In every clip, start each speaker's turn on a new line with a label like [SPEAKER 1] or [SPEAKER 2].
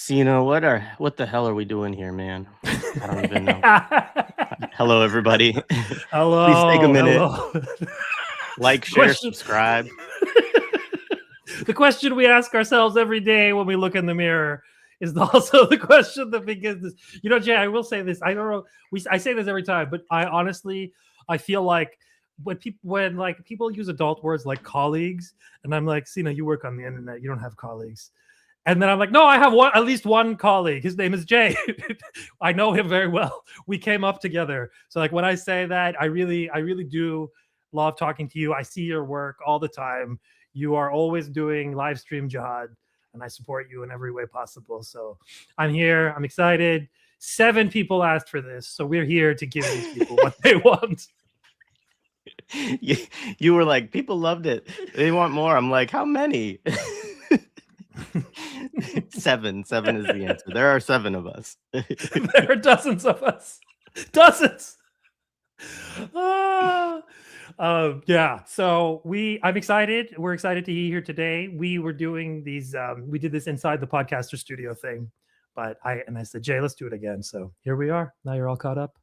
[SPEAKER 1] Sina, what the hell are we doing here, man? I don't even know. Hello, everybody. Please take a minute,
[SPEAKER 2] Hello.
[SPEAKER 1] like, share, subscribe.
[SPEAKER 2] The question we ask ourselves every day when we look in the mirror is also the question that begins this. You know, Jay, I will say this. I don't know. I say this every time, but I feel like when people use adult words like colleagues, and I'm like, Sina, you work on the internet, you don't have colleagues. And then I'm like, no, I have at least one colleague. His name is Jay. I know him very well. We came up together. So like when I say that, I really do love talking to you. I see your work all the time. You are always doing live stream jihad, and I support you in every way possible. So I'm here. I'm excited. 7 people asked for this, so we're here to give these people what they want.
[SPEAKER 1] You were like, people loved it. They want more. I'm like, how many? 7 is the answer. There are 7 of us.
[SPEAKER 2] There are dozens of us. Dozens. Yeah. So I'm excited. We're excited to be here today. We were doing these. We did this inside the podcaster studio thing, but I said, Jay, let's do it again. So here we are. Now you're all caught up.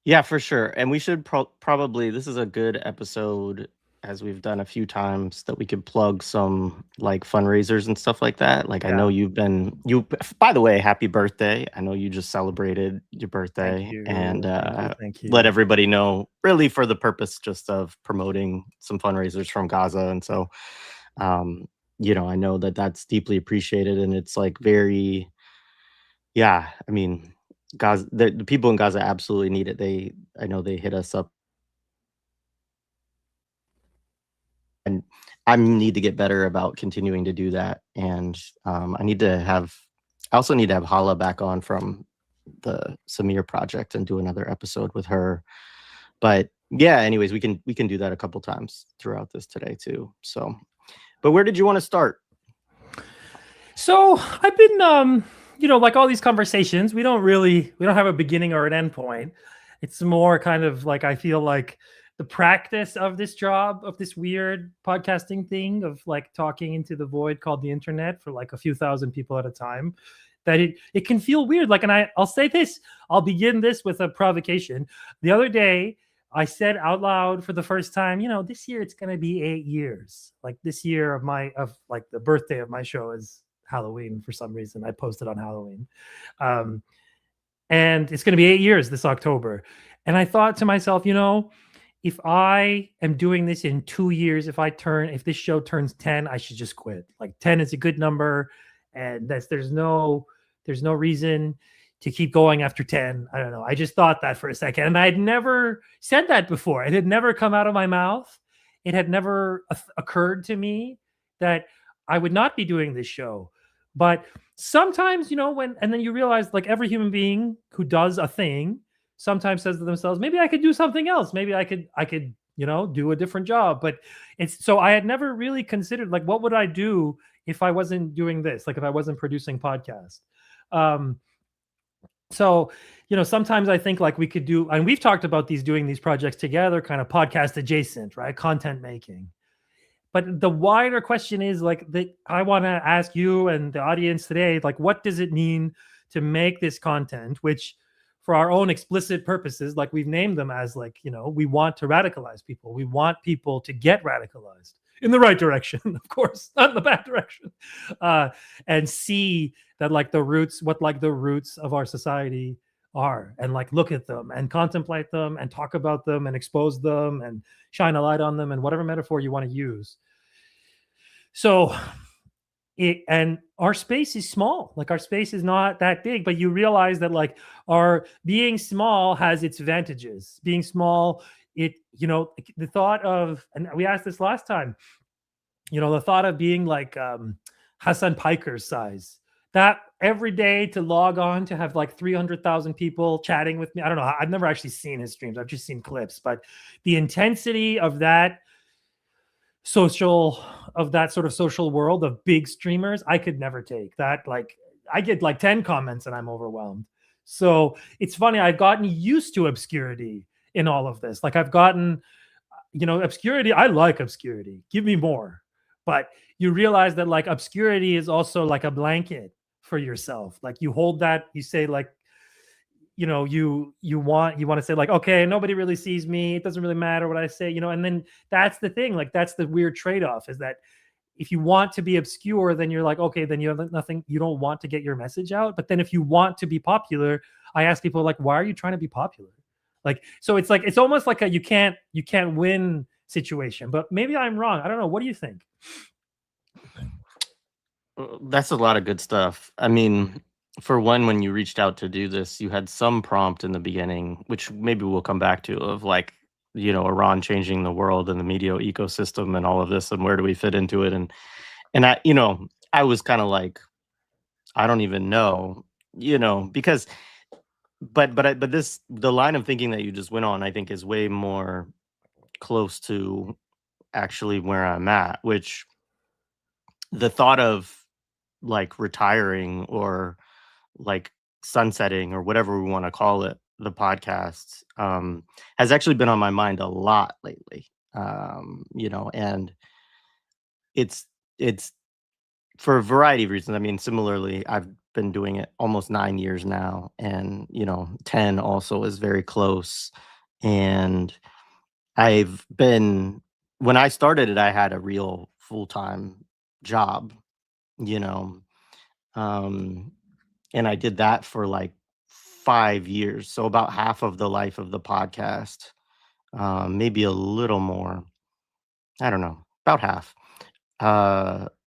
[SPEAKER 1] Yeah, for sure. And we should probably. This is a good episode, as we've done a few times, that we could plug some like fundraisers and stuff like that. Like, yeah. I know by the way, happy birthday. I know you just celebrated your birthday.
[SPEAKER 2] Thank you.
[SPEAKER 1] And
[SPEAKER 2] Thank you.
[SPEAKER 1] Let everybody know, really for the purpose just of promoting some fundraisers from Gaza. And so, I know that that's deeply appreciated, and it's like very, yeah, I mean, Gaza, the people in Gaza absolutely need it. I know they hit us up. And I need to get better about continuing to do that. And I also need to have Hala back on from the Samir project and do another episode with her. But yeah, anyways, we can do that a couple times throughout this today too. So, but where did you want to start?
[SPEAKER 2] So I've been, like all these conversations, we don't have a beginning or an end point. It's more kind of like, I feel like the practice of this job, of this weird podcasting thing of like talking into the void called the internet for like a few thousand people at a time, that it can feel weird. Like, and I'll say this, I'll begin this with a provocation. The other day, I said out loud for the first time, this year it's going to be 8 years. Like this year of the birthday of my show is Halloween for some reason. I posted on Halloween. And it's going to be 8 years this October. And I thought to myself, if I am doing this in 2 years, if this show turns 10, I should just quit. Like 10 is a good number, and there's no reason to keep going after 10. I don't know. I just thought that for a second, and I had never said that before. It had never come out of my mouth. It had never occurred to me that I would not be doing this show. But sometimes, and then you realize, like every human being who does a thing sometimes says to themselves, maybe I could do something else. Maybe I could, do a different job. But so I had never really considered, like, what would I do if I wasn't doing this? Like if I wasn't producing podcasts. So, sometimes I think like we could do, and we've talked about doing these projects together, kind of podcast adjacent, right? Content making. But the wider question is like that I want to ask you and the audience today, like, what does it mean to make this content, which for our own explicit purposes, like we've named them as like, we want to radicalize people. We want people to get radicalized in the right direction, of course, not in the bad direction, and see that like the roots of our society are, and like look at them and contemplate them and talk about them and expose them and shine a light on them and whatever metaphor you want to use. So and our space is small. Like our space is not that big, but you realize that like our being small has its advantages. Being small, the thought of, and we asked this last time, the thought of being like Hassan Piker's size, that every day to log on to have like 300,000 people chatting with me. I don't know. I've never actually seen his streams. I've just seen clips, but the intensity of that sort of social world of big streamers, I could never take that. Like I get like 10 comments and I'm overwhelmed. So it's funny. I've gotten used to obscurity in all of this. Like I've gotten, obscurity. I like obscurity. Give me more. but you realize that like obscurity is also like a blanket for yourself. Like you hold that, you say like, you know, you want to say like, okay, nobody really sees me, it doesn't really matter what I say, you know. And then that's the thing, like that's the weird trade-off, is that if you want to be obscure, then you're like, okay, then you have nothing, you don't want to get your message out. But then if you want to be popular, I ask people like, why are you trying to be popular? Like, so it's like, it's almost like a you can't win situation. But maybe I'm wrong, I don't know. What do you think?
[SPEAKER 1] That's a lot of good stuff. I mean, for one, when you reached out to do this, you had some prompt in the beginning, which maybe we'll come back to, of like, you know, Iran changing the world and the media ecosystem and all of this, and where do we fit into it? And I, you know, I was kind of like, I don't even know, you know, because, but the line of thinking that you just went on, I think, is way more close to actually where I'm at, which the thought of like retiring or like sunsetting or whatever we want to call it, the podcast, has actually been on my mind a lot lately. You know, and it's for a variety of reasons. I mean, similarly, I've been doing it almost 9 years now, and you know, 10 also is very close. And I've been, when I started it, I had a real full-time job, you know, and I did that for like 5 years, so about half of the life of the podcast, maybe a little more. I don't know, about half.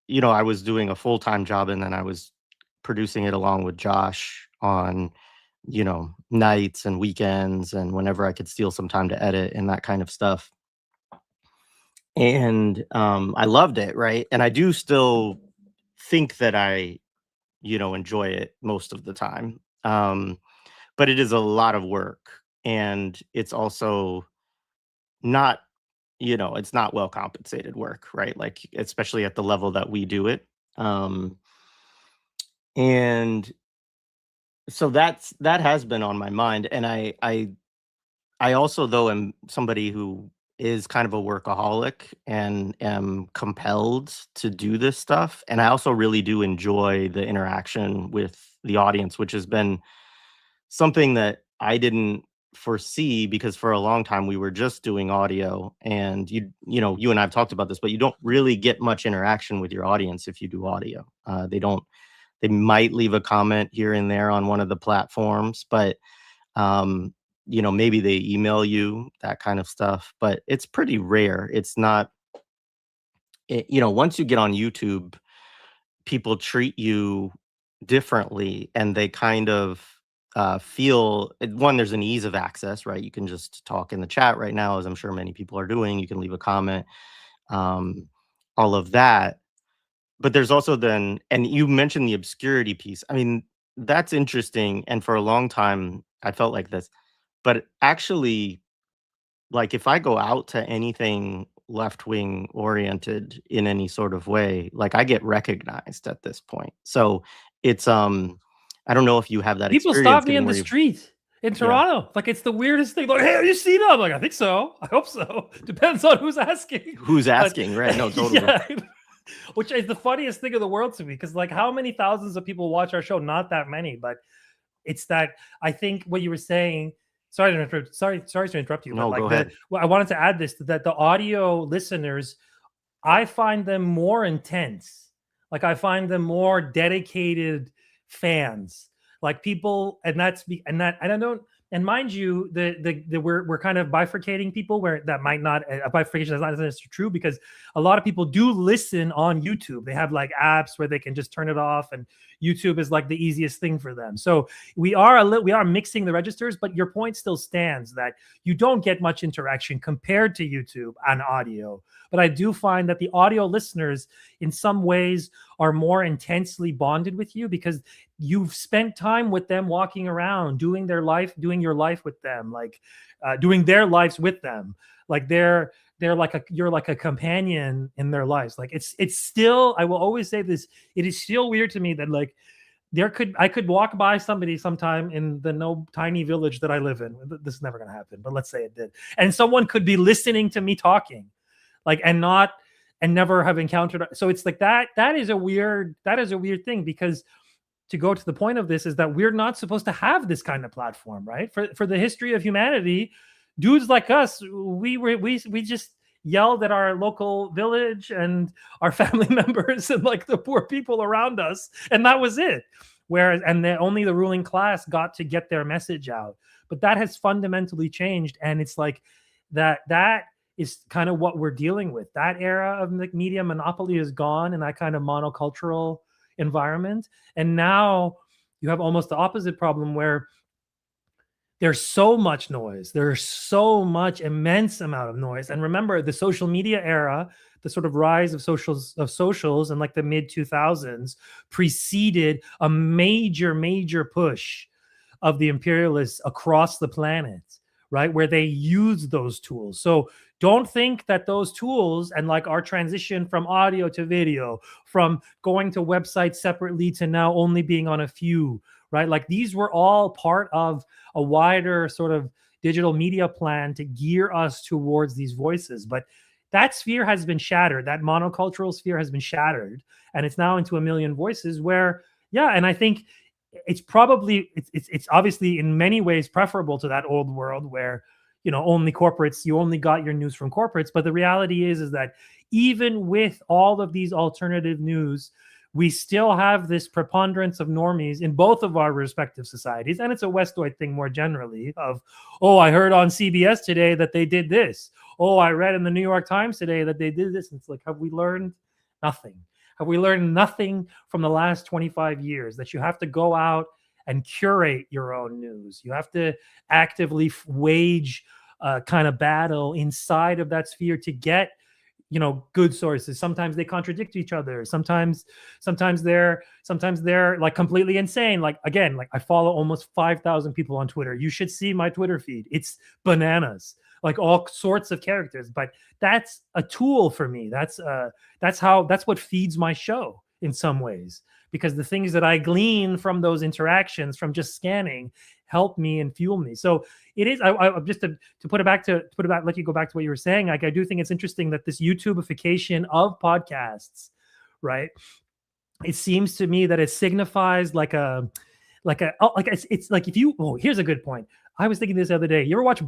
[SPEAKER 1] You know, I was doing a full-time job, and then I was producing it along with Josh on, you know, nights and weekends and whenever I could steal some time to edit and that kind of stuff. And I loved it, right? And I do still think that I, you know, enjoy it most of the time. But it is a lot of work, and it's also not, you know, it's not well compensated work, right? Like, especially at the level that we do it. And so that has been on my mind. And I also, though, am somebody who is kind of a workaholic and am compelled to do this stuff. And I also really do enjoy the interaction with the audience, which has been something that I didn't foresee, because for a long time we were just doing audio, and you know, you and I've talked about this, but you don't really get much interaction with your audience if you do audio. They might leave a comment here and there on one of the platforms, but you know, maybe they email you, that kind of stuff, but it's pretty rare. It's not, you know, once you get on YouTube, people treat you differently, and they kind of feel, one, there's an ease of access, right? You can just talk in the chat right now, as I'm sure many people are doing. You can leave a comment, all of that. But there's also then, and you mentioned the obscurity piece. I mean, that's interesting. And for a long time, I felt like this. But actually, like if I go out to anything left-wing oriented in any sort of way, like I get recognized at this point. So it's I don't know if you have that
[SPEAKER 2] People
[SPEAKER 1] experience.
[SPEAKER 2] stop me in the street in Toronto. Like it's the weirdest thing. Like, hey, are you Sina? I'm like, I think so. I hope so. Depends on who's asking.
[SPEAKER 1] Who's asking, right? No, totally.
[SPEAKER 2] Yeah. Which is the funniest thing in the world to me, because like how many thousands of people watch our show? Not that many, but it's that, I think what you were saying. Sorry to interrupt you.
[SPEAKER 1] No,
[SPEAKER 2] but like
[SPEAKER 1] go ahead.
[SPEAKER 2] I wanted to add this, that the audio listeners, I find them more intense. Like I find them more dedicated fans. Like people, and I don't. And mind you, we're kind of bifurcating people where that might not, a bifurcation is not necessarily true, because a lot of people do listen on YouTube. They have like apps where they can just turn it off, and YouTube is like the easiest thing for them. So we are mixing the registers, but your point still stands that you don't get much interaction compared to YouTube and audio. But I do find that the audio listeners in some ways are more intensely bonded with you, because you've spent time with them walking around, doing your life with them, like doing their lives with them. Like you're like a companion in their lives. Like it's still, I will always say this, it is still weird to me that like I could walk by somebody sometime in the tiny village that I live in. This is never going to happen, but let's say it did. And someone could be listening to me talking, like, and not and never have encountered. So it's like that is a weird thing, because to go to the point of this is that we're not supposed to have this kind of platform, right? For the history of humanity, dudes like us, we just yelled at our local village and our family members and like the poor people around us, and that was it. Whereas, and only the ruling class got to get their message out. But that has fundamentally changed, and it's like that is kind of what we're dealing with. That era of the media monopoly is gone, and that kind of monocultural environment. And now you have almost the opposite problem, where there's so much noise. There's so much immense amount of noise. And remember, the social media era, the sort of rise of socials in like the mid 2000s preceded a major push of the imperialists across the planet, right? Where they use those tools. So don't think that those tools and like our transition from audio to video, from going to websites separately to now only being on a few, right? Like these were all part of a wider sort of digital media plan to gear us towards these voices. But that sphere has been shattered. That monocultural sphere has been shattered, and it's now into a million voices where, yeah, and I think it's probably, it's obviously in many ways preferable to that old world where, you know, only corporates, you only got your news from corporates. But the reality is that even with all of these alternative news, we still have this preponderance of normies in both of our respective societies. And it's a Westoid thing more generally of, oh, I heard on CBS today that they did this. Oh, I read in the New York Times today that they did this. And it's like, have we learned nothing? Have we learned nothing from the last 25 years? That you have to go out and curate your own news. You have to actively wage a kind of battle inside of that sphere to get, you know, good sources. Sometimes they contradict each other. Sometimes they're like completely insane. Like, again, like I follow almost 5,000 people on Twitter. You should see my Twitter feed. It's bananas, like all sorts of characters. But that's a tool for me. That's what feeds my show in some ways, because the things that I glean from those interactions, from just scanning, help me and fuel me. So it is, I just to put it back, let you go back to what you were saying. Like, I do think it's interesting that this YouTubeification of podcasts, right? It seems to me that it signifies it's like if you, here's a good point. I was thinking this the other day. You ever watch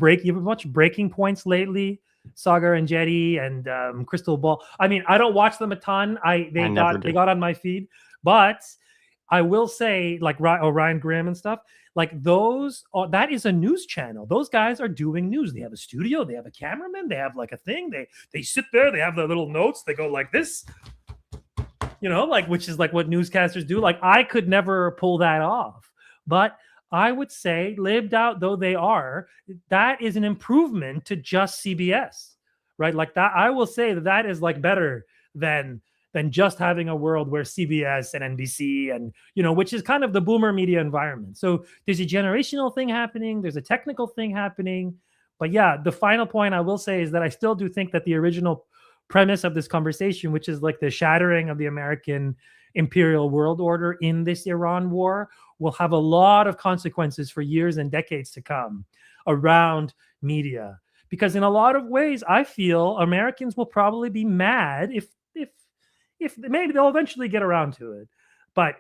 [SPEAKER 2] Breaking Points lately? Sagar and Jetty and Crystal Ball. I mean, I don't watch them a ton. They got on my feed, but I will say, like Ryan Graham and stuff, like those, that is a news channel. Those guys are doing news. They have a studio, they have a cameraman, they have like a thing. They sit there, they have their little notes. They go like this, you know, like, which is like what newscasters do. Like, I could never pull that off, but I would say, lived out though they are, that is an improvement to just CBS, right? Like that, I will say that is like better than just having a world where CBS and NBC and, you know, which is kind of the boomer media environment. So there's a generational thing happening. There's a technical thing happening. But yeah, the final point I will say is that I still do think that the original premise of this conversation, which is like the shattering of the American imperial world order in this Iran war, will have a lot of consequences for years and decades to come around media. Because in a lot of ways, I feel Americans will probably be mad if maybe they'll eventually get around to it. But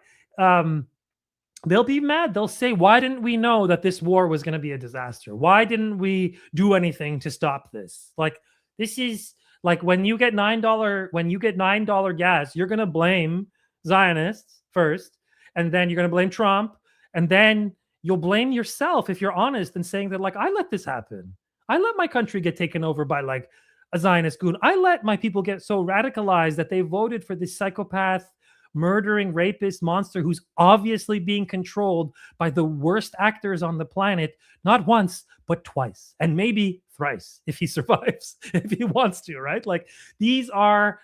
[SPEAKER 2] they'll be mad. They'll say, why didn't we know that this war was going to be a disaster? Why didn't we do anything to stop this? Like, this is like when you get $9 gas, you're going to blame Zionists first, and then you're going to blame Trump, and then you'll blame yourself if you're honest and saying that, like, I let this happen. I let my country get taken over by like a Zionist goon. I let my people get so radicalized that they voted for this psychopath, murdering, rapist monster who's obviously being controlled by the worst actors on the planet, not once, but twice, and maybe thrice if he survives, if he wants to, right? Like, these are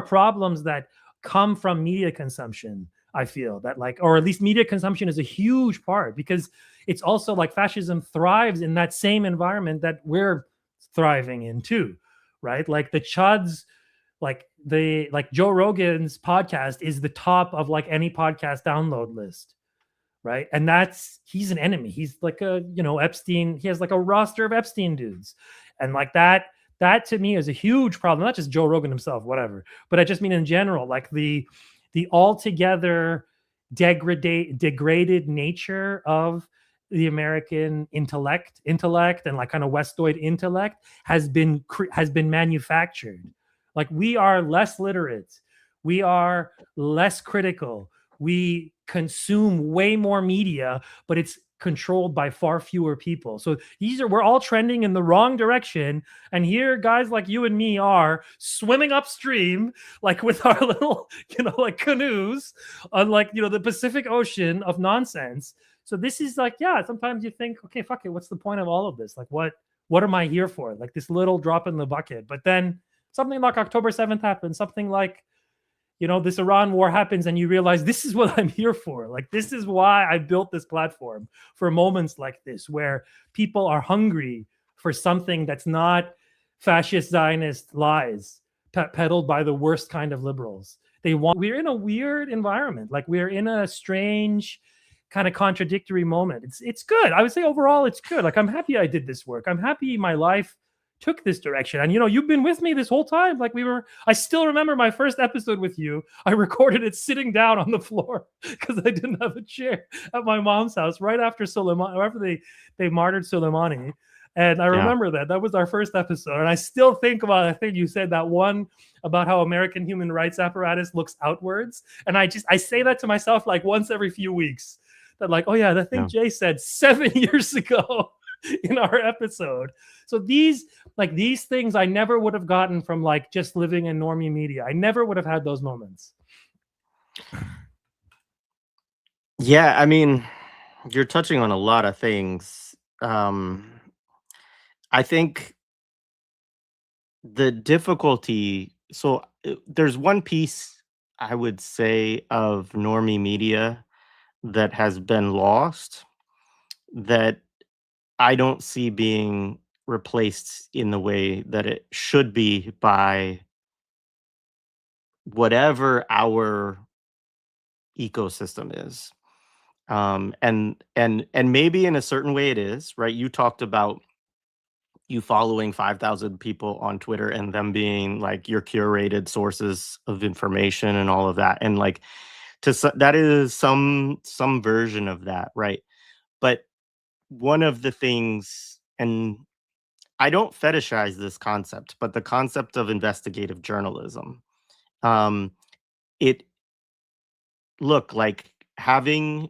[SPEAKER 2] problems that come from media consumption. I feel that, like, or at least media consumption is a huge part, because it's also like fascism thrives in that same environment that we're thriving in too, right? Like the chuds, like Joe Rogan's podcast is the top of like any podcast download list, right? And he's an enemy. He's like a, you know, Epstein. He has like a roster of Epstein dudes, and like that That to me is a huge problem. Not just Joe Rogan himself, whatever, but I just mean in general, like the altogether degraded nature of the American intellect, and like kind of Westoid intellect has been manufactured. Like we are less literate, we are less critical, we consume way more media, but it's controlled by far fewer people. So we're all trending in the wrong direction. And here guys like you and me are swimming upstream, like with our little, like canoes on like, the Pacific Ocean of nonsense. So this is like, yeah, sometimes you think, okay, fuck it, what's the point of all of this? Like what am I here for? Like this little drop in the bucket. But then something like October 7th happens, something like, this Iran war happens, and you realize this is what I'm here for. Like, this is why I built this platform, for moments like this, where people are hungry for something that's not fascist Zionist lies peddled by the worst kind of liberals. We're in a weird environment. Like, we're in a strange kind of contradictory moment. It's good. I would say overall it's good. Like, I'm happy I did this work. I'm happy my life took this direction. And you've been with me this whole time. Like I still remember my first episode with you. I recorded it sitting down on the floor because I didn't have a chair at my mom's house right after Soleimani, after they martyred Soleimani. And I remember that was our first episode. And I still think about, I think you said that one about how American human rights apparatus looks outwards. And I say that to myself like once every few weeks, that like, oh yeah, the thing Jay said 7 years ago in our episode. So these things I never would have gotten from like just living in normie media. I never would have had those moments.
[SPEAKER 1] Yeah, I mean, you're touching on a lot of things. I think the difficulty, so there's one piece I would say of normie media that has been lost, that I don't see being replaced in the way that it should be by whatever our ecosystem is. And maybe in a certain way it is, right? You talked about you following 5,000 people on Twitter and them being like your curated sources of information and all of that. And like that is some version of that, right? But one of the things, and I don't fetishize this concept, but the concept of investigative journalism, like having,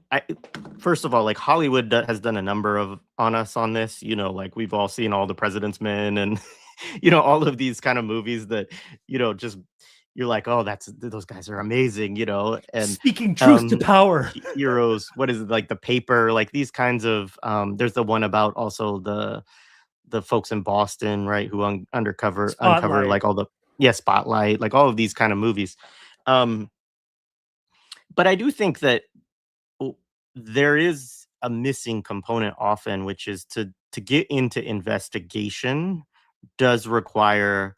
[SPEAKER 1] first of all, like Hollywood has done a number on this, like we've all seen All the President's Men and, all of these kind of movies that, just, you're like, oh, those guys are amazing, and
[SPEAKER 2] speaking truth to power.
[SPEAKER 1] Heroes, what is it, like The Paper, like these kinds of, there's the one about also the folks in Boston, right, who uncover like all the Spotlight, like all of these kind of movies. But I do think that there is a missing component often, which is to get into investigation does require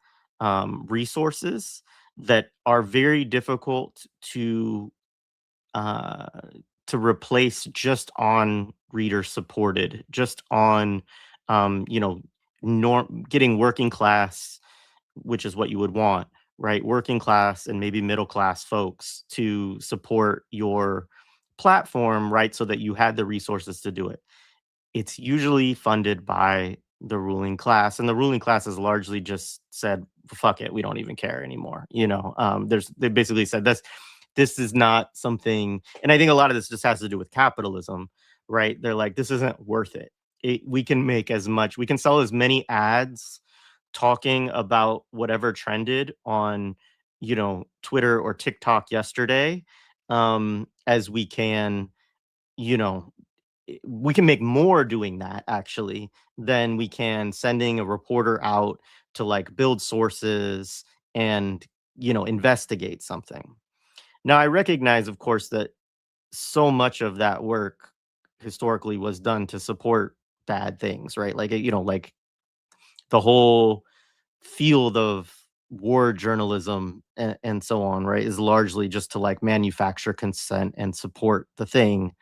[SPEAKER 1] resources that are very difficult to replace just on reader supported, just on getting working class, which is what you would want, right? Working class and maybe middle class folks to support your platform, right? So that you had the resources to do it. It's usually funded by the ruling class, and the ruling class has largely just said, fuck it, we don't even care anymore. They basically said this is not something, and I think a lot of this just has to do with capitalism, right? They're like, this isn't worth it. We can make we can sell as many ads talking about whatever trended on, Twitter or TikTok yesterday, as we can, we can make more doing that actually than we can sending a reporter out to like build sources and, investigate something. Now, I recognize, of course, that so much of that work historically was done to support bad things, right? Like, like the whole field of war journalism and so on, right, is largely just to like manufacture consent and support the thing.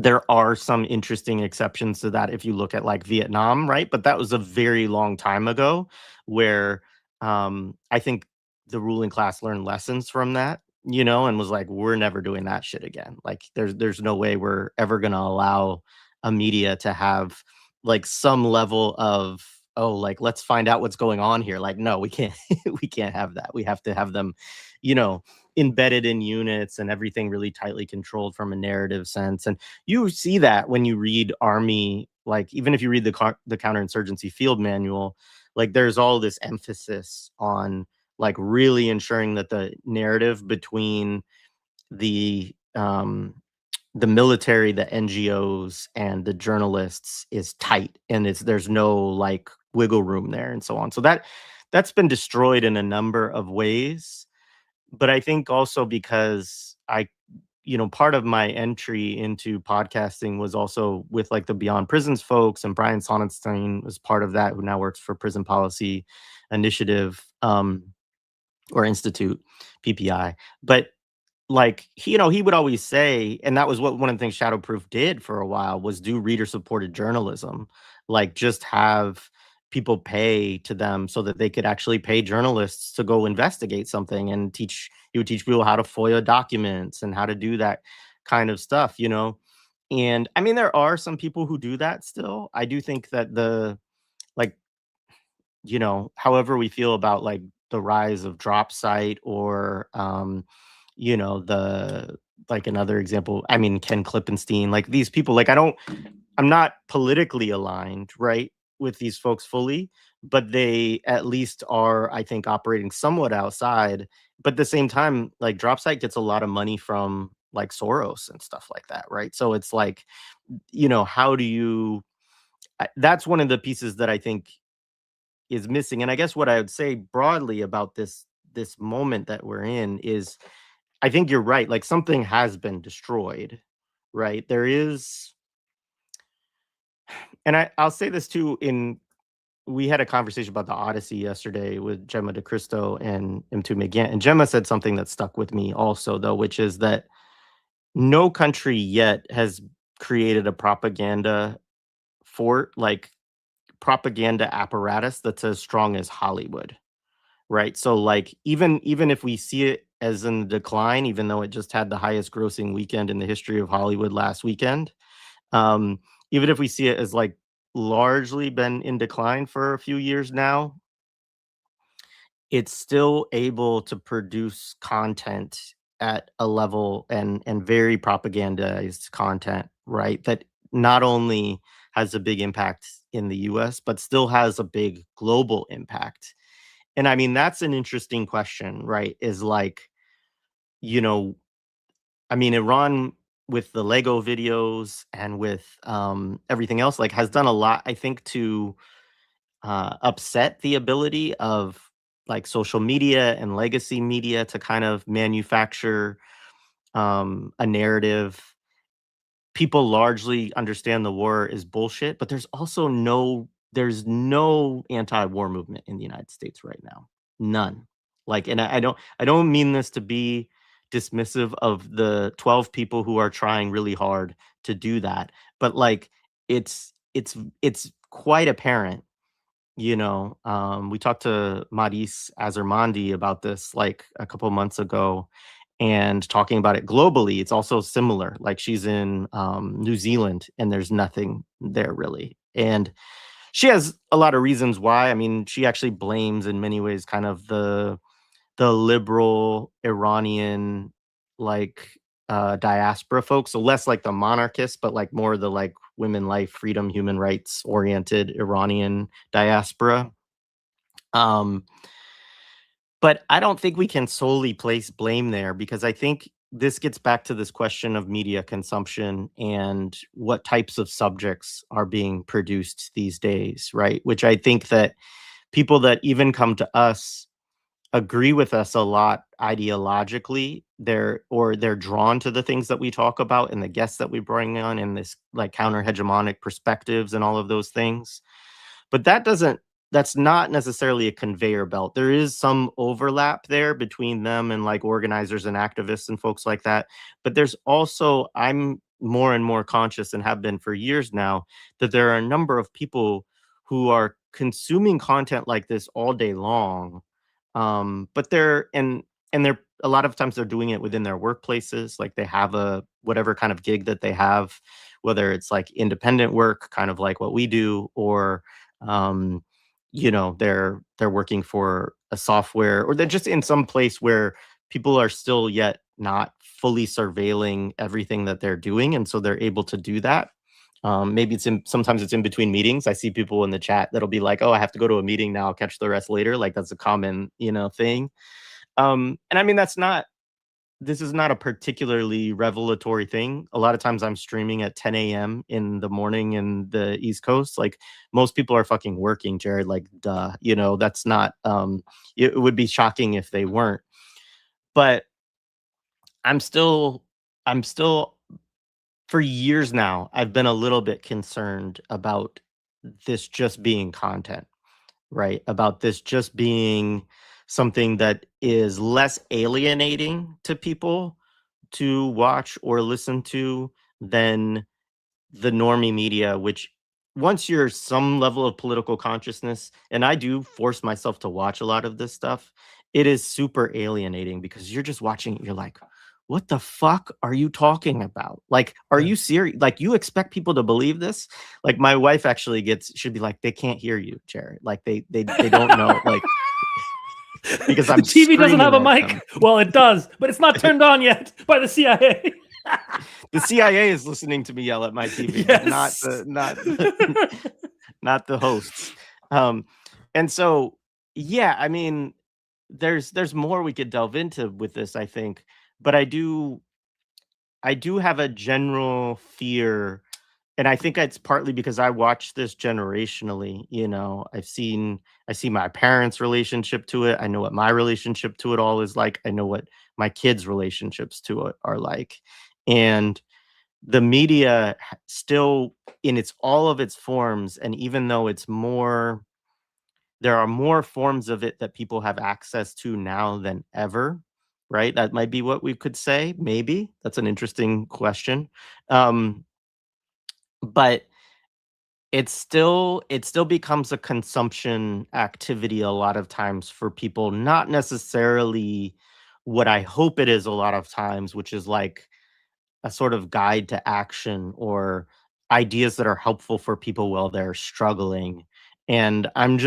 [SPEAKER 1] there are some interesting exceptions to that if you look at like Vietnam, right? But that was a very long time ago where I think the ruling class learned lessons from that, you know, and was like, we're never doing that shit again. Like there's no way we're ever gonna allow a media to have like some level of, oh, like let's find out what's going on here. Like, no, we can't we can't have that. We have to have them, you know, embedded in units and everything really tightly controlled from a narrative sense. And you see that when you read Army, like even if you read the counterinsurgency field manual, like there's all this emphasis on like really ensuring that the narrative between the military, the NGOs, and the journalists is tight, and there's no like wiggle room there, and so on. So that's been destroyed in a number of ways. But I think also because part of my entry into podcasting was also with like the Beyond Prisons folks, and Brian Sonnenstein was part of that, who now works for Prison Policy Initiative or Institute, PPI. But like, he would always say, and that was what one of the things Shadowproof did for a while, was do reader supported journalism, like just have people pay to them so that they could actually pay journalists to go investigate something, and he would teach people how to FOIA documents and how to do that kind of stuff, you know. And I mean, there are some people who do that still. I do think that like, however we feel about like the rise of drop site or the like another example, I mean, Ken Klippenstein, like these people, like I'm not politically aligned, right, with these folks fully, but they at least are, I think, operating somewhat outside. But at the same time, like Dropsite gets a lot of money from like Soros and stuff like that, right? So it's like, how do you, that's one of the pieces that I think is missing. And I guess what I would say broadly about this moment that we're in is, I think you're right. Like something has been destroyed, right? There is, and I'll say this too. We had a conversation about the Odyssey yesterday with Gemma DeCristo and M2 McGant, and Gemma said something that stuck with me also, though, which is that no country yet has created a propaganda apparatus that's as strong as Hollywood. Right. So like even if we see it as in decline, even though it just had the highest grossing weekend in the history of Hollywood last weekend, even if we see it as like largely been in decline for a few years now, it's still able to produce content at a level and very propagandized content, right? That not only has a big impact in the US, but still has a big global impact. And I mean, that's an interesting question, right? Is like, I mean, Iran with the Lego videos and with everything else, like has done a lot, I think, to upset the ability of like social media and legacy media to kind of manufacture a narrative. People largely understand the war is bullshit, but there's no anti-war movement in the United States right now. None. Like, and I don't mean this to be dismissive of the 12 people who are trying really hard to do that, but like it's quite apparent. We talked to Madis Azarmandi about this like a couple months ago, and talking about it globally, it's also similar. Like she's in New Zealand, and there's nothing there really. And she has a lot of reasons why. I mean, she actually blames in many ways kind of the liberal Iranian like diaspora folks. So less like the monarchists, but like more the like women, life, freedom, human rights oriented Iranian diaspora. But I don't think we can solely place blame there, because I think this gets back to this question of media consumption and what types of subjects are being produced these days, right? Which I think that people that even come to us agree with us a lot ideologically. They're drawn to the things that we talk about and the guests that we bring on, and this like counter hegemonic perspectives and all of those things. But that's not necessarily a conveyor belt. There is some overlap there between them and like organizers and activists and folks like that. But there's also, I'm more and more conscious, and have been for years now, that there are a number of people who are consuming content like this all day long. But they're a lot of times they're doing it within their workplaces. Like they have a whatever kind of gig that they have, whether it's like independent work, kind of like what we do, or um, they're working for a software, or they're just in some place where people are still yet not fully surveilling everything that they're doing, and so they're able to do that. Maybe sometimes it's in between meetings. I see people in the chat that'll be like, "Oh, I have to go to a meeting now. I'll catch the rest later." Like that's a common, thing. And I mean, this is not a particularly revelatory thing. A lot of times I'm streaming at 10 a.m. in the morning in the East Coast. Like most people are fucking working, Jared. Like, duh, that's not, it would be shocking if they weren't. But I'm still, for years now, I've been a little bit concerned about this just being content, right? About this just being something that is less alienating to people to watch or listen to than the normie media, which once you're some level of political consciousness, and I do force myself to watch a lot of this stuff, it is super alienating because you're just watching it, you're like, what the fuck are you talking about? Like, are you serious? Like, you expect people to believe this? Like, my wife actually should be like, they can't hear you, Jared. Like, they don't know. Like, because I'm
[SPEAKER 2] the TV doesn't have a
[SPEAKER 1] screaming at
[SPEAKER 2] mic. Well, it does, but it's not turned on yet by the CIA.
[SPEAKER 1] The CIA is listening to me yell at my TV,
[SPEAKER 2] Yes.
[SPEAKER 1] not the hosts. And so, yeah, I mean, there's more we could delve into with this, I think, but I do have a general fear, and I think it's partly because I watch this generationally. I see my parents' relationship to it. I know what my relationship to it all is like. I know what my kids' relationships to it are like. And the media still, in all of its forms, and even though there are more forms of it that people have access to now than ever, right? That might be what we could say. Maybe that's an interesting question. But it still becomes a consumption activity a lot of times for people, not necessarily what I hope it is a lot of times, which is like a sort of guide to action or ideas that are helpful for people while they're struggling. And I'm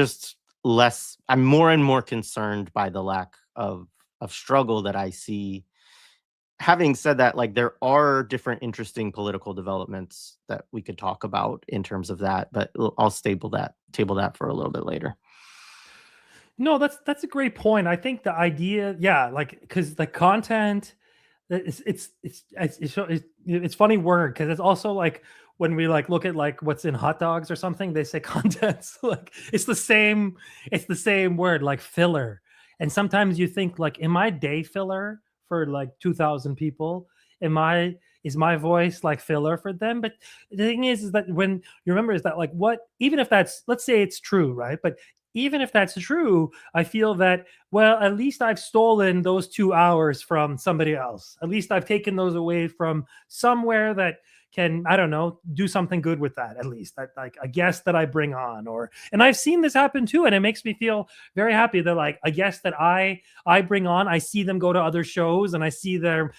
[SPEAKER 1] more and more concerned by the lack of struggle that I see. Having said that, like, there are different interesting political developments that we could talk about in terms of that, but I'll table that for a little bit later.
[SPEAKER 2] No, that's a great point. I think the idea, yeah, like, because the content, it's funny word, because it's also like when we like look at like what's in hot dogs or something, they say contents. Like it's the same word, like filler. And sometimes you think like, am I day filler for like 2,000 people? Is my voice like filler for them? But the thing is that when you remember is that like, even if that's, let's say it's true, right? But even if that's true, I feel that, well, at least I've stolen those 2 hours from somebody else. At least I've taken those away from somewhere that can, I don't know, do something good with that. At least like a guest that I bring on, and I've seen this happen too. And it makes me feel very happy that like a guest that I bring on, I see them go to other shows and I see their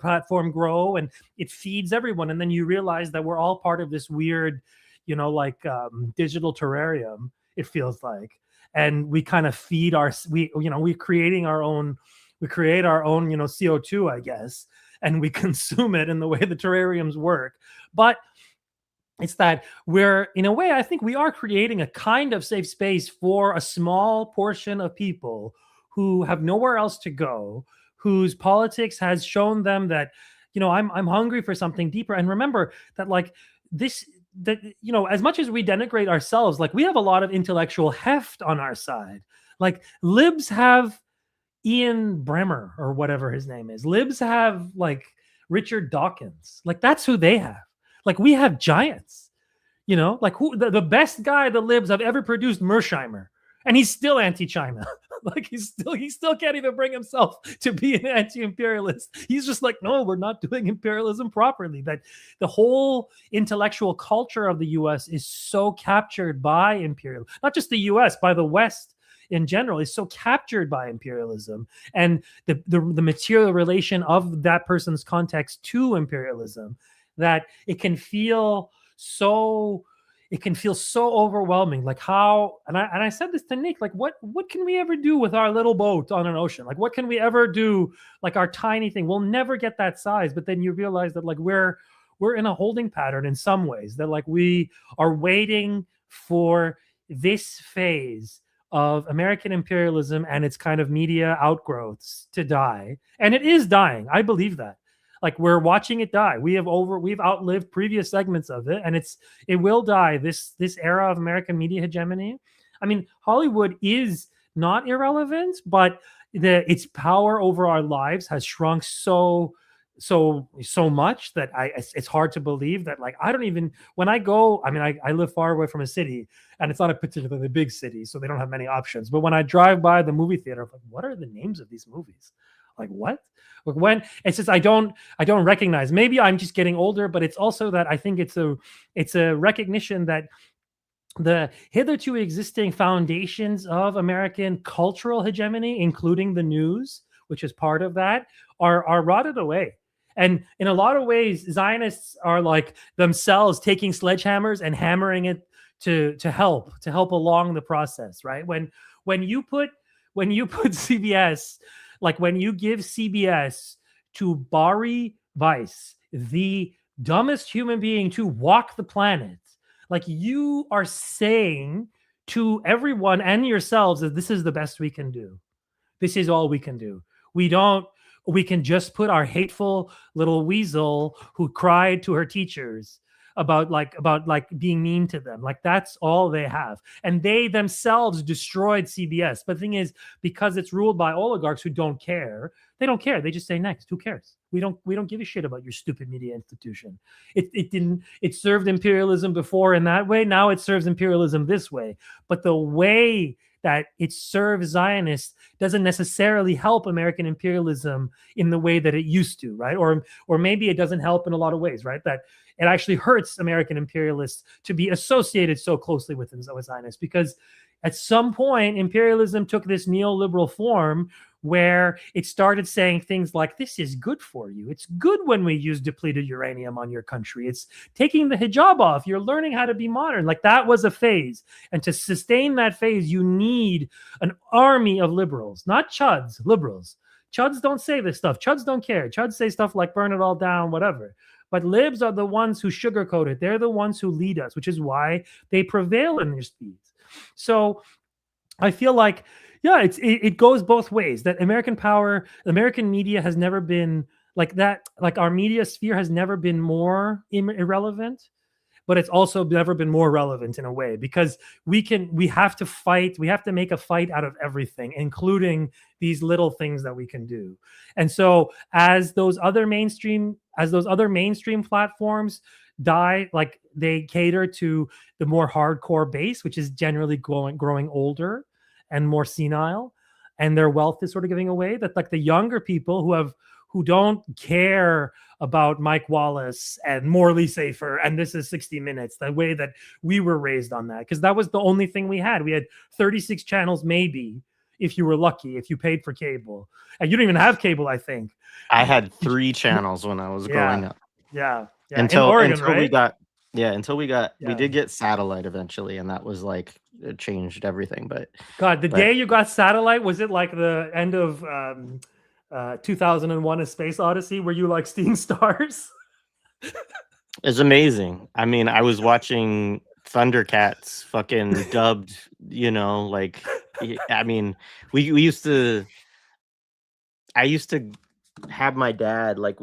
[SPEAKER 2] platform grow, and it feeds everyone. And then you realize that we're all part of this weird, digital terrarium, it feels like, and we kind of feed we create our own CO2, I guess, and we consume it in the way the terrariums work. But it's that we're, in a way, I think we are creating a kind of safe space for a small portion of people who have nowhere else to go, whose politics has shown them that, I'm hungry for something deeper. And remember that like this, that, as much as we denigrate ourselves, like we have a lot of intellectual heft on our side. Like libs have Ian Bremmer or whatever his name is. Libs have like Richard Dawkins. Like that's who they have. Like we have giants, like who the best guy the libs have ever produced, Mersheimer, and he's still anti-China. Like he still can't even bring himself to be an anti-imperialist. He's just like, no, we're not doing imperialism properly. That the whole intellectual culture of the US is so captured by imperialism, not just the US, by the West in general, is so captured by imperialism and the material relation of that person's context to imperialism, that it can feel so overwhelming. Like how, and I said this to Nick, like what can we ever do with our little boat on an ocean? Like what can we ever do, like our tiny thing? We'll never get that size. But then you realize that like we're in a holding pattern in some ways, that like we are waiting for this phase of American imperialism and its kind of media outgrowths to die. And it is dying. I believe that. Like we're watching it die. We've outlived previous segments of it, and it will die. This era of American media hegemony. I mean, Hollywood is not irrelevant, but its power over our lives has shrunk so much that it's hard to believe that, like, I don't even, when I go, I mean, I live far away from a city, and it's not a particularly big city, so they don't have many options. But when I drive by the movie theater, I'm like, what are the names of these movies? Like what? When it's just I don't recognize. Maybe I'm just getting older, but it's also that I think it's a recognition that the hitherto existing foundations of American cultural hegemony, including the news, which is part of that, are rotted away. And in a lot of ways, Zionists are like themselves taking sledgehammers and hammering it to help along the process, right? When you put CBS, like when you give CBS to Bari Weiss, the dumbest human being to walk the planet, like you are saying to everyone and yourselves that this is the best we can do. This is all we can do. We can just put our hateful little weasel who cried to her teachers about being mean to them. Like that's all they have. And they themselves destroyed CBS. But the thing is, because it's ruled by oligarchs who don't care, they don't care. They just say next. Who cares? We don't give a shit about your stupid media institution. It served imperialism before in that way. Now it serves imperialism this way. But the way that it serves Zionists doesn't necessarily help American imperialism in the way that it used to, right? Or maybe it doesn't help in a lot of ways, right? That it actually hurts American imperialists to be associated so closely with Zionists, because at some point imperialism took this neoliberal form where it started saying things like, this is good for you. It's good when we use depleted uranium on your country. It's taking the hijab off. You're learning how to be modern. Like that was a phase. And to sustain that phase, you need an army of liberals, not chuds, liberals. Chuds don't say this stuff. Chuds don't care. Chuds say stuff like burn it all down, whatever. But libs are the ones who sugarcoat it. They're the ones who lead us, which is why they prevail in their speeds. So I feel like, yeah, it goes both ways. That American power, American media has never been like that. Like our media sphere has never been more irrelevant, but it's also never been more relevant in a way, because we have to fight. We have to make a fight out of everything, including these little things that we can do. And so as those other mainstream platforms die, like they cater to the more hardcore base, which is generally growing older and more senile, and their wealth is sort of giving away, that like the younger people who don't care about Mike Wallace and Morley Safer and This Is 60 Minutes, the way that we were raised on that, because that was the only thing we had. We had 36 channels, maybe, if you were lucky, if you paid for cable. And you don't even have cable, I think.
[SPEAKER 1] I had 3 channels when I was growing up.
[SPEAKER 2] Yeah.
[SPEAKER 1] Until
[SPEAKER 2] Oregon, right?
[SPEAKER 1] we did get satellite eventually, and that was like, it changed everything. But
[SPEAKER 2] God, day you got satellite, was it like the end of 2001: A Space Odyssey? Were you like seeing stars?
[SPEAKER 1] It's amazing. I mean, I was watching Thundercats fucking dubbed, like, I mean, I used to have my dad, like,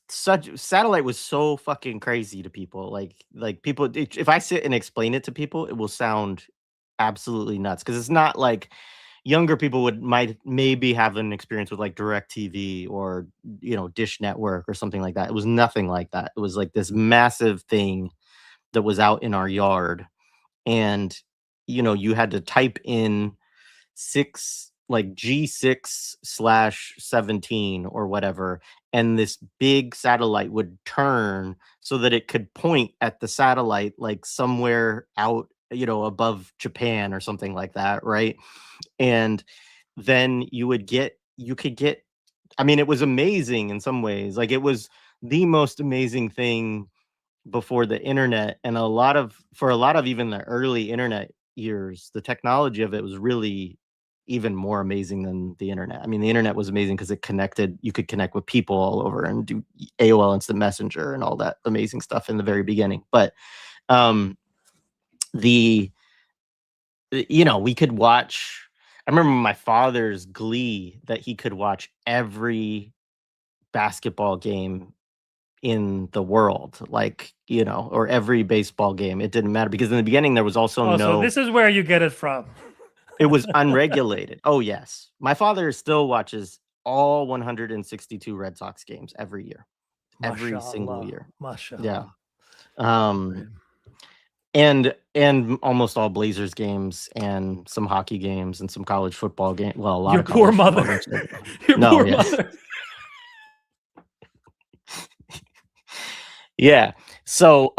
[SPEAKER 1] satellite was so fucking crazy to people. Like people, if I sit and explain it to people, it will sound absolutely nuts, because it's not like younger people might maybe have an experience with like DirecTV or Dish Network or something like that. It was nothing like that. It was like this massive thing that was out in our yard, and you had to type in G6/17 or whatever, and this big satellite would turn so that it could point at the satellite like somewhere out, above Japan or something like that, right? And then you could get, I mean, it was amazing in some ways. Like, it was the most amazing thing before the internet, and for a lot of even the early internet years, the technology of it was really even more amazing than the internet. I mean, the internet was amazing because you could connect with people all over and do AOL Instant Messenger and all that amazing stuff in the very beginning. But we could watch. I remember my father's glee that he could watch every basketball game in the world, like, or every baseball game. It didn't matter because in the beginning there was also
[SPEAKER 2] so this is where you get it from.
[SPEAKER 1] It was unregulated. Oh yes, my father still watches all 162 Red Sox games every year, every single year.
[SPEAKER 2] Mashallah.
[SPEAKER 1] Yeah. And almost all Blazers games and some hockey games and some college football games. Well, a lot
[SPEAKER 2] Your
[SPEAKER 1] of
[SPEAKER 2] poor mother. Your poor mother.
[SPEAKER 1] Yeah. So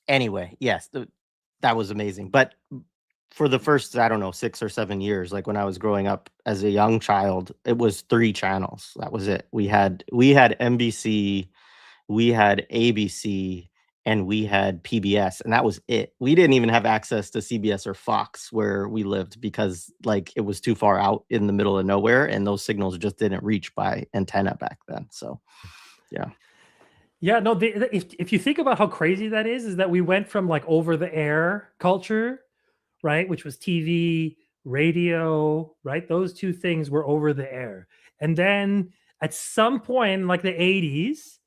[SPEAKER 1] anyway, yes, that was amazing. But for the first, I don't know, 6 or 7 years, like when I was growing up as a young child, it was 3 channels. That was it. We had NBC, we had ABC, and we had PBS, and that was it. We didn't even have access to CBS or Fox where we lived because like it was too far out in the middle of nowhere, and those signals just didn't reach by antenna back then. So, yeah.
[SPEAKER 2] Yeah, no, if you think about how crazy that is that we went from like over the air culture, right, which was TV, radio, right? Those 2 things were over the air. And then at some point in like the 80s,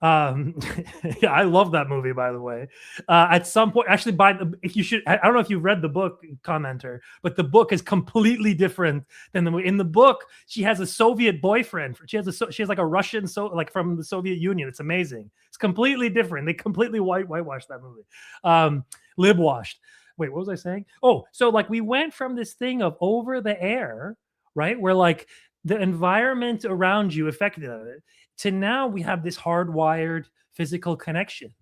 [SPEAKER 2] yeah, I love that movie, by the way. At some point, actually, I don't know if you've read the book, commenter, but the book is completely different than the movie. In the book, she has a Soviet boyfriend. She has like a Russian, like from the Soviet Union. It's amazing. It's completely different. They completely whitewashed that movie. Libwashed. Wait, what was I saying? Oh, so like we went from this thing of over the air, right, where like the environment around you affected it, to now we have this hardwired physical connection,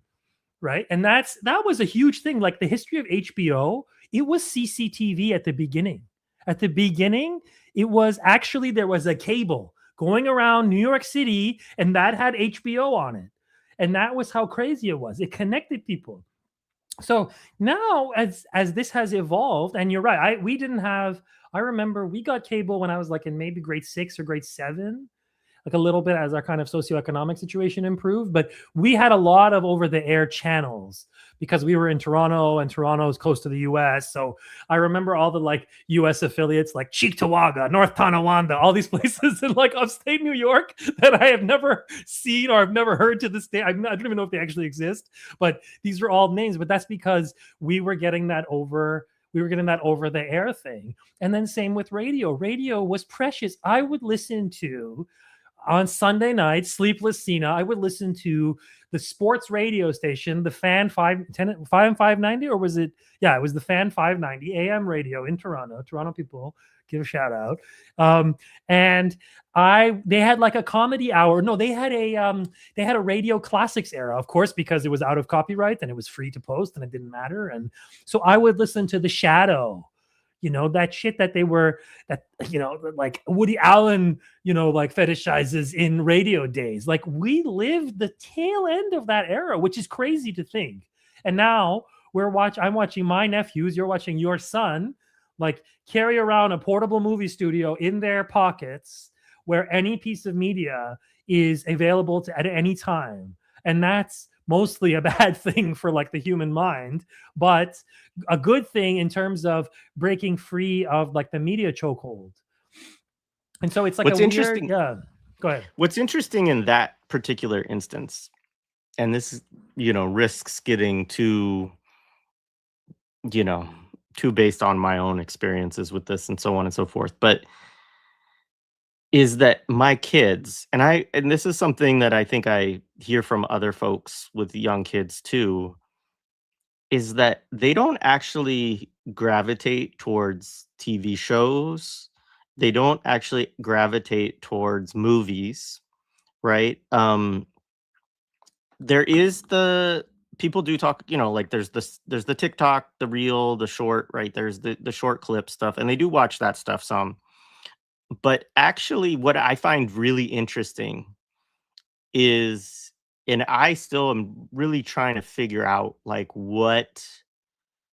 [SPEAKER 2] right? And that was a huge thing. Like the history of HBO, it was CCTV at the beginning. At the beginning, it was actually, there was a cable going around New York City, and that had HBO on it. And that was how crazy it was. It connected people. So now as this has evolved, and you're right, I remember we got cable when I was like in maybe grade 6 or grade 7, like a little bit as our kind of socioeconomic situation improved. But we had a lot of over the air channels because we were in Toronto, and Toronto is close to the US. So I remember all the like US affiliates like Cheektowaga, North Tonawanda, all these places in like upstate New York that I have never seen or I've never heard to this day. I don't even know if they actually exist, but these are all names. But that's because we were getting that over the air thing. And then same with radio. Radio was precious. I would listen to, on Sunday night, Sleepless Sina, I would listen to the sports radio station, the Fan 590, or was it? Yeah, it was the Fan 590 AM radio in Toronto. Toronto people, give a shout out. And they had like a comedy hour. No, they had a radio classics era, of course, because it was out of copyright and it was free to post and it didn't matter. And so I would listen to The Shadow. That shit that like Woody Allen, like fetishizes in radio days. Like we lived the tail end of that era, which is crazy to think. And now I'm watching my nephews, you're watching your son, like carry around a portable movie studio in their pockets where any piece of media is available at any time. And that's mostly a bad thing for like the human mind, but a good thing in terms of breaking free of like the media chokehold. And so it's like
[SPEAKER 1] what's interesting.
[SPEAKER 2] Yeah, go ahead.
[SPEAKER 1] What's interesting in that particular instance, and this risks getting too based on my own experiences with this and so on and so forth, but is that my kids, and this is something that I think I hear from other folks with young kids too, is that they don't actually gravitate towards TV shows. They don't actually gravitate towards movies, right? There is the people do talk, like there's the TikTok, the reel, the short, right? There's the short clip stuff, and they do watch that stuff some. But actually, what I find really interesting is, and I still am really trying to figure out like what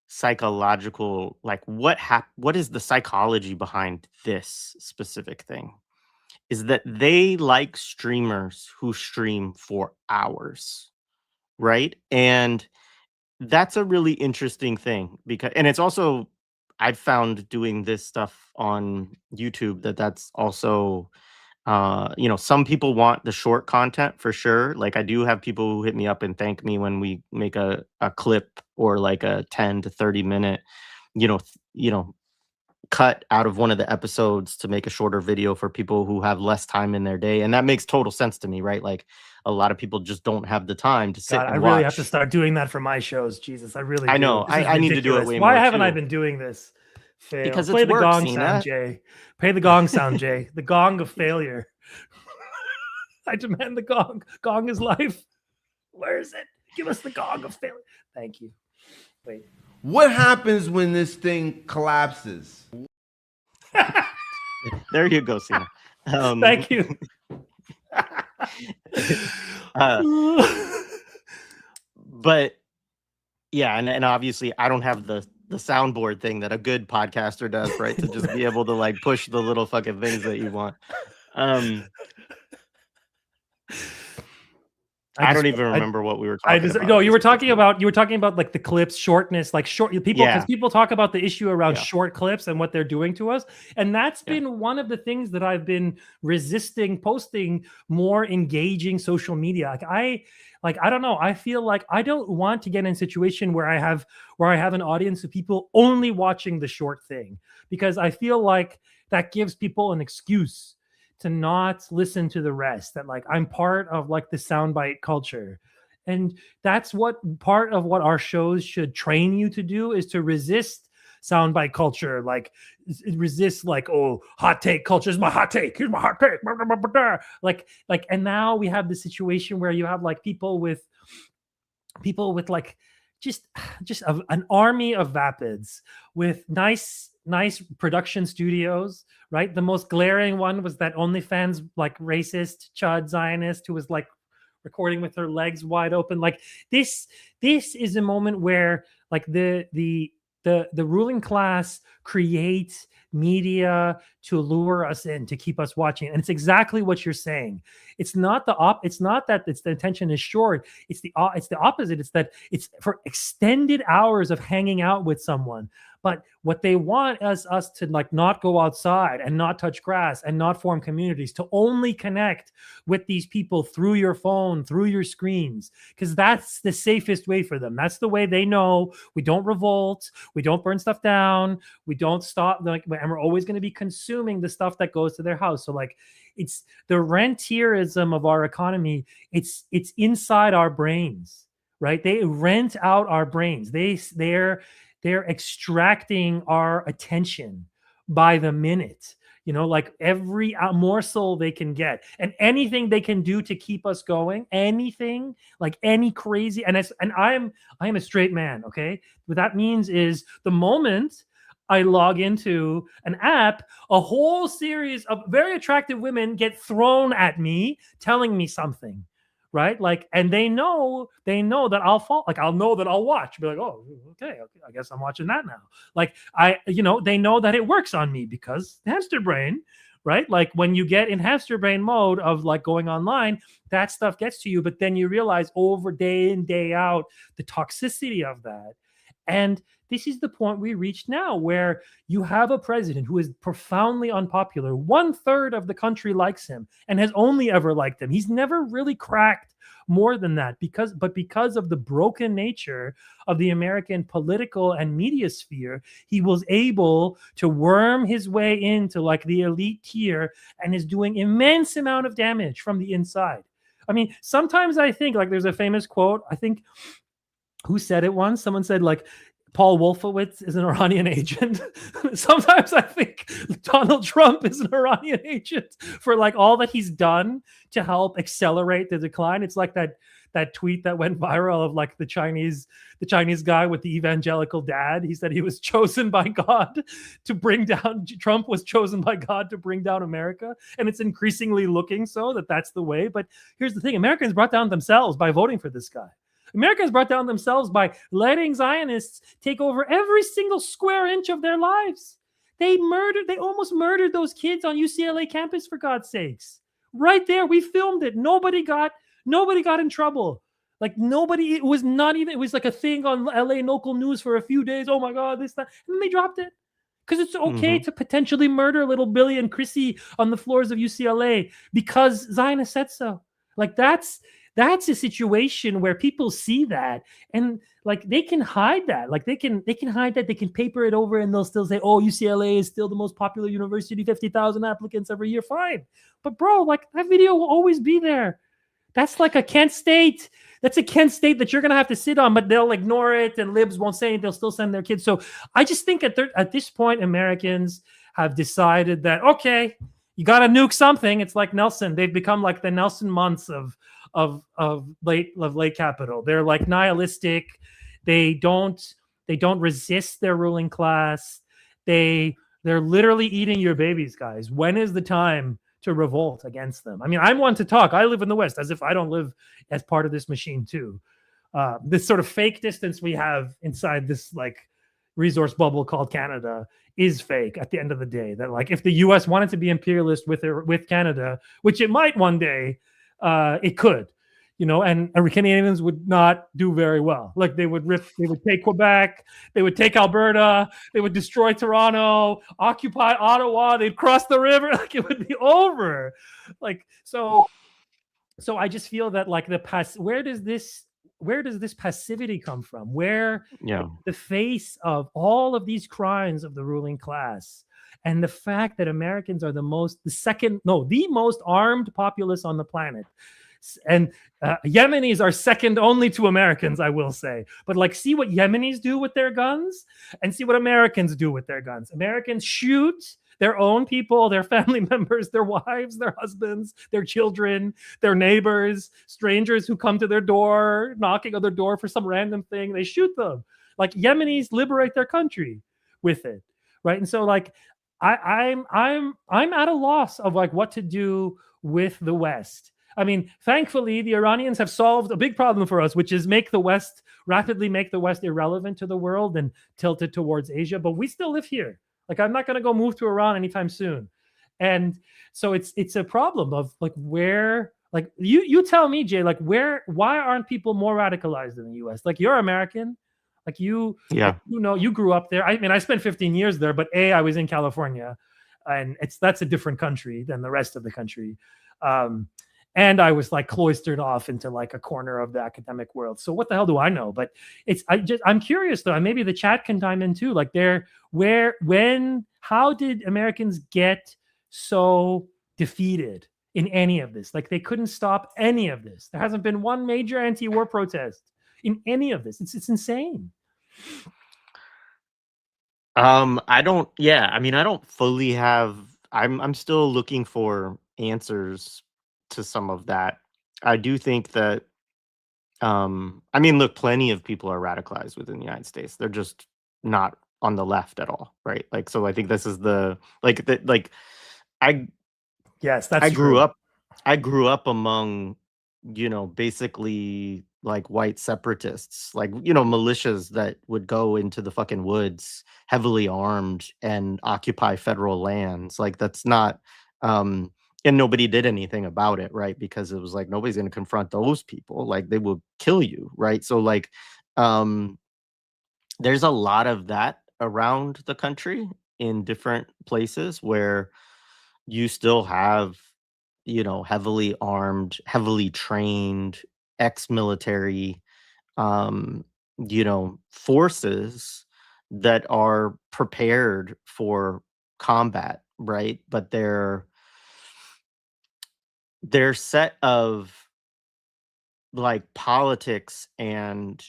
[SPEAKER 1] psychological, like what is the psychology behind this specific thing, is that they like streamers who stream for hours, right? And that's a really interesting thing, because, and it's also, I've found doing this stuff on YouTube that's also, some people want the short content for sure. Like I do have people who hit me up and thank me when we make a clip or like a 10 to 30 minute, cut out of one of the episodes to make a shorter video for people who have less time in their day. And that makes total sense to me, right? Like a lot of people just don't have the time to sit
[SPEAKER 2] God,
[SPEAKER 1] and
[SPEAKER 2] I really
[SPEAKER 1] watch.
[SPEAKER 2] have to start doing that for my shows. Jesus, I really
[SPEAKER 1] I
[SPEAKER 2] do.
[SPEAKER 1] know. I need to do it
[SPEAKER 2] ridiculous.
[SPEAKER 1] way
[SPEAKER 2] Why
[SPEAKER 1] more
[SPEAKER 2] haven't I
[SPEAKER 1] too.
[SPEAKER 2] been doing this? Fail.
[SPEAKER 1] Because
[SPEAKER 2] Play
[SPEAKER 1] it's
[SPEAKER 2] the
[SPEAKER 1] work,
[SPEAKER 2] gong
[SPEAKER 1] Sina.
[SPEAKER 2] sound, Jay. Play the gong sound, Jay. The gong of failure. I demand the gong. Gong is life. Where is it? Give us the gong of failure. Thank you. Wait.
[SPEAKER 3] What happens when this thing collapses?
[SPEAKER 1] There you go, Sina.
[SPEAKER 2] Thank you.
[SPEAKER 1] But yeah, and obviously I don't have the soundboard thing that a good podcaster does, right? To just be able to like push the little fucking things that you want. I don't even remember what we were talking about.
[SPEAKER 2] No, you were talking about like the clips shortness, like short people, because people talk about the issue around short clips and what they're doing to us. And that's been one of the things that I've been resisting posting more engaging social media. I don't know. I feel like I don't want to get in a situation where I have an audience of people only watching the short thing, because I feel like that gives people an excuse to not listen to the rest, that like I'm part of like the soundbite culture. And that's what part of what our shows should train you to do, is to resist soundbite culture, like resist like, oh, hot take culture is my hot take. Here's my hot take. Like, and now we have the situation where you have like people with like just an army of vapids with nice production studios, right? The most glaring one was that OnlyFans like racist chud Zionist who was like recording with her legs wide open. Like this is a moment where like the ruling class creates media to lure us in, to keep us watching. And it's exactly what you're saying. It's not it's not that the attention is short. It's the opposite. It's that it's for extended hours of hanging out with someone. But what they want is us to like not go outside and not touch grass and not form communities, to only connect with these people through your phone, through your screens, because that's the safest way for them. That's the way they know we don't revolt, we don't burn stuff down, we don't stop, like, and we're always going to be consuming the stuff that goes to their house. So like, it's the rentierism of our economy. It's inside our brains, right? They rent out our brains. They're extracting our attention by the minute, like every morsel they can get, and anything they can do to keep us going, anything, like any crazy. And I am a straight man. Okay. What that means is the moment I log into an app, a whole series of very attractive women get thrown at me, telling me something. Right. Like, and they know that I'll fall. Like, I'll know that I'll watch. Be like, oh, okay. I guess I'm watching that now. Like, they know that it works on me because hamster brain, right? Like when you get in hamster brain mode of like going online, that stuff gets to you. But then you realize over day in, day out, the toxicity of that. And this is the point we reach now, where you have a president who is profoundly unpopular. 1/3 of the country likes him and has only ever liked him. He's never really cracked more than that, because of the broken nature of the American political and media sphere, he was able to worm his way into like the elite tier and is doing immense amount of damage from the inside. I mean, sometimes I think like there's a famous quote, I think, who said it once? Someone said like, Paul Wolfowitz is an Iranian agent. Sometimes I think Donald Trump is an Iranian agent for like all that he's done to help accelerate the decline. It's like that tweet that went viral of like the Chinese guy with the evangelical dad. He said he was chosen by God to bring down, Trump was chosen by God to bring down America. And it's increasingly looking so that that's the way. But here's the thing, Americans brought down themselves by voting for this guy. Americans brought down themselves by letting Zionists take over every single square inch of their lives. They almost murdered those kids on UCLA campus, for God's sakes. Right there, we filmed it. Nobody got in trouble. Like nobody, it was like a thing on LA local news for a few days. Oh my God, this, that. And then they dropped it. Because it's okay to potentially murder little Billy and Chrissy on the floors of UCLA because Zionists said so. Like that's a situation where people see that and like they can hide that. Like they can hide that. They can paper it over and they'll still say, oh, UCLA is still the most popular university, 50,000 applicants every year. Fine. But bro, like that video will always be there. That's like a Kent State. That's a Kent State that you're going to have to sit on, but they'll ignore it and libs won't say it. They'll still send their kids. So I just think at this point, Americans have decided that, okay, you got to nuke something. It's like Nelson. They've become like the Nelson months of late capital. They're like nihilistic. They don't resist their ruling class. They're literally eating your babies, guys. When is the time to revolt against them? I mean, I'm one to talk. I live in the West, as if I don't live as part of this machine too. This sort of fake distance we have inside this like resource bubble called Canada is fake at the end of the day. That like if the US wanted to be imperialist with Canada, which it might one day, it could, you know, and Canadians would not do very well. Like they would take Quebec, they would take Alberta, they would destroy Toronto, occupy Ottawa, they'd cross the river, like it would be over. Like so I just feel that like where does this passivity come from? Where the face of all of these crimes of the ruling class and the fact that Americans are the most armed populace on the planet. And Yemenis are second only to Americans, I will say. But like, see what Yemenis do with their guns and see what Americans do with their guns. Americans shoot their own people, their family members, their wives, their husbands, their children, their neighbors, strangers who come to their door, knocking on their door for some random thing. They shoot them. Like Yemenis liberate their country with it, right? And so like I'm at a loss of like what to do with the West. I mean, thankfully, the Iranians have solved a big problem for us, which is rapidly make the West irrelevant to the world and tilt it towards Asia. But we still live here. Like, I'm not going to go move to Iran anytime soon. And so it's a problem of like where, like you tell me, Jay, like why aren't people more radicalized in the US? Like you're American, like you know, you grew up there. I mean, I spent 15 years there, but I was in California and that's a different country than the rest of the country. And I was like cloistered off into like a corner of the academic world. So what the hell do I know? But I'm curious though, and maybe the chat can chime in too. Like how did Americans get so defeated in any of this? Like they couldn't stop any of this. There hasn't been one major anti-war protest in any of this. It's insane.
[SPEAKER 1] I don't fully have, I'm still looking for answers to some of that. I do think that look, plenty of people are radicalized within the United States. They're just not on the left at all, right? Like, so I think this is I grew up among, you know, basically like white separatists, like, you know, militias that would go into the fucking woods heavily armed and occupy federal lands. Like that's not and nobody did anything about it, right? Because it was like nobody's going to confront those people. Like they will kill you, right? So like there's a lot of that around the country in different places where you still have, you know, heavily armed, heavily trained, ex-military you know, forces that are prepared for combat, right? But their set of like politics and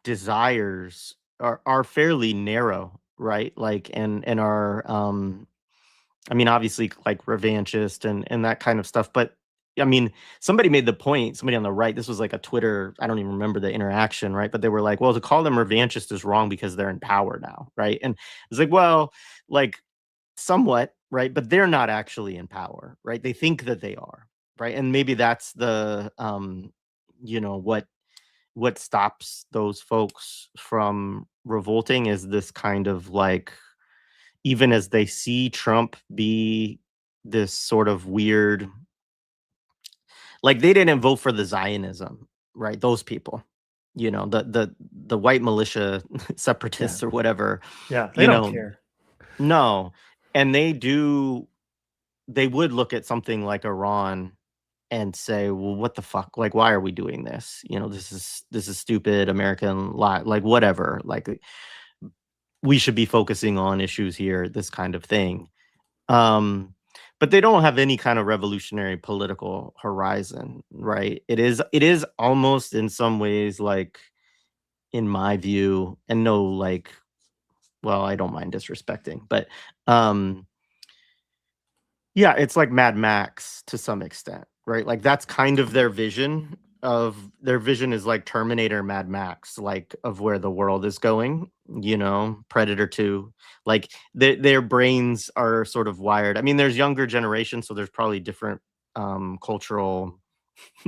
[SPEAKER 1] desires are fairly narrow, right? Like and are I mean, obviously like revanchist and that kind of stuff. But I mean, somebody made the point, somebody on the right, this was like a Twitter, I don't even remember the interaction, right? But they were like, well, to call them revanchist is wrong because they're in power now, right? And it's like, well, like somewhat, right? But they're not actually in power, right? They think that they are, right? And maybe that's the you know, what stops those folks from revolting is this kind of like, even as they see Trump be this sort of weird, like they didn't vote for the Zionism, right? Those people, you know, the white militia separatists or whatever,
[SPEAKER 2] Yeah, they
[SPEAKER 1] you
[SPEAKER 2] don't
[SPEAKER 1] know,
[SPEAKER 2] care.
[SPEAKER 1] no. And they would look at something like Iran and say, well, what the fuck? Like, why are we doing this? You know, this is stupid American like whatever. Like we should be focusing on issues here, this kind of thing. But they don't have any kind of revolutionary political horizon, right? It is almost in some ways like, in my view, and no, like, well, I don't mind disrespecting, but yeah, it's like Mad Max to some extent, right? Like that's kind of their vision. Their vision is like Terminator, Mad Max, like of where the world is going, you know, Predator 2. Like their brains are sort of wired. I mean, there's younger generations, so there's probably different cultural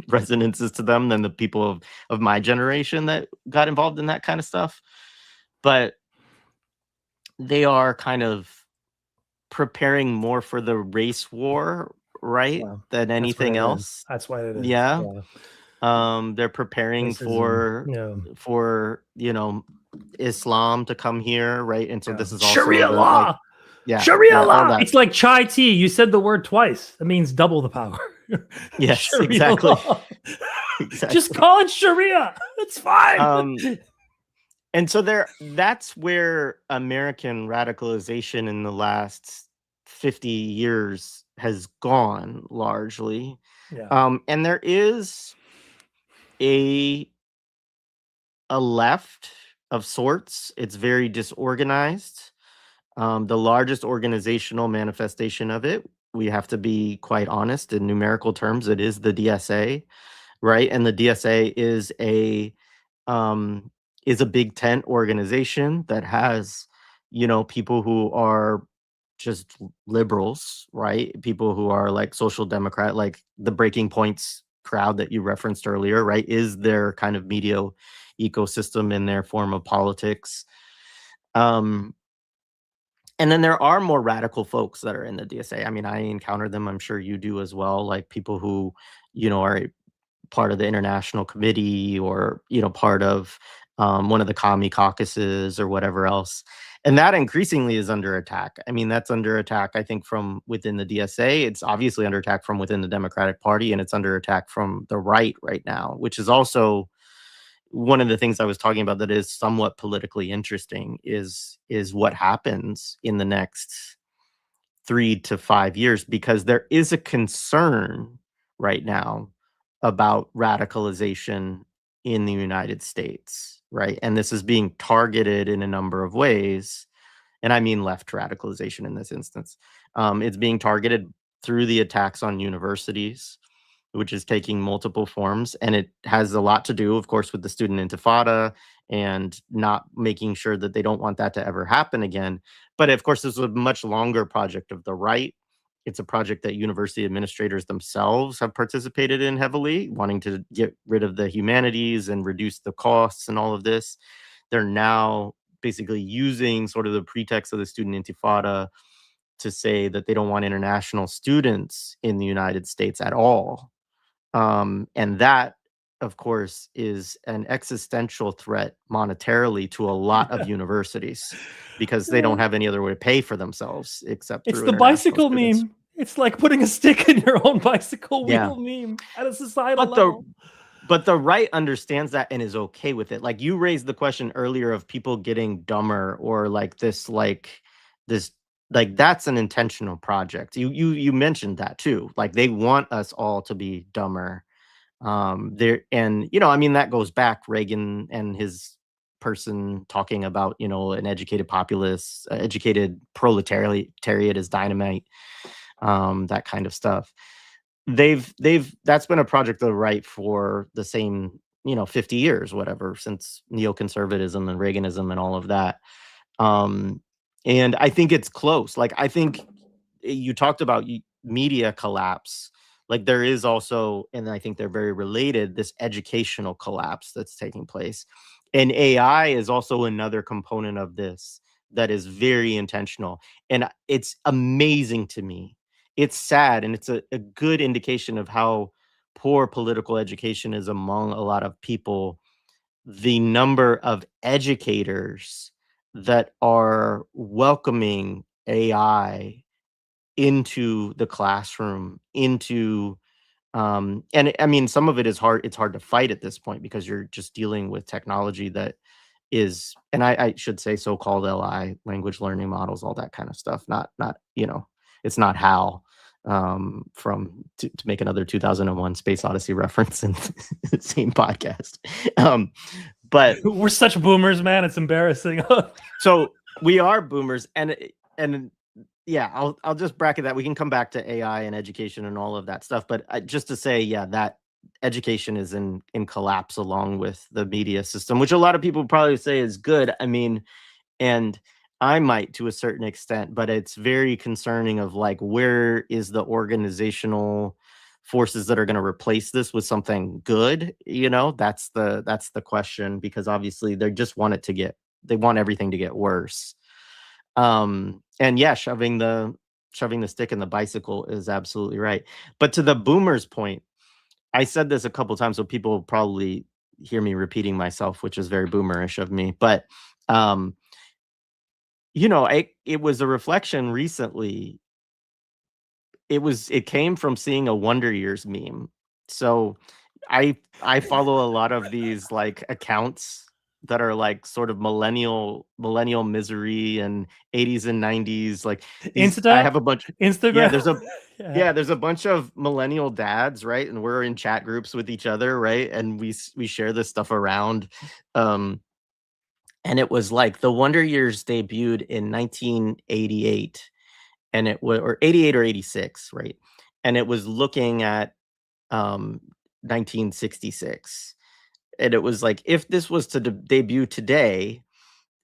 [SPEAKER 1] resonances to them than the people of my generation that got involved in that kind of stuff. But they are kind of preparing more for the race war, right?
[SPEAKER 2] Well,
[SPEAKER 1] than
[SPEAKER 2] that's what
[SPEAKER 1] anything
[SPEAKER 2] it is.
[SPEAKER 1] else.
[SPEAKER 2] That's what it is.
[SPEAKER 1] Yeah. They're preparing
[SPEAKER 2] Racism,
[SPEAKER 1] for you know, Islam to come here, right? And so
[SPEAKER 2] yeah.
[SPEAKER 1] this is also
[SPEAKER 2] Sharia
[SPEAKER 1] the,
[SPEAKER 2] law.
[SPEAKER 1] like, yeah,
[SPEAKER 2] Sharia
[SPEAKER 1] yeah, all
[SPEAKER 2] law.
[SPEAKER 1] that.
[SPEAKER 2] It's like chai tea. You said the word twice. That means double the power.
[SPEAKER 1] Yes,
[SPEAKER 2] Sharia
[SPEAKER 1] exactly.
[SPEAKER 2] law.
[SPEAKER 1] Exactly.
[SPEAKER 2] Just call it Sharia. It's fine.
[SPEAKER 1] And so that's where American radicalization in the last 50 years has gone largely.
[SPEAKER 2] Yeah.
[SPEAKER 1] And there is a left of sorts. It's very disorganized. The largest organizational manifestation of it, we have to be quite honest in numerical terms, it is the DSA, right? And the DSA is a big tent organization that has, you know, people who are just liberals, right? People who are like social democrat, like the Breaking Points crowd that you referenced earlier, right? Is their kind of media ecosystem in their form of politics. And then there are more radical folks that are in the DSA. I mean, I encountered them. I'm sure you do as well. Like people who, you know, are part of the international committee or, you know, part of one of the commie caucuses or whatever else. And that increasingly is under attack. I mean, that's under attack, I think, from within the DSA. It's obviously under attack from within the Democratic Party, and it's under attack from the right now, which is also one of the things I was talking about that is somewhat politically interesting is what happens in the next 3 to 5 years, because there is a concern right now about radicalization in the United States, right? And this is being targeted in a number of ways. And I mean left radicalization in this instance. It's being targeted through the attacks on universities, which is taking multiple forms. And it has a lot to do, of course, with the student intifada and not making sure that they don't want that to ever happen again. But of course, this is a much longer project of the right. It's a project that university administrators themselves have participated in heavily, wanting to get rid of the humanities and reduce the costs and all of this. They're now basically using sort of the pretext of the student intifada to say that they don't want international students in the United States at all. And that, of course, is an existential threat monetarily to a lot of universities because they don't have any other way to pay for themselves except
[SPEAKER 2] It's
[SPEAKER 1] through
[SPEAKER 2] the
[SPEAKER 1] international
[SPEAKER 2] bicycle
[SPEAKER 1] students.
[SPEAKER 2] meme. It's like putting a stick in your own bicycle
[SPEAKER 1] Yeah.
[SPEAKER 2] wheel meme at a societal
[SPEAKER 1] But
[SPEAKER 2] level.
[SPEAKER 1] but the right understands that and is okay with it. Like you raised the question earlier of people getting dumber or like this that's an intentional project. You mentioned that too. Like they want us all to be dumber. There, and you know, I mean, that goes back Reagan and his person talking about, you know, an educated populace, educated proletariat is dynamite, that kind of stuff. That's been a project of the right for the same, you know, 50 years, whatever, since neoconservatism and Reaganism and all of that. And I think it's close. Like, I think you talked about media collapse. Like, there is also, and I think they're very related, this educational collapse that's taking place. And AI is also another component of this that is very intentional. And it's amazing to me. It's sad, and it's a good indication of how poor political education is among a lot of people. The number of educators that are welcoming AI into the classroom, into and I mean, some of it is hard. It's hard to fight at this point because you're just dealing with technology that is, and I should say, so-called LI, language learning models, all that kind of stuff. Not, you know, it's not HAL, from to make another 2001 Space Odyssey reference in the same podcast. But
[SPEAKER 2] We're such boomers, man. It's embarrassing.
[SPEAKER 1] so we are boomers, and yeah, I'll just bracket that. We can come back to AI and education and all of that stuff, but just to say, yeah, that education is in collapse along with the media system, which a lot of people probably say is good. I mean, and I might to a certain extent, but it's very concerning of like, where is the organizational forces that are going to replace this with something good? You know, that's the question, because obviously they just want they want everything to get worse. And yeah, shoving the stick in the bicycle is absolutely right. But to the boomers point, I said this a couple times, so people probably hear me repeating myself, which is very boomerish of me. But you know, it was a reflection recently. It came from seeing a Wonder Years meme. So I follow a lot of these like accounts that are like sort of millennial misery and 80s and 90s, like these. I have a bunch.
[SPEAKER 2] Instagram.
[SPEAKER 1] Yeah, there's a bunch of millennial dads, right? And we're in chat groups with each other, right? And we share this stuff around. And it was like the Wonder Years debuted in 1988, and it was, or 88 or 86, right? And it was looking at 1966. And it was like, if this was to debut today,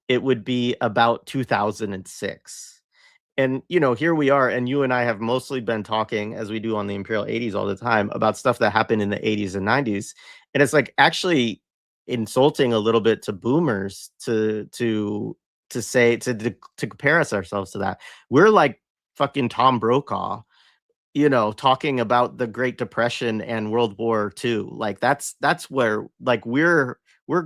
[SPEAKER 1] it would be about 2006. And, you know, here we are, and you and I have mostly been talking, as we do on the Imperial 80s all the time, about stuff that happened in the 80s and 90s. And it's like actually insulting a little bit to boomers to say, to compare ourselves to that. We're like fucking Tom Brokaw, you know, talking about the Great Depression and World War II. Like that's where, like, we're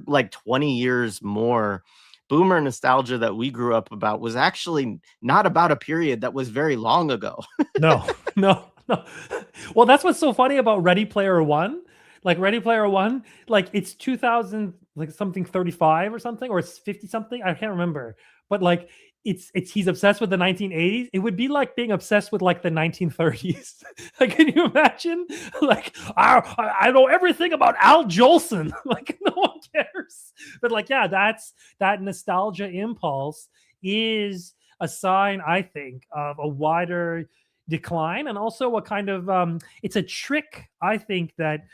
[SPEAKER 1] like 20 years more. Boomer nostalgia that we grew up about was actually not about a period that was very long ago.
[SPEAKER 2] No. Well, that's what's so funny about Ready Player One. Like Ready Player One, like it's 2000, like something 35 or something, or it's 50 something. I can't remember. But like it's he's obsessed with the 1980s. It would be like being obsessed with like the 1930s. Like, can you imagine? Like, I know everything about Al Jolson. Like, no one cares. But like, yeah, that nostalgia impulse is a sign, I think, of a wider decline, and also a kind of it's a trick, I think, that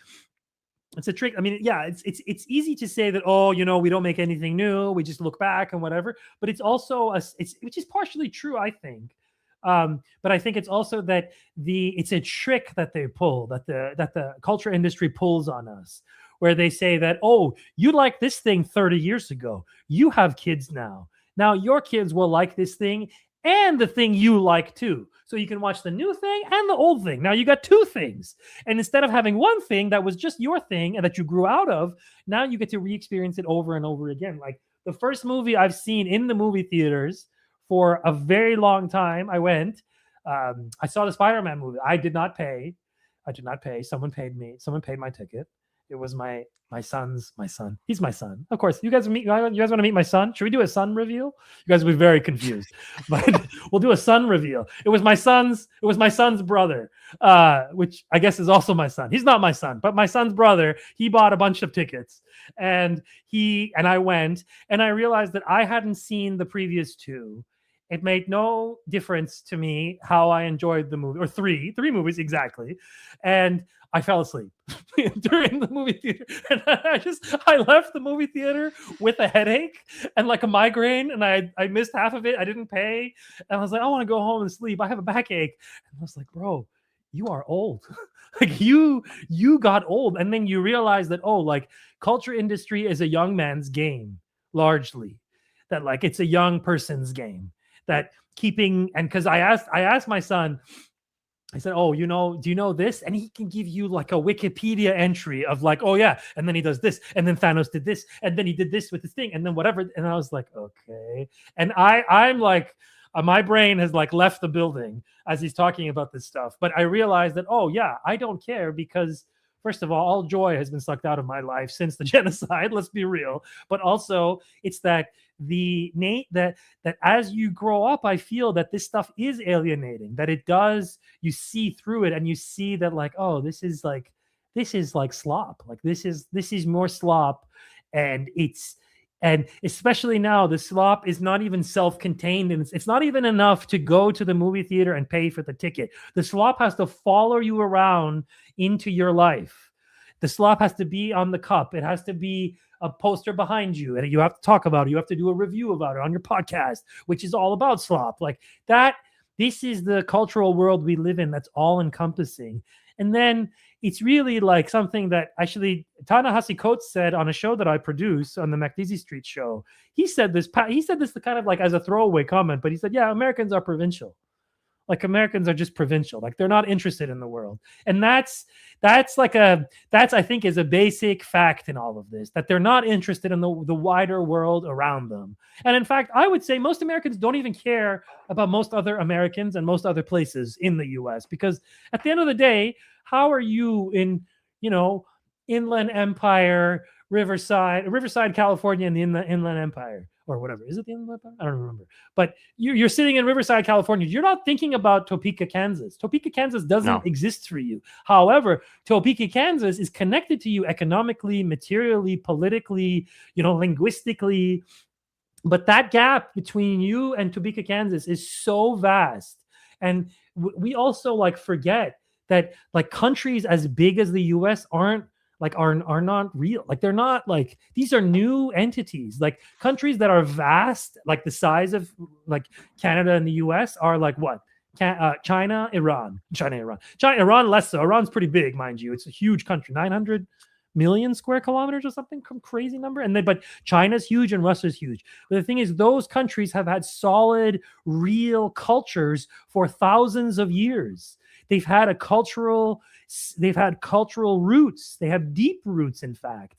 [SPEAKER 2] it's a trick. I mean, yeah, it's easy to say that, oh, you know, we don't make anything new, we just look back and whatever. But it's also which is partially true, I think. But I think it's also that it's a trick that they pull, that the culture industry pulls on us, where they say that, oh, you like this thing 30 years ago, you have kids now. Now your kids will like this thing and the thing you like too. So you can watch the new thing and the old thing. Now you got two things. And instead of having one thing that was just your thing and that you grew out of, now you get to re-experience it over and over again. Like the first movie I've seen in the movie theaters for a very long time, I went, I saw the Spider-Man movie. I did not pay. Someone paid me. Someone paid my ticket. It was my son. He's my son. Of course, you guys want to meet my son? Should we do a son reveal? You guys will be very confused, but we'll do a son reveal. It was my son's brother, which I guess is also my son. He's not my son, but my son's brother. He bought a bunch of tickets, and I went, and I realized that I hadn't seen the previous two. It made no difference to me how I enjoyed the movie, or three movies exactly. And I fell asleep during the movie theater. And I left the movie theater with a headache and like a migraine, and I missed half of it. I didn't pay. And I was like, I want to go home and sleep. I have a backache. And I was like, bro, you are old. Like you got old. And then you realize that, like culture industry is a young man's game, largely. That like it's a young person's game. That keeping, and because I asked my son, I said, do you know this? And he can give you like a Wikipedia entry of like, oh yeah, and then he does this, and then Thanos did this, and then he did this with this thing, and then whatever. And I was like, okay. And I'm like, my brain has like left the building as he's talking about this stuff. But I realized that, I don't care, because first of all joy has been sucked out of my life since the genocide. Let's be real. But also, it's that that as you grow up, I feel that this stuff is alienating. That it does. You see through it, and you see that like, this is like slop. Like this is more slop, and especially now, the slop is not even self-contained, and it's not even enough to go to the movie theater and pay for the ticket. The slop has to follow you around into your life. The slop has to be on the cup. It has to be a poster behind you, and you have to talk about it. You have to do a review about it on your podcast, which is all about slop. Like that. This is the cultural world we live in. That's all encompassing. And then it's really like something that actually Ta-Nehisi Coates said on a show that I produce on the MAKC Street show. He said this kind of like as a throwaway comment, but he said, yeah, Americans are provincial. Like Americans are just provincial. Like they're not interested in the world. And that's I think is a basic fact in all of this, that they're not interested in the wider world around them. And in fact, I would say most Americans don't even care about most other Americans and most other places in the US, because at the end of the day, how are you in, Inland Empire, Riverside, California, and the Inland Empire, or whatever. Is it the Inland Empire? I don't remember. But you're sitting in Riverside, California. You're not thinking about Topeka, Kansas. Topeka, Kansas doesn't exist for you. However, Topeka, Kansas is connected to you economically, materially, politically, linguistically. But that gap between you and Topeka, Kansas is so vast. And we also like forget that like countries as big as the US are not real. Like they're not like, these are new entities. Like countries that are vast, like the size of like Canada and the US are like what? China, Iran, less so. Iran's pretty big, mind you. It's a huge country, 900 million square kilometers or something, crazy number. But China's huge and Russia's huge. But the thing is, those countries have had solid, real cultures for thousands of years. They've had cultural roots. They have deep roots, in fact.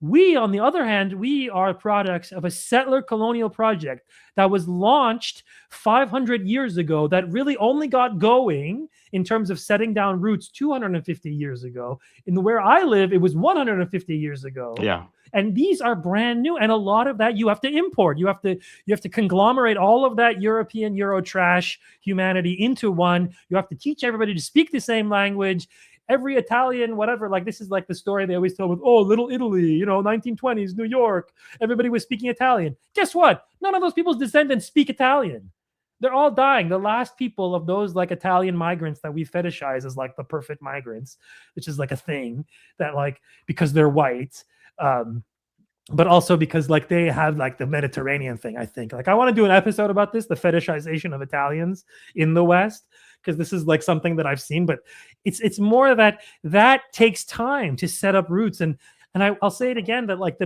[SPEAKER 2] We, on the other hand, we are products of a settler colonial project that was launched 500 years ago, that really only got going in terms of setting down roots 250 years ago. In where I live, it was 150 years ago.
[SPEAKER 1] Yeah.
[SPEAKER 2] And these are brand new. And a lot of that you have to import. You have to conglomerate all of that European Euro trash humanity into one. You have to teach everybody to speak the same language. Every Italian, whatever, like this is like the story they always tell with, Little Italy, 1920s, New York, everybody was speaking Italian. Guess what? None of those people's descendants speak Italian. They're all dying. The last people of those like Italian migrants that we fetishize as like the perfect migrants, which is like a thing that like, because they're white, but also because like they have like the Mediterranean thing, I think. Like I want to do an episode about this, the fetishization of Italians in the West, because this is like something that I've seen, but it's more that takes time to set up roots. And I'll say it again, that like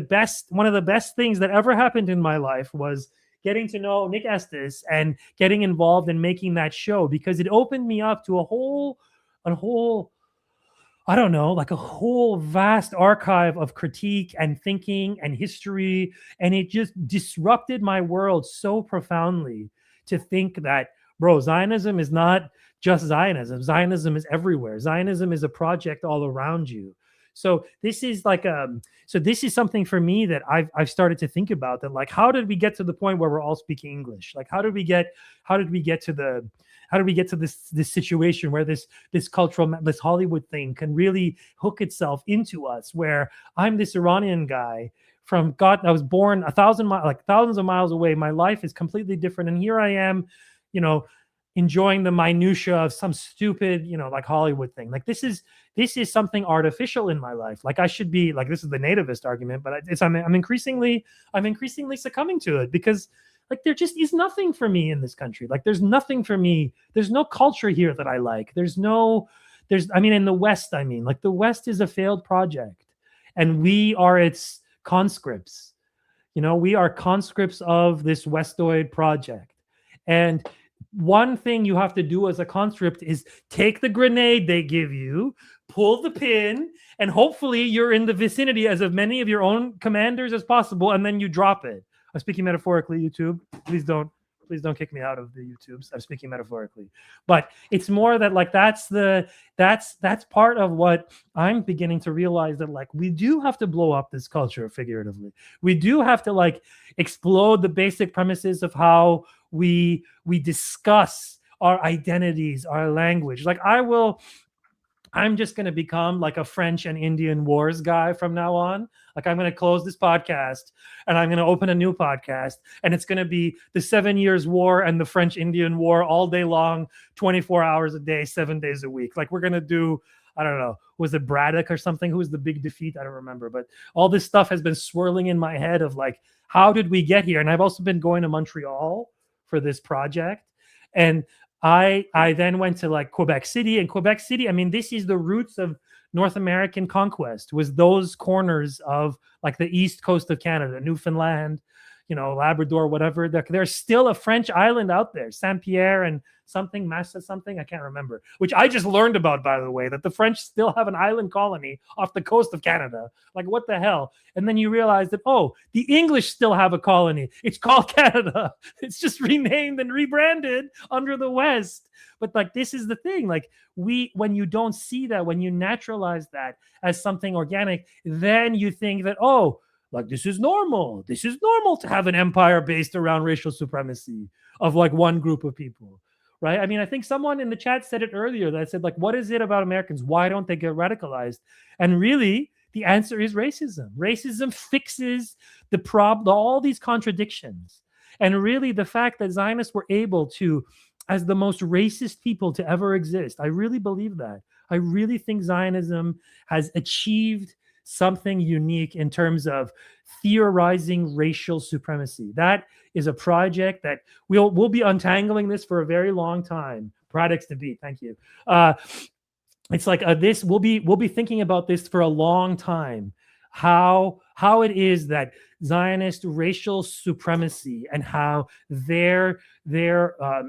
[SPEAKER 2] one of the best things that ever happened in my life was getting to know Nick Estes and getting involved in making that show, because it opened me up to a whole I don't know, like a whole vast archive of critique and thinking and history. And it just disrupted my world so profoundly to think that, bro, Zionism is not just Zionism. Zionism is everywhere. Zionism is a project all around you. So this is like this is something for me that I've started to think about, that like, how did we get to the point where we're all speaking English? Like, how did we get to this situation where this cultural, this Hollywood thing can really hook itself into us, where I'm this Iranian guy from God, I was born thousands of miles away. My life is completely different. And here I am, enjoying the minutia of some stupid, like Hollywood thing. Like this is something artificial in my life. Like I should be like, this is the nativist argument, but I'm increasingly succumbing to it, because like there just is nothing for me in this country. Like there's nothing for me. There's no culture here that I like. In the West, like the West is a failed project, and we are its conscripts. We are conscripts of this Westoid project. And one thing you have to do as a conscript is take the grenade they give you, pull the pin, and hopefully you're in the vicinity as of many of your own commanders as possible, and then you drop it. I'm speaking metaphorically, YouTube. Please don't kick me out of the YouTubes. I'm speaking metaphorically. But it's more that like that's part of what I'm beginning to realize, that like we do have to blow up this culture figuratively. We do have to like explode the basic premises of how we discuss our identities, our language. Like I'm just going to become like a French and Indian wars guy from now on. Like I'm going to close this podcast and I'm going to open a new podcast, and it's going to be the 7 Years War and the French Indian War all day long, 24 hours a day, 7 days a week. Like we're going to do, I don't know, was it Braddock or something? Who was the big defeat? I don't remember. But all this stuff has been swirling in my head of like, how did we get here? And I've also been going to Montreal for this project. And I then went to like Quebec City, and Quebec City, this is the roots of North American conquest, was those corners of like the east coast of Canada, Newfoundland, Labrador, whatever. There's still a French island out there, Saint-Pierre and something, Massa something, I can't remember, which I just learned about, by the way, that the French still have an island colony off the coast of Canada. Like, what the hell? And then you realize that, oh, the English still have a colony. It's called Canada. It's just renamed and rebranded under the West. But like, this is the thing. Like when you don't see that, when you naturalize that as something organic, then you think that, oh, like this is normal. This is normal to have an empire based around racial supremacy of like one group of people, right? I think someone in the chat said it earlier, that said like, what is it about Americans? Why don't they get radicalized? And really, the answer is racism. Racism fixes the problem, all these contradictions. And really, the fact that Zionists were able to, as the most racist people to ever exist, I really believe that. I really think Zionism has achieved something unique in terms of theorizing racial supremacy. That is a project that we'll be untangling this for a very long time. Products to beat. Thank you. It's like this. We'll be thinking about this for a long time. How it is that Zionist racial supremacy and how their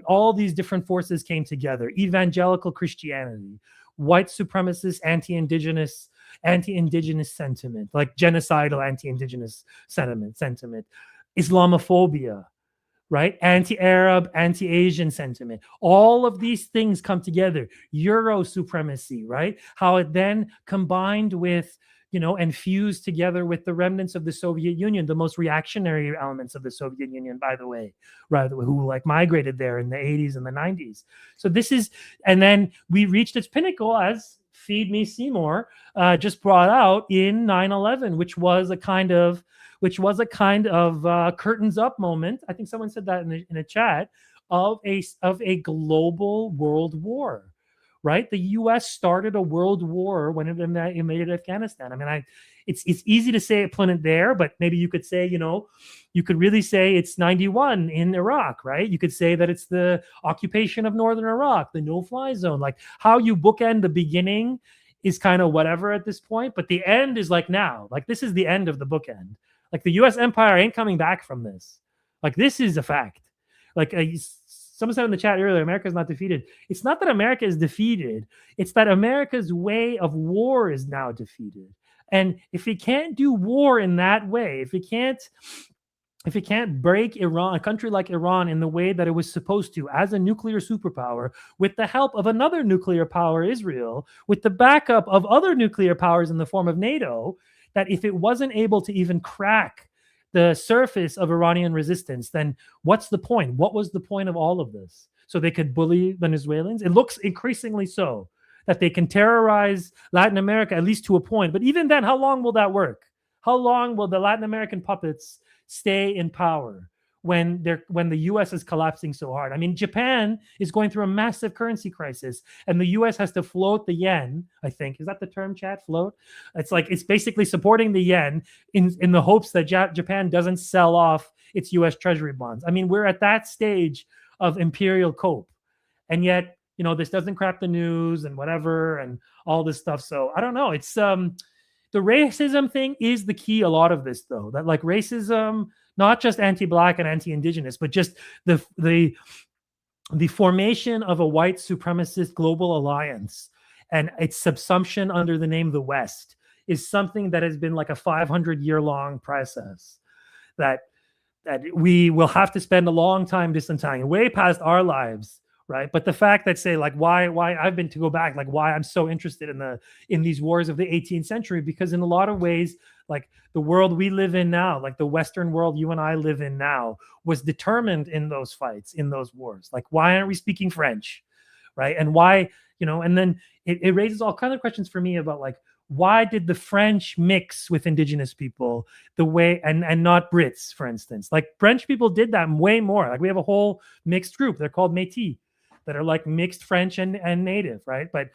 [SPEAKER 2] all these different forces came together. Evangelical Christianity, white supremacist, anti-indigenous sentiment, like genocidal anti-indigenous sentiment, Islamophobia, right? Anti-Arab, anti-Asian sentiment. All of these things come together. Euro supremacy, right? How it then combined with, and fused together with the remnants of the Soviet Union, the most reactionary elements of the Soviet Union, by the way, right? Who like migrated there in the 80s and the 90s. So this is, and then we reached its pinnacle as Feed Me Seymour just brought out in 9/11, which was a kind of curtains up moment. I think someone said that in a chat of a global world war, right? The U.S. started a world war when it invaded Afghanistan. It's easy to say it planted there, but maybe you could say, you could really say it's 91 in Iraq, right? You could say that it's the occupation of northern Iraq, the no-fly zone. Like how you bookend the beginning is kind of whatever at this point, but the end is like now. Like this is the end of the bookend. Like the U.S. empire ain't coming back from this. Like this is a fact. Like someone said in the chat earlier, America is not defeated. It's not that America is defeated. It's that America's way of war is now defeated. And if we can't do war in that way, if we can't if it can't break Iran, a country like Iran, in the way that it was supposed to, as a nuclear superpower, with the help of another nuclear power, Israel, with the backup of other nuclear powers in the form of NATO, that if it wasn't able to even crack the surface of Iranian resistance, then what's the point? What was the point of all of this? So they could bully Venezuelans? It looks increasingly so, that they can terrorize Latin America, at least to a point. But even then, how long will that work? How long will the Latin American puppets stay in power when the US is collapsing so hard? I mean, Japan is going through a massive currency crisis, and the US has to float the yen, I think. Is that the term, chat? Float? It's like it's basically supporting the yen in the hopes that Japan doesn't sell off its US Treasury bonds. I mean, we're at that stage of imperial cope. And yet, this doesn't crack the news and whatever and all this stuff. So I don't know. It's the racism thing is the key a lot of this, though, that like racism, not just anti-Black and anti-Indigenous, but just the formation of a white supremacist global alliance and its subsumption under the name the West is something that has been like a 500-year-long process that we will have to spend a long time distancing, way past our lives. Right. But the fact that, say, like why I've been to go back, like why I'm so interested in these wars of the 18th century, because in a lot of ways, like the world we live in now, like the Western world you and I live in now, was determined in those fights, in those wars. Like, why aren't we speaking French? Right. And why, and then it raises all kinds of questions for me about like, why did the French mix with indigenous people the way and not Brits, for instance? Like French people did that way more. Like we have a whole mixed group. They're called Métis, that are like mixed French and native, right? But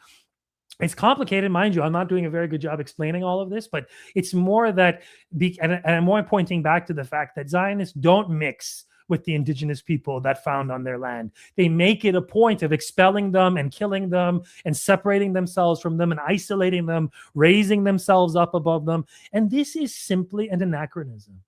[SPEAKER 2] it's complicated, mind you. I'm not doing a very good job explaining all of this, but it's more that, and I'm more pointing back to the fact that Zionists don't mix with the indigenous people that found on their land. They make it a point of expelling them and killing them and separating themselves from them and isolating them, raising themselves up above them. And this is simply an anachronism.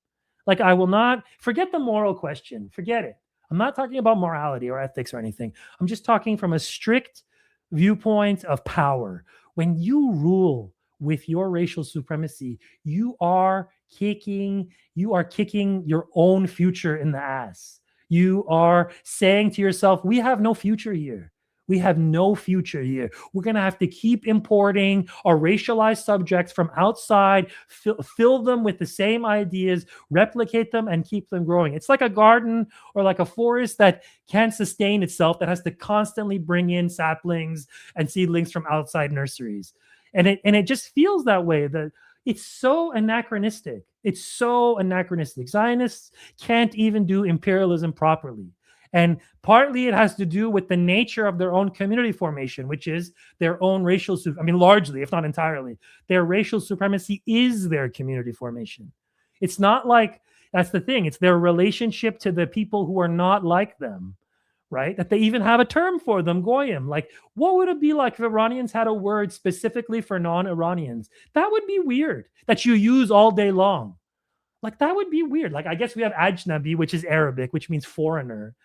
[SPEAKER 2] Like, I will not forget the moral question. Forget it. I'm not talking about morality or ethics or anything. I'm just talking from a strict viewpoint of power. When you rule with your racial supremacy, you are kicking your own future in the ass. You are saying to yourself, we have no future here. We have no future here. We're going to have to keep importing our racialized subjects from outside, fill them with the same ideas, replicate them, and keep them growing. It's like a garden or like a forest that can't sustain itself, that has to constantly bring in saplings and seedlings from outside nurseries. And it just feels that way, that it's so anachronistic. It's so anachronistic. Zionists can't even do imperialism properly. And partly it has to do with the nature of their own community formation, which is their own racial, largely, if not entirely, their racial supremacy is their community formation. It's not like, that's the thing, it's their relationship to the people who are not like them, right? That they even have a term for them, goyim. Like, what would it be like if Iranians had a word specifically for non-Iranians? That would be weird, that you use all day long. Like, that would be weird. Like, I guess we have ajnabi, which is Arabic, which means foreigner.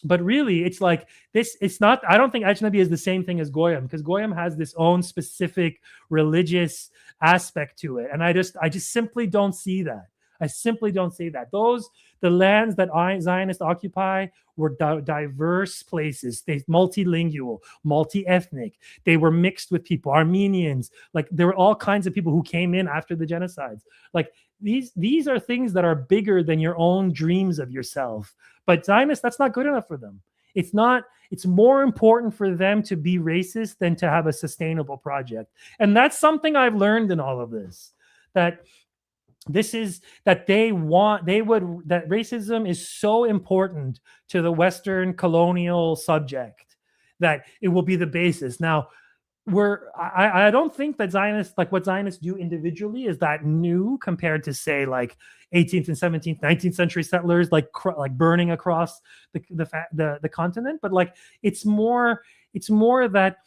[SPEAKER 2] But really, it's like this. It's not. I don't think ajnabi is the same thing as goyim, because goyim has this own specific religious aspect to it, and I just simply don't see that. I simply don't see that. The lands that Zionists occupy were diverse places. They multilingual, multi-ethnic. They were mixed with people, Armenians. Like, there were all kinds of people who came in after the genocides. Like, these are things that are bigger than your own dreams of yourself. But Zionists, that's not good enough for them. It's not. It's more important for them to be racist than to have a sustainable project. And that's something I've learned in all of this. That racism is so important to the Western colonial subject that it will be the basis. Now, I don't think that Zionists, like what Zionists do individually, is that new compared to, say, like 18th and 17th, 19th century settlers, like burning across the continent. But like, it's more that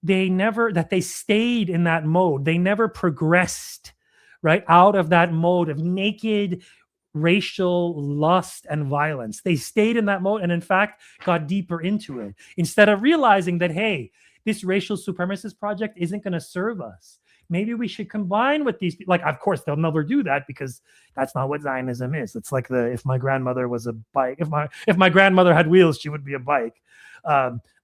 [SPEAKER 2] they stayed in that mode. They never progressed right out of that mode of naked racial lust and violence. They stayed in that mode, and in fact got deeper into it, instead of realizing that, hey, this racial supremacist project isn't going to serve us. maybe we should combine with these. Like, of course, they'll never do that because that's not what Zionism is. It's like if my grandmother was a bike, if my grandmother had wheels, she would be a bike.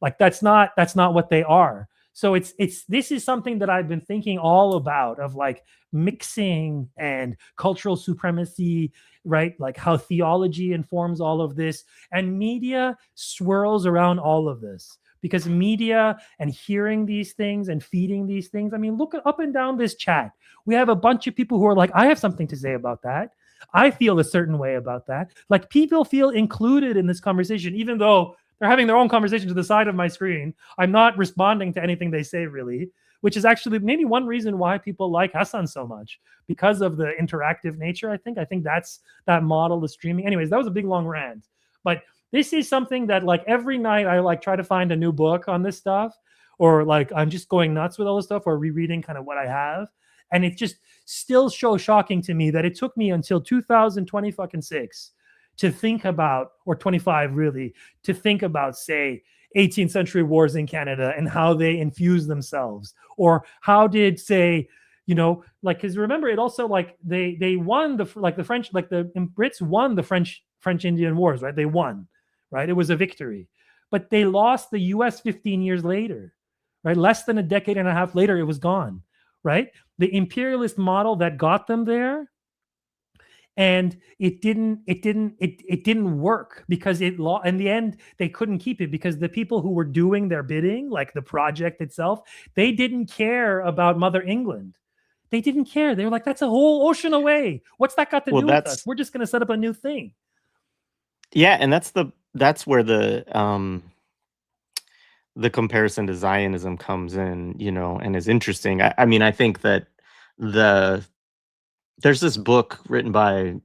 [SPEAKER 2] Like that's not what they are. So this is something that I've been thinking all about, of like mixing and cultural supremacy, right? Like how theology informs all of this, and media swirls around all of this, because media and hearing these things and feeding these things. I mean, look up and down this chat. We have a bunch of people who are like, I have something to say about that. I feel a certain way about that. Like, people feel included in this conversation, even though they're having their own conversation to the side of my screen. I'm not responding to anything they say, really, which is actually maybe one reason why people like Hassan so much, because of the interactive nature. I think that's that model of streaming. Anyways, that was a big, long rant. But this is something that, like, every night I like try to find a new book on this stuff, or like I'm just going nuts with all this stuff, or rereading kind of what I have. And it's just still so shocking to me that it took me until 2026 to think about, or 25 really, to think about, say, 18th century wars in Canada and how they infuse themselves, or how did, say, like, because remember, it also, like, they won the French, like the Brits won the French Indian Wars, right? They won, right? It was a victory, but they lost the US 15 years later, right? Less than a decade and a half later, it was gone, right? The imperialist model that got them there, and it didn't work, because in the end they couldn't keep it, because the people who were doing their bidding, like the project itself, they didn't care about Mother England. They didn't care. They were like, that's a whole ocean away. What's that got to do with us? We're just going to set up a new thing.
[SPEAKER 1] Yeah, and that's where the comparison to Zionism comes in, and is interesting. I mean, I think that there's this book written by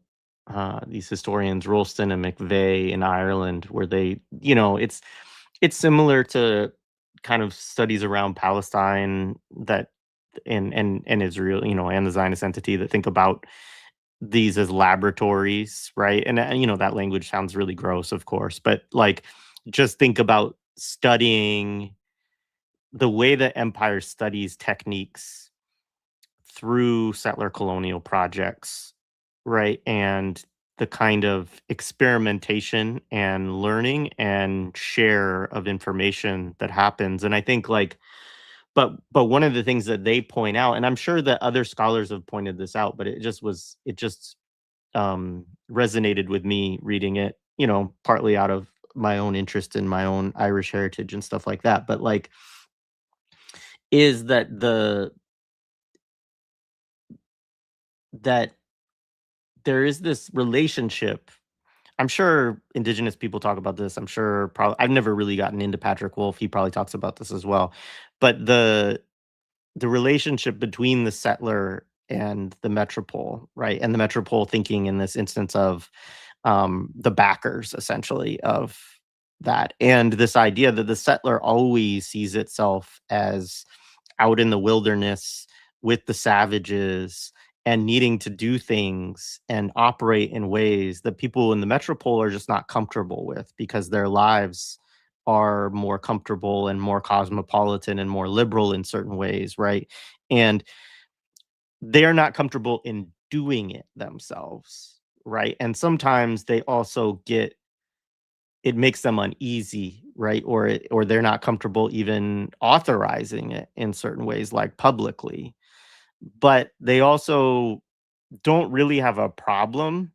[SPEAKER 1] these historians, Rolston and McVeigh, in Ireland, where they, it's similar to kind of studies around Palestine that and Israel, and the Zionist entity, that think about these as laboratories, right? And that language sounds really gross, of course, but like, just think about studying the way that empire studies techniques through settler colonial projects, right? And the kind of experimentation and learning and share of information that happens. And I think, like, but one of the things that they point out, and I'm sure that other scholars have pointed this out, but it just resonated with me reading it, partly out of my own interest in my own Irish heritage and stuff like that. But, like, is that that there is this relationship. I'm sure Indigenous people talk about this. I'm sure I've never really gotten into Patrick Wolf. He probably talks about this as well. But the relationship between the settler and the metropole, right? And the metropole thinking in this instance of the backers, essentially, of that. And this idea that the settler always sees itself as out in the wilderness with the savages, and needing to do things and operate in ways that people in the metropole are just not comfortable with, because their lives are more comfortable and more cosmopolitan and more liberal in certain ways, right? And they're not comfortable in doing it themselves, right? And sometimes they also it makes them uneasy, right? Or they're not comfortable even authorizing it in certain ways, like publicly. But they also don't really have a problem,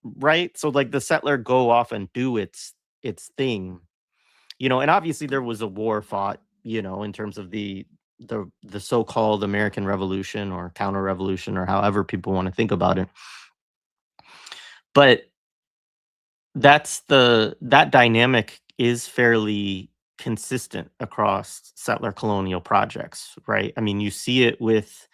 [SPEAKER 1] right? So, like, the settler go off and do its thing, and obviously there was a war fought, in terms of the so-called American Revolution or counter-revolution, or however people want to think about it. But that dynamic is fairly consistent across settler colonial projects, right? I mean, you see it with,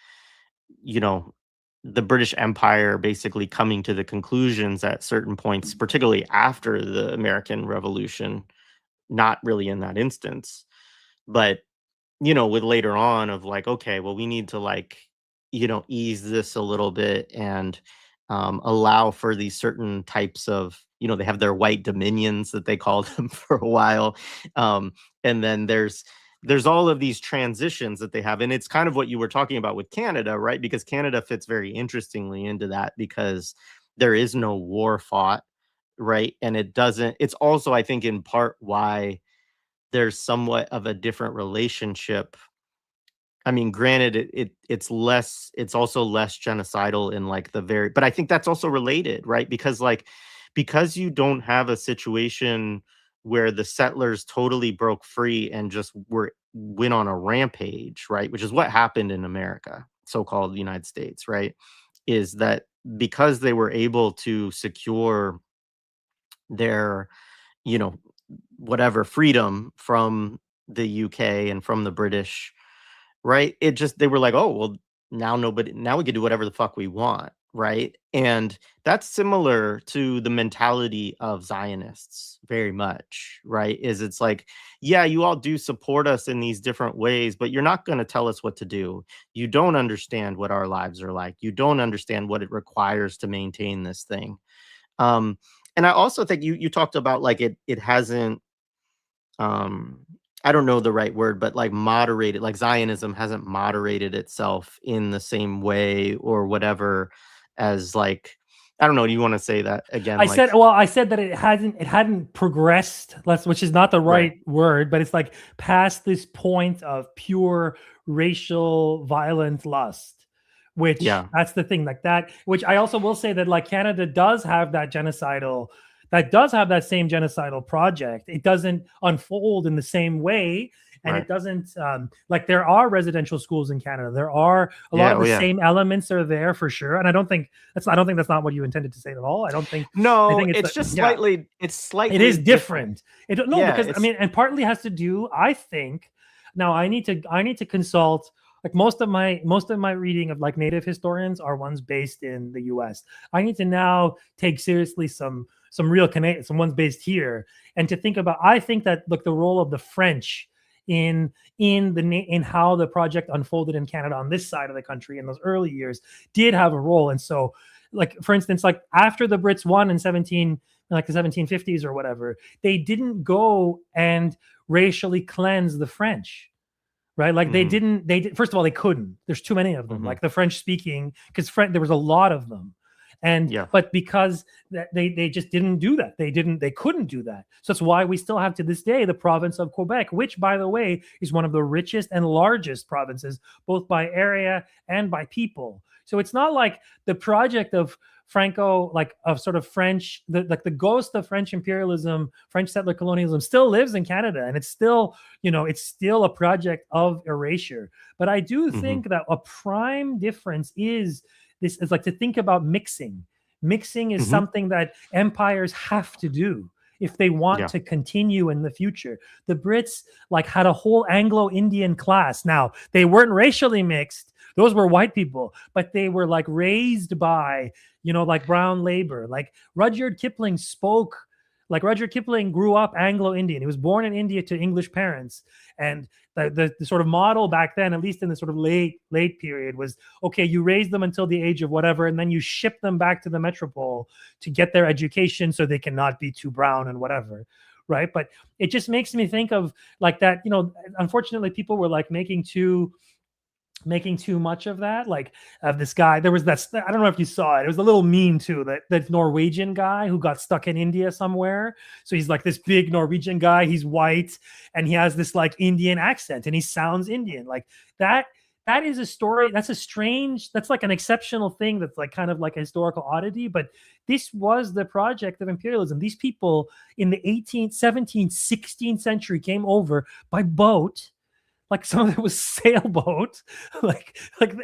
[SPEAKER 1] the British Empire basically coming to the conclusions at certain points, particularly after the American Revolution, not really in that instance, but, with later on, of like, okay, well, we need to, like, ease this a little bit, and allow for these certain types of, they have their white dominions that they called them for a while. And then there's there's all of these transitions that they have. And it's kind of what you were talking about with Canada, right? Because Canada fits very interestingly into that because there is no war fought, right? And it's also, I think, in part why there's somewhat of a different relationship. I mean, granted, it's also less genocidal in like but I think that's also related, right? Because you don't have a situation where the settlers totally broke free and just went on a rampage, right? Which is what happened in America, so-called United States, right? Is that because they were able to secure their, whatever freedom from the UK and from the British, right? They were like, oh, well, now we can do whatever the fuck we want, right? And that's similar to the mentality of Zionists very much, right? It's like, yeah, you all do support us in these different ways, but you're not going to tell us what to do. You don't understand what our lives are like. You don't understand what it requires to maintain this thing. And I also think you talked about like it hasn't, I don't know the right word, but like moderated, like Zionism hasn't moderated itself in the same way or whatever as like, I don't know. Do you want to say that again?
[SPEAKER 2] I said that it hadn't progressed, which is not the right word, but it's like past this point of pure racial violent lust. Which that's the thing, like that, which I also will say that like Canada does have that same genocidal project. It doesn't unfold in the same way. And it doesn't like there are residential schools in Canada. There are a lot of the same elements are there for sure. And I don't think that's not what you intended to say at all. I don't think.
[SPEAKER 1] No, I think it's just slightly. It's slightly.
[SPEAKER 2] It is different. Because I mean, and partly has to do. I think now I need to consult. Like most of my reading of like Native historians are ones based in the U.S. I need to now take seriously some real Canadian, some ones based here, and to think about. I think that the role of the French in how the project unfolded in Canada on this side of the country in those early years did have a role. And so, like for instance, like after the Brits won in the 1750s or whatever, they didn't go and racially cleanse the French. Right. Like they did. First of all, they couldn't. There's too many of them. Like the French speaking, because there was a lot of them. And but because they just didn't do that. They couldn't do that. So that's why we still have to this day the province of Quebec, which, by the way, is one of the richest and largest provinces, both by area and by people. So it's not like the project of Franco, like of sort of French, the ghost of French imperialism, French settler colonialism still lives in Canada. And it's still, it's still a project of erasure. But I do think that a prime difference is this is like to think about mixing. Mixing is something that empires have to do if they want to continue in the future. The Brits like had a whole Anglo-Indian class. Now, they weren't racially mixed. Those were white people, but they were like raised by, like brown labor. Like Rudyard Kipling grew up Anglo-Indian. He was born in India to English parents. And the sort of model back then, at least in the sort of late period, was, okay, you raise them until the age of whatever, and then you ship them back to the metropole to get their education so they cannot be too brown and whatever. Right. But it just makes me think of like that, unfortunately, people were like making too much of that, like of this guy. There was that, I don't know if you saw it. It was a little meme too, that Norwegian guy who got stuck in India somewhere. So he's like this big Norwegian guy. He's white and he has this like Indian accent and he sounds Indian. Like that is a story. That's like an exceptional thing. That's like kind of like a historical oddity, but this was the project of imperialism. These people in the 18th, 17th, 16th century came over by boat. Like some of it was sailboat,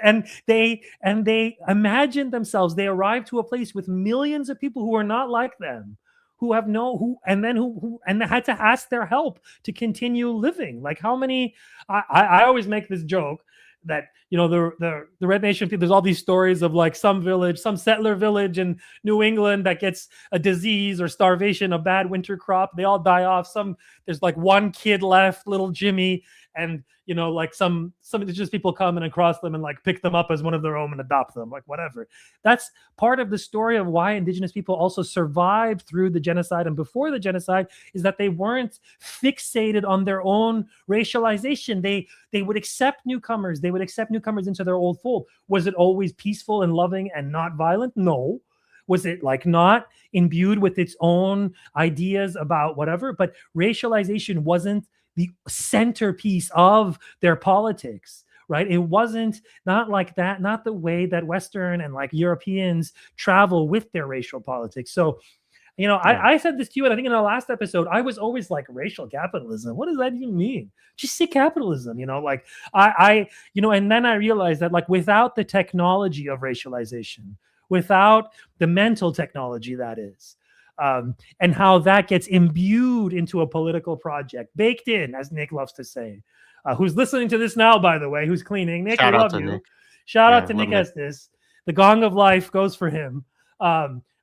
[SPEAKER 2] and they imagined themselves. They arrived to a place with millions of people who are not like them, and they had to ask their help to continue living. Like how many? I always make this joke that the Red Nation people. There's all these stories of like some settler village in New England that gets a disease or starvation, a bad winter crop. They all die off. There's like one kid left, little Jimmy. and like some indigenous people come and cross them and like pick them up as one of their own and adopt them, like whatever. That's part of the story of why indigenous people also survived through the genocide and before the genocide, is that they weren't fixated on their own racialization. They would accept newcomers. They would accept newcomers into their old fold. Was it always peaceful and loving and not violent? No. Was it like not imbued with its own ideas about whatever? But racialization wasn't the centerpiece of their politics, right? It wasn't not like that, not the way that Western and like Europeans travel with their racial politics. So, I said this to you, and I think in our last episode, I was always like, racial capitalism. What does that even mean? Just say capitalism, like and then I realized that like without the technology of racialization, without the mental technology that is, and how that gets imbued into a political project, baked in, as Nick loves to say, who's listening to this now, by the way, who's cleaning. Nick, I love you.
[SPEAKER 1] Nick.
[SPEAKER 2] Shout out to Nick Estes. The gong of life goes for him.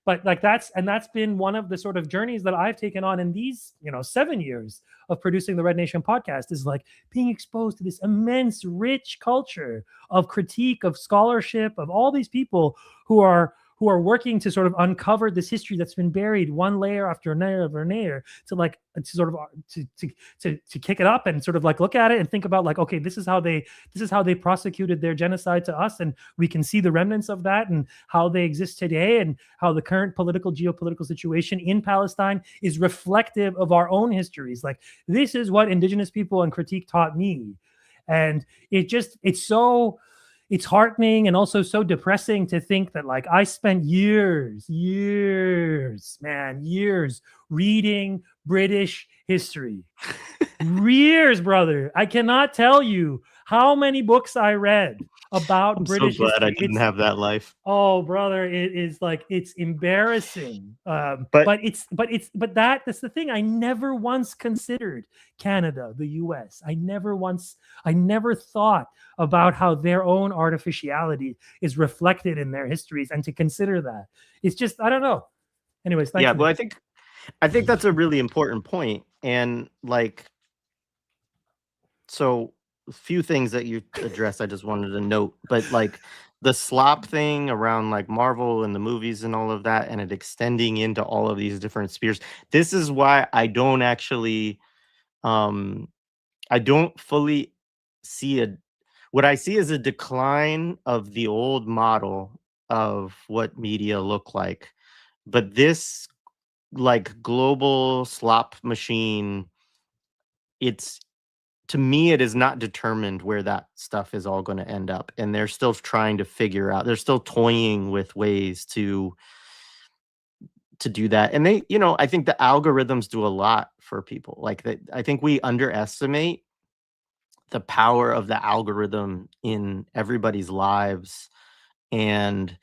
[SPEAKER 2] But like that's been one of the sort of journeys that I've taken on in these 7 years of producing the Red Nation podcast, is like being exposed to this immense rich culture of critique, of scholarship, of all these people who are working to sort of uncover this history that's been buried one layer after layer to kick it up and sort of like look at it and think about like, okay, this is how they prosecuted their genocide to us, and we can see the remnants of that and how they exist today, and how the current geopolitical situation in Palestine is reflective of our own histories. Like, this is what indigenous people and critique taught me. And it's heartening and also so depressing to think that like I spent years reading British history. Years, brother. I cannot tell you how many books I read about British history.
[SPEAKER 1] I'm so glad I didn't have that life.
[SPEAKER 2] Oh, brother, it is like, it's embarrassing. But that's the thing. I never once considered Canada, the US. I never thought about how their own artificiality is reflected in their histories, and to consider that. It's just, I don't know. Anyways, thanks.
[SPEAKER 1] Yeah, well, I think that's a really important point. And like, so a few things that you addressed, I just wanted to note, but like the slop thing around like Marvel and the movies and all of that, and it extending into all of these different spheres. This is why I don't actually, I don't fully see what I see is a decline of the old model of what media look like. But this like global slop machine, to me, it is not determined where that stuff is all going to end up. And they're still trying to figure out, they're still toying with ways to do that. And they, I think the algorithms do a lot for people. Like I think we underestimate the power of the algorithm in everybody's lives, and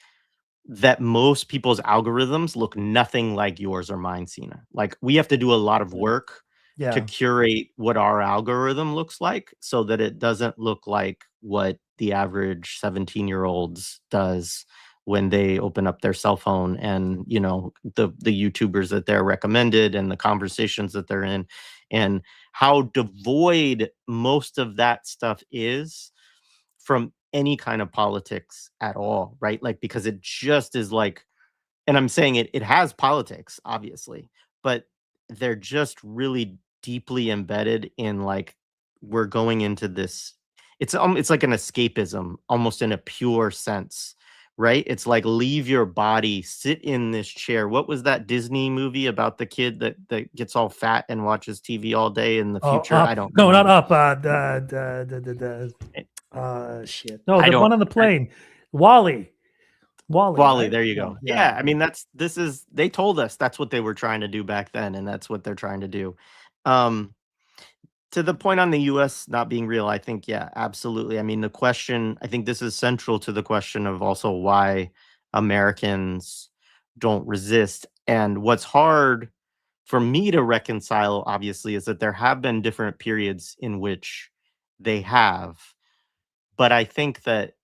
[SPEAKER 1] that most people's algorithms look nothing like yours or mine, Sina. Like, we have to do a lot of work to curate what our algorithm looks like, so that it doesn't look like what the average 17-year-olds does when they open up their cell phone, and the YouTubers that they're recommended and the conversations that they're in, and how devoid most of that stuff is from any kind of politics at all, right? Like, because it just is like, and I'm saying it has politics, obviously, but they're just really deeply embedded in like, we're going into this, it's like an escapism, almost in a pure sense, right? It's like, leave your body, sit in this chair. What was that Disney movie about the kid that gets all fat and watches TV all day in the future?
[SPEAKER 2] Up.
[SPEAKER 1] I don't
[SPEAKER 2] know. No,
[SPEAKER 1] remember.
[SPEAKER 2] not Up. Shit. No, the one on the plane. Wally. Right?
[SPEAKER 1] There you go. Yeah. I mean, they told us that's what they were trying to do back then, and that's what they're trying to do. To the point on the US not being real, I think, yeah, absolutely. I mean, the question, I think this is central to the question of also why Americans don't resist. And what's hard for me to reconcile, obviously, is that there have been different periods in which they have. But I think that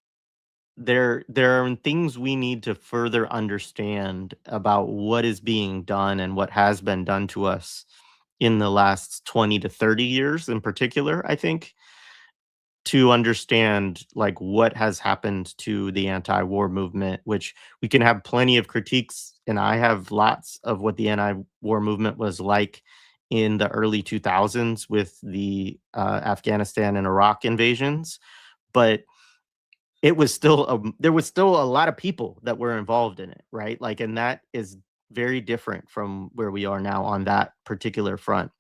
[SPEAKER 1] there are things we need to further understand about what is being done and what has been done to us in the last 20 to 30 years in particular, I think. to understand like what has happened to the anti-war movement, which we can have plenty of critiques, and I have lots of what the anti-war movement was like in the early 2000s with the Afghanistan and Iraq invasions, but it was still there was still a lot of people that were involved in it, right? Like, and that is very different from where we are now on that particular front.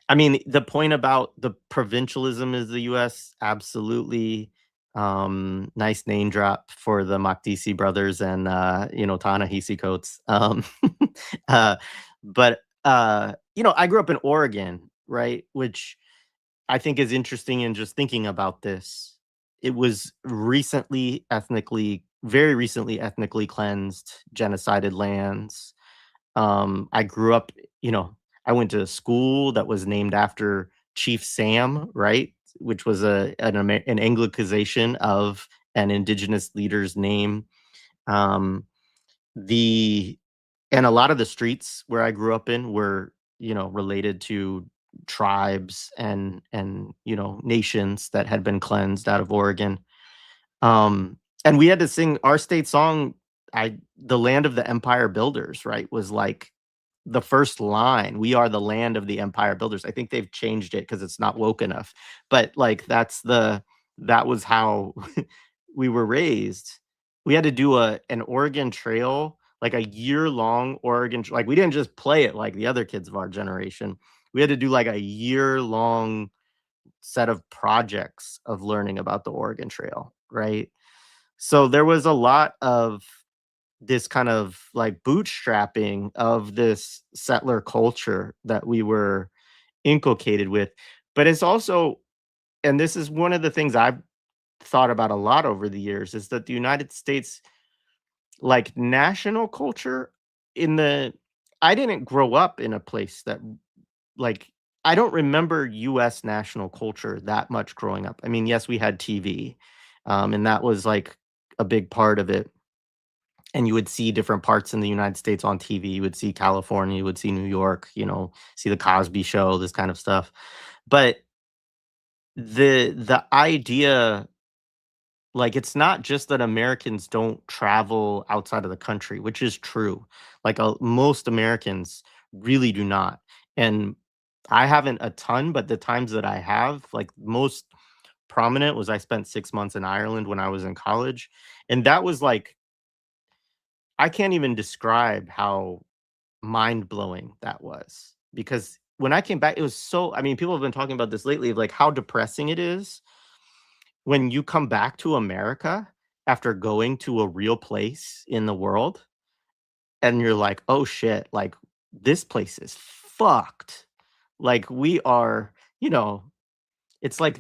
[SPEAKER 1] I mean, the point about the provincialism is the US, absolutely. Nice name drop for the MAKC brothers and Ta-Nehisi Coates. Uh, but I grew up in Oregon, right? Which I think is interesting in just thinking about this. It was very recently ethnically cleansed, genocided lands. I grew up, I went to a school that was named after Chief Sam, right? Which was an Anglicization of an indigenous leader's name. And a lot of the streets where I grew up in were, related to tribes and nations that had been cleansed out of Oregon. And we had to sing our state song. The land of the empire builders, right, was like the first line. We are the land of the empire builders. I think they've changed it because it's not woke enough, but like that was how we were raised. We had to do an Oregon Trail, like a year-long Oregon, like we didn't just play it like the other kids of our generation. We had to do like a year-long set of projects of learning about the Oregon Trail, right? So there was a lot of this kind of like bootstrapping of this settler culture that we were inculcated with. But it's also, and this is one of the things I've thought about a lot over the years, is that the United States, like national culture, I didn't grow up in a place that, like, I don't remember US national culture that much growing up. I mean, yes, we had TV, and that was like a big part of it. And you would see different parts in the United States on TV. You would see California, you would see New York, see the Cosby Show, this kind of stuff. But the idea, like, it's not just that Americans don't travel outside of the country, which is true. Like, most Americans really do not. And I haven't a ton, but the times that I have, like, most prominent was I spent 6 months in Ireland when I was in college. And that was like, I can't even describe how mind-blowing that was, because when I came back, it was I mean, people have been talking about this lately, of like how depressing it is when you come back to America after going to a real place in the world and you're like, "Oh shit, like this place is fucked." Like we are, it's like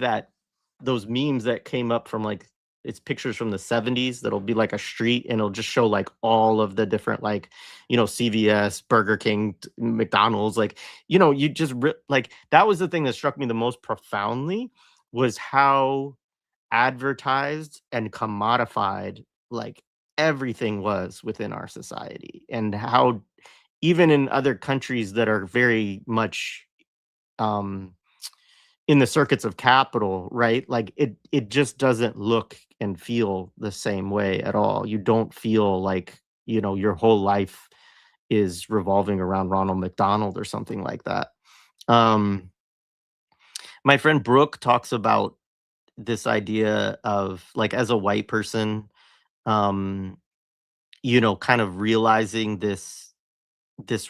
[SPEAKER 1] those memes that came up from like, it's pictures from the 70s that'll be like a street and it'll just show like all of the different, like, CVS, Burger King, McDonald's, like, you just like, that was the thing that struck me the most profoundly, was how advertised and commodified like everything was within our society, and how even in other countries that are very much um in the circuits of capital, right? Like it just doesn't look and feel the same way at all. You don't feel like, your whole life is revolving around Ronald McDonald or something like that. Um, my friend Brooke talks about this idea of like, as a white person, um, kind of realizing this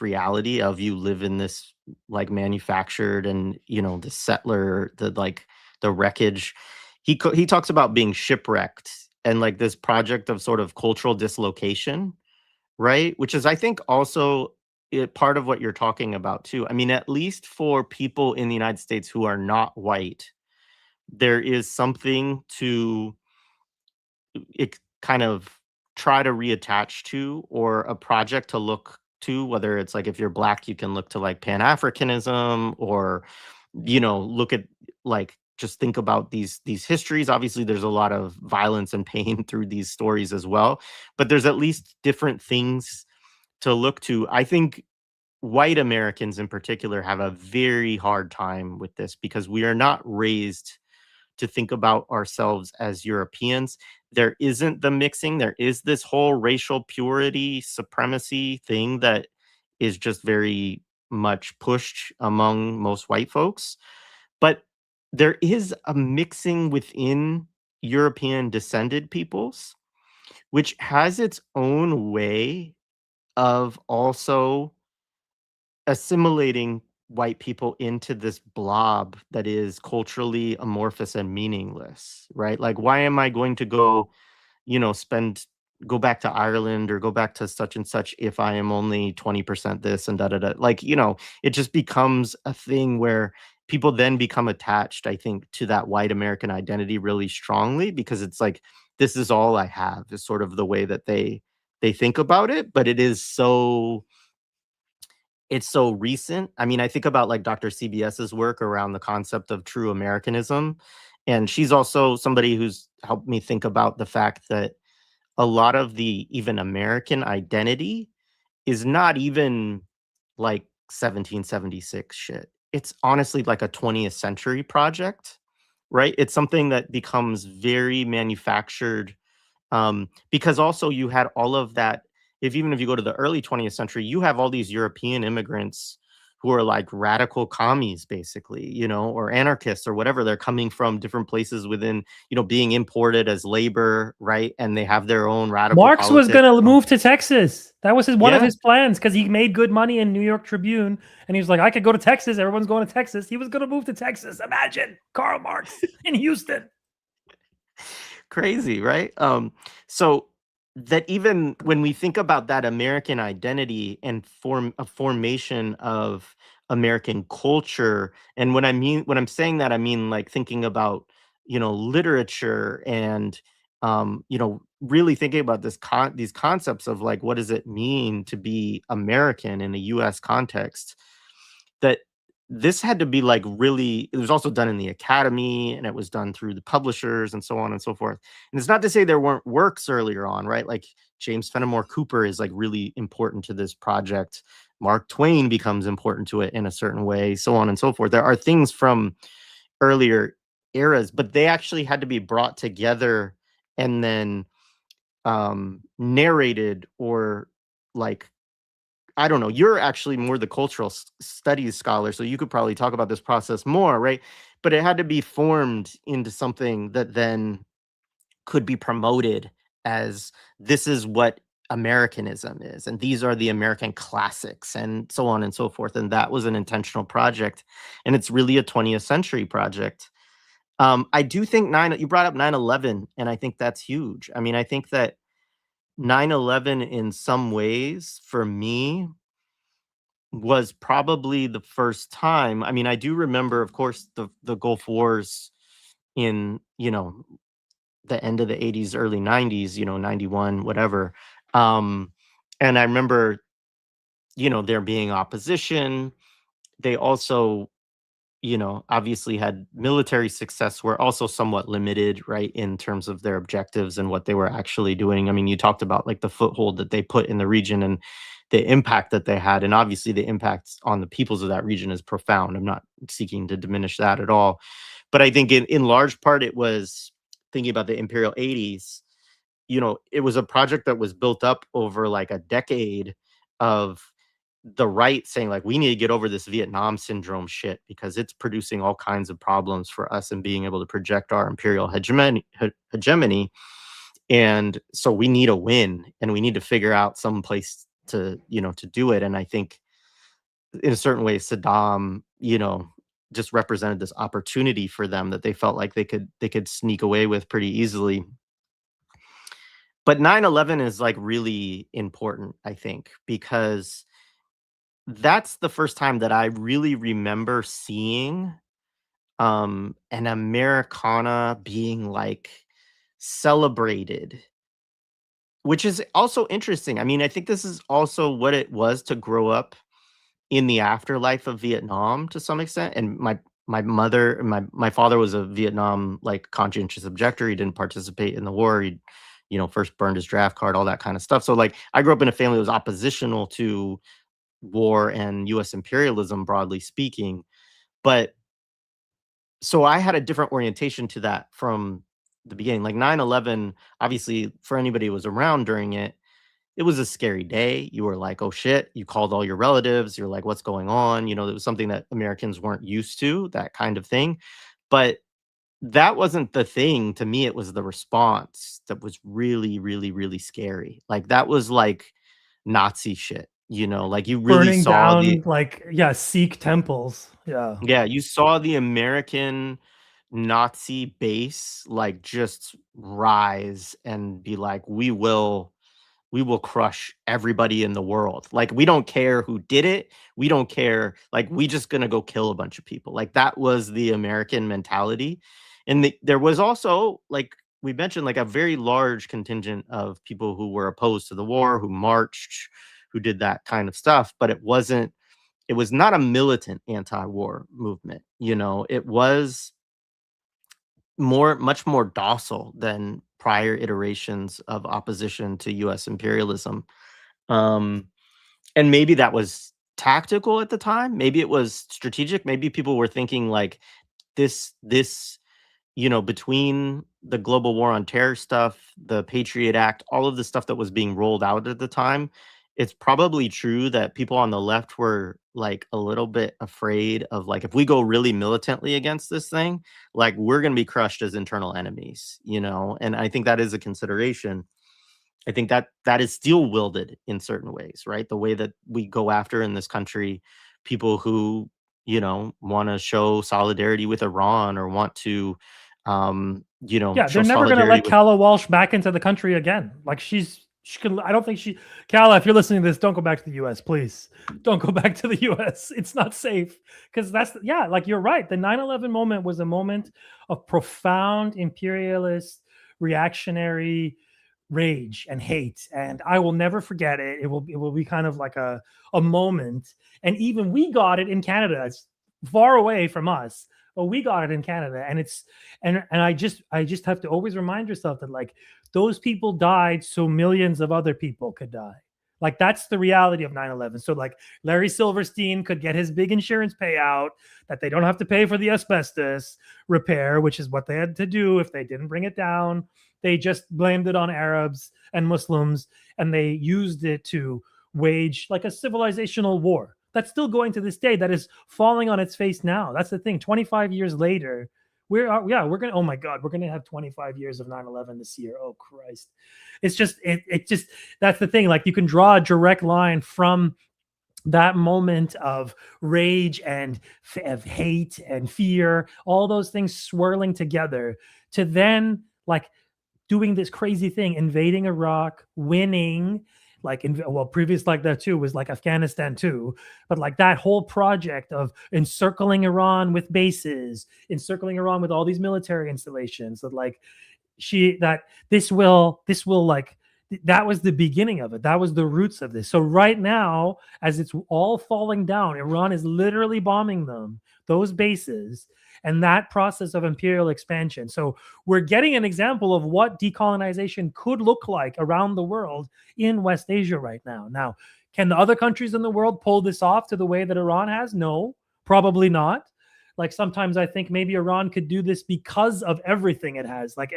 [SPEAKER 1] reality of, you live in this like manufactured and the settler, the wreckage. He talks about being shipwrecked and like this project of sort of cultural dislocation, right? Which is, I think, also part of what you're talking about too. I mean, at least for people in the United States who are not white, there is something to it kind of try to reattach to, or a project to look to, whether it's like, if you're black, you can look to like Pan-Africanism, or look at, like, just think about these histories. Obviously there's a lot of violence and pain through these stories as well, but there's at least different things to look to. I think white Americans in particular have a very hard time with this because we are not raised to think about ourselves as Europeans. There isn't the mixing. There is this whole racial purity supremacy thing that is just very much pushed among most white folks. But there is a mixing within European descended peoples, which has its own way of also assimilating white people into this blob that is culturally amorphous and meaningless, right? Like, why am I going to go, go back to Ireland or go back to such and such if I am only 20% this and da da da? Like, it just becomes a thing where people then become attached, I think, to that white American identity really strongly because it's like, this is all I have, is sort of the way that they think about it. But it's so recent. I mean, I think about like Dr. CBS's work around the concept of true Americanism. And she's also somebody who's helped me think about the fact that a lot of the even American identity is not even like 1776 shit. It's honestly like a 20th century project, right? It's something that becomes very manufactured because also you had all of that. Even if you go to the early 20th century, you have all these European immigrants who are like radical commies, basically, or anarchists or whatever. They're coming from different places within, being imported as labor, right? And they have their own radical
[SPEAKER 2] Marx was
[SPEAKER 1] politics.
[SPEAKER 2] going to move to Texas. That was one of
[SPEAKER 1] Yeah.
[SPEAKER 2] his plans because he made good money in New York Tribune. And he was like, I could go to Texas. Everyone's going to Texas. He was going to move to Texas. Imagine Karl Marx in Houston.
[SPEAKER 1] Crazy, right? So that even when we think about that American identity and formation of American culture, and when I'm saying that, I mean like thinking about literature and really thinking about these concepts of like what does it mean to be American in a U.S. context. That this had to be like really, it was also done in the academy and it was done through the publishers and so on and so forth. And it's not to say there weren't works earlier on, right? Like James Fenimore Cooper is like really important to this project. Mark Twain becomes important to it in a certain way, so on and so forth. There are things from earlier eras, but they actually had to be brought together and then narrated or like, I don't know, you're actually more the cultural studies scholar, so you could probably talk about this process more, right? But it had to be formed into something that then could be promoted as this is what Americanism is, and these are the American classics, and so on and so forth. And that was an intentional project, and it's really a 20th century project. I do think you brought up 9/11, and I think that's huge. I mean, I think that 9/11 in some ways for me was probably the first time. I mean, I do remember, of course, the Gulf Wars in, the end of the 80s, early 90s, 91, whatever. And I remember, there being opposition. They also, obviously had military success were also somewhat limited, right, in terms of their objectives and what they were actually doing. I mean, you talked about like the foothold that they put in the region and the impact that they had. And obviously the impact on the peoples of that region is profound. I'm not seeking to diminish that at all. But I think in large part, it was thinking about the Imperial 80s, it was a project that was built up over like a decade of the right saying like, we need to get over this Vietnam syndrome shit because it's producing all kinds of problems for us and being able to project our imperial hegemony. And so we need a win and we need to figure out some place to do it. And I think in a certain way, Saddam, just represented this opportunity for them that they felt like they could sneak away with pretty easily. But 9/11 is like really important, I think, because that's the first time that I really remember seeing an Americana being like celebrated, which is also interesting. I mean, I think this is also what it was to grow up in the afterlife of Vietnam to some extent. And my father was a Vietnam like conscientious objector. He didn't participate in the war. He, first burned his draft card, all that kind of stuff. So like I grew up in a family that was oppositional to war and US imperialism, broadly speaking. But so I had a different orientation to that from the beginning. Like 9/11, obviously, for anybody who was around during it, it was a scary day. You were like, oh shit, you called all your relatives. You're like, what's going on? You know, it was something that Americans weren't used to, that kind of thing. But that wasn't the thing. To me, it was the response that was really, really, really scary. Like that was like Nazi shit, you know, like you really
[SPEAKER 2] Burning
[SPEAKER 1] saw
[SPEAKER 2] down like Sikh temples.
[SPEAKER 1] yeah, you saw the American Nazi base like just rise and be like, we will crush everybody in the world. Like, we don't care who did it. We don't care. Like, we just gonna go kill a bunch of people. Like, that was the American mentality. And there was also, like we mentioned, like a very large contingent of people who were opposed to the war, who marched, who did that kind of stuff. But it was not a militant anti-war movement. You know, it was much more docile than prior iterations of opposition to US imperialism. Um, and maybe that was tactical at the time. Maybe it was strategic. Maybe people were thinking like this, you know, between the global war on terror stuff, the Patriot Act, all of the stuff that was being rolled out at the time, it's probably true that people on the left were like a little bit afraid of like, if we go really militantly against this thing, like we're going to be crushed as internal enemies, you know? And I think that is a consideration. I think that that is still wielded in certain ways, right? The way that we go after in this country, people who, you know, want to show solidarity with Iran or want to, you know,
[SPEAKER 2] Yeah,
[SPEAKER 1] show
[SPEAKER 2] they're never going to
[SPEAKER 1] solidarity
[SPEAKER 2] let
[SPEAKER 1] with
[SPEAKER 2] Calla Walsh back into the country again. Like she could. I don't think Calla, if you're listening to this, don't go back to the U.S. Please, don't go back to the U.S. It's not safe because like you're right. The 9/11 moment was a moment of profound imperialist, reactionary rage and hate, and I will never forget it. It will be kind of like a moment, and even we got it in Canada. It's far away from us, but we got it in Canada, and it's and I just have to always remind yourself that like those people died so millions of other people could die. Like that's the reality of 9/11. So like Larry Silverstein could get his big insurance payout that they don't have to pay for the asbestos repair, which is what they had to do if they didn't bring it down. They just blamed it on Arabs and Muslims, and they used it to wage like a civilizational war that's still going to this day, that is falling on its face now. That's the thing. 25 years later, we're gonna, oh my God, we're gonna have 25 years of 9/11 this year. Oh Christ. It's just it just, that's the thing. Like you can draw a direct line from that moment of rage and of hate and fear, all those things swirling together, to then like doing this crazy thing, invading Iraq, winning, like previous like that too was like Afghanistan too, but like that whole project of encircling Iran with bases, encircling Iran with all these military installations, that like this will like, that was the beginning of it. That was the roots of this. So right now, as it's all falling down, Iran is literally bombing those bases, and that process of imperial expansion. So we're getting an example of what decolonization could look like around the world in West Asia right now. Now, can the other countries in the world pull this off to the way that Iran has? No, probably not. Like sometimes I think maybe Iran could do this because of everything it has. Like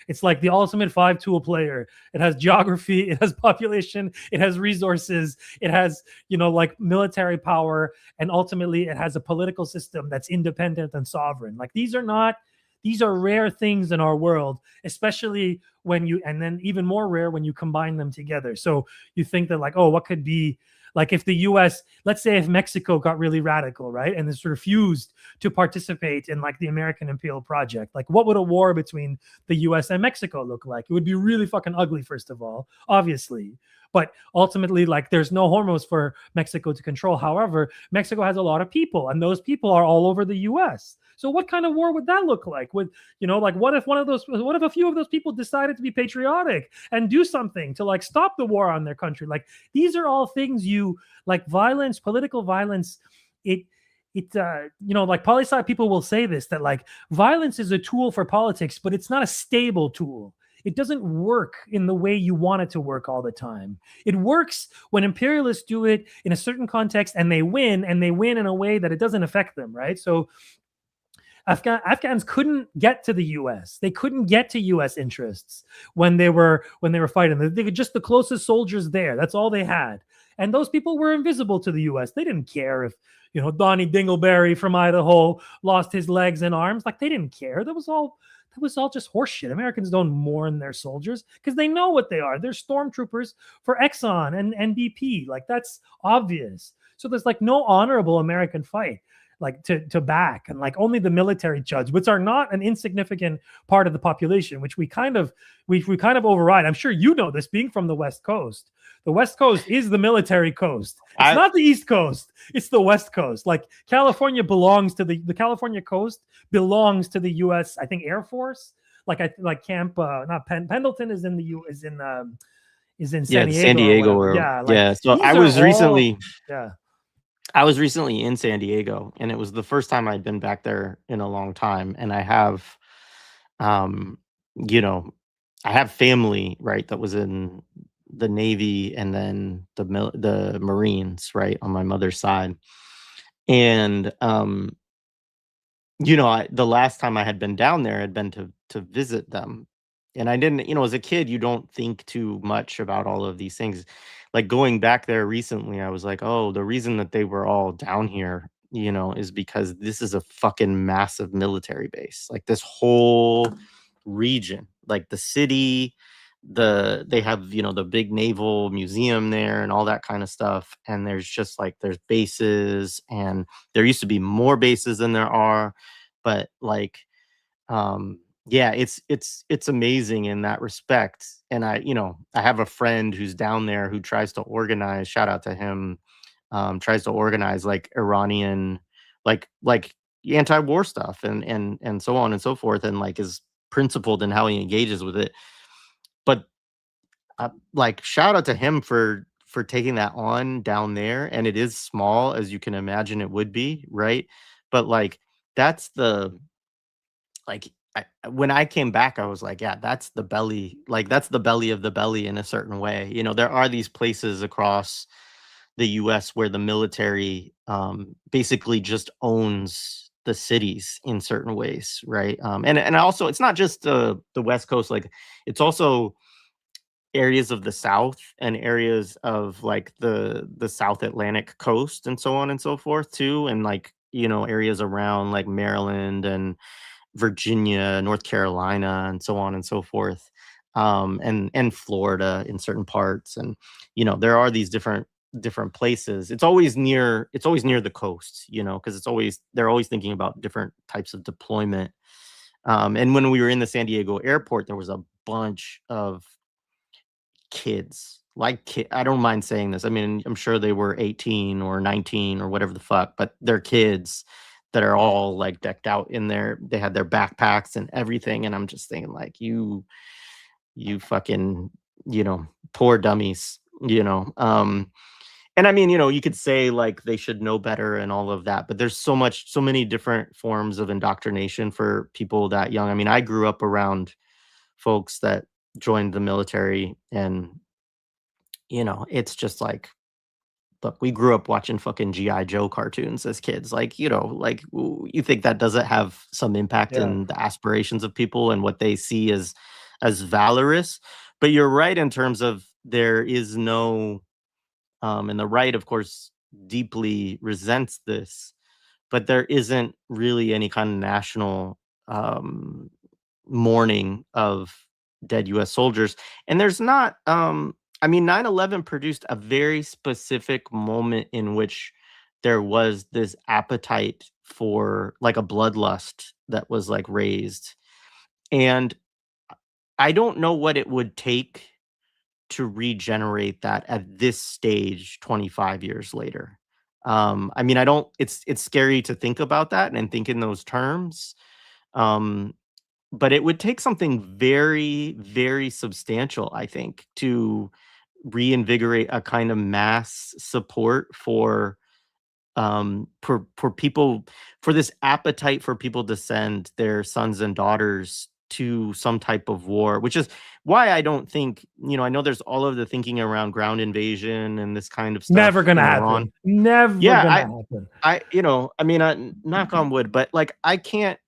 [SPEAKER 2] it's like the ultimate 5-tool player. It has geography, it has population, it has resources, it has, you know, like military power, and ultimately it has a political system that's independent and sovereign. Like these are rare things in our world, especially and then even more rare when you combine them together. So you think that like, oh, what could be, like if the US, let's say if Mexico got really radical, right, and this refused to participate in like the American imperial project, like what would a war between the US and Mexico look like? It would be really fucking ugly, first of all, obviously. But ultimately, like there's no hormones for Mexico to control. However, Mexico has a lot of people, and those people are all over the US. So what kind of war would that look like? Would, you know, like what if a few of those people decided to be patriotic and do something to like stop the war on their country? Like these are all things like violence, political violence. You know, like poli-sci people will say this, that like violence is a tool for politics, but it's not a stable tool. It doesn't work in the way you want it to work all the time. It works when imperialists do it in a certain context and they win in a way that it doesn't affect them, right? So Afghans couldn't get to the U.S. They couldn't get to U.S. interests when they were fighting. They were just the closest soldiers there. That's all they had, and those people were invisible to the U.S. They didn't care if Donnie Dingleberry from Idaho lost his legs and arms. Like, they didn't care. That was all just horseshit. Americans don't mourn their soldiers because they know what they are. They're stormtroopers for Exxon and BP. Like, that's obvious. So there's like no honorable American fight like to back, and like only the military chuds, which are not an insignificant part of the population, which we kind of override. I'm sure you know this, being from the West Coast. The West Coast is the military coast. It's not the East Coast. It's the West Coast. Like, California belongs to the California coast belongs to the U.S. I think Air Force. Camp Pendleton is in San Diego.
[SPEAKER 1] San Diego. So I was recently in San Diego, and it was the first time I'd been back there in a long time. And I have, I have family, right, that was in the Navy and then the Marines, right, on my mother's side. And, the last time I had been down there had been to visit them. And I didn't, as a kid, you don't think too much about all of these things. Like, going back there recently, I was like, oh, the reason that they were all down here, is because this is a fucking massive military base. Like, this whole region, like the city, they have, the big naval museum there and all that kind of stuff. And there's just like, there's bases, and there used to be more bases than there are. But like, yeah, it's amazing in that respect. And I have a friend who's down there who tries to organize, shout out to him, tries to organize like Iranian, like anti-war stuff and so on and so forth, and like is principled in how he engages with it. But like, shout out to him for taking that on down there. And it is small, as you can imagine it would be, right? But like, that's the, like, when I came back, I was like, yeah, that's the belly. Like, that's the belly of the belly in a certain way. There are these places across the US where the military basically just owns the cities in certain ways, right? And also, it's not just the West Coast. Like, it's also areas of the South and areas of like the South Atlantic coast and so on and so forth too. And like, areas around like Maryland and Virginia, North Carolina, and so on and so forth, and Florida in certain parts. And there are these different places. It's always near the coast, because they're always thinking about different types of deployment. And when we were in the San Diego airport, there was a bunch of kids. I don't mind saying this. I mean, I'm sure they were 18 or 19 or whatever the fuck, but they're kids that are all like decked out they had their backpacks and everything. And I'm just thinking, like, you fucking, poor dummies, and I mean, you could say like they should know better and all of that, but there's so many different forms of indoctrination for people that young. I mean, I grew up around folks that joined the military, and, it's just like, look, we grew up watching fucking G.I. Joe cartoons as kids. Like, like, you think that doesn't have some impact in the aspirations of people and what they see as valorous. But you're right in terms of there is no, and the right, of course, deeply resents this, but there isn't really any kind of national mourning of dead U.S. soldiers. And there's not, I mean, 9/11 produced a very specific moment in which there was this appetite for like a bloodlust that was like raised. And I don't know what it would take to regenerate that at this stage 25 years later. I mean, it's scary to think about that and think in those terms. But it would take something very, very substantial, I think, to reinvigorate a kind of mass support for people, for this appetite for people to send their sons and daughters to some type of war, which is why I don't think, I know there's all of the thinking around ground invasion and this kind of stuff.
[SPEAKER 2] Never gonna
[SPEAKER 1] in
[SPEAKER 2] happen.
[SPEAKER 1] Iran.
[SPEAKER 2] Never gonna happen.
[SPEAKER 1] Knock on wood, but like I can't.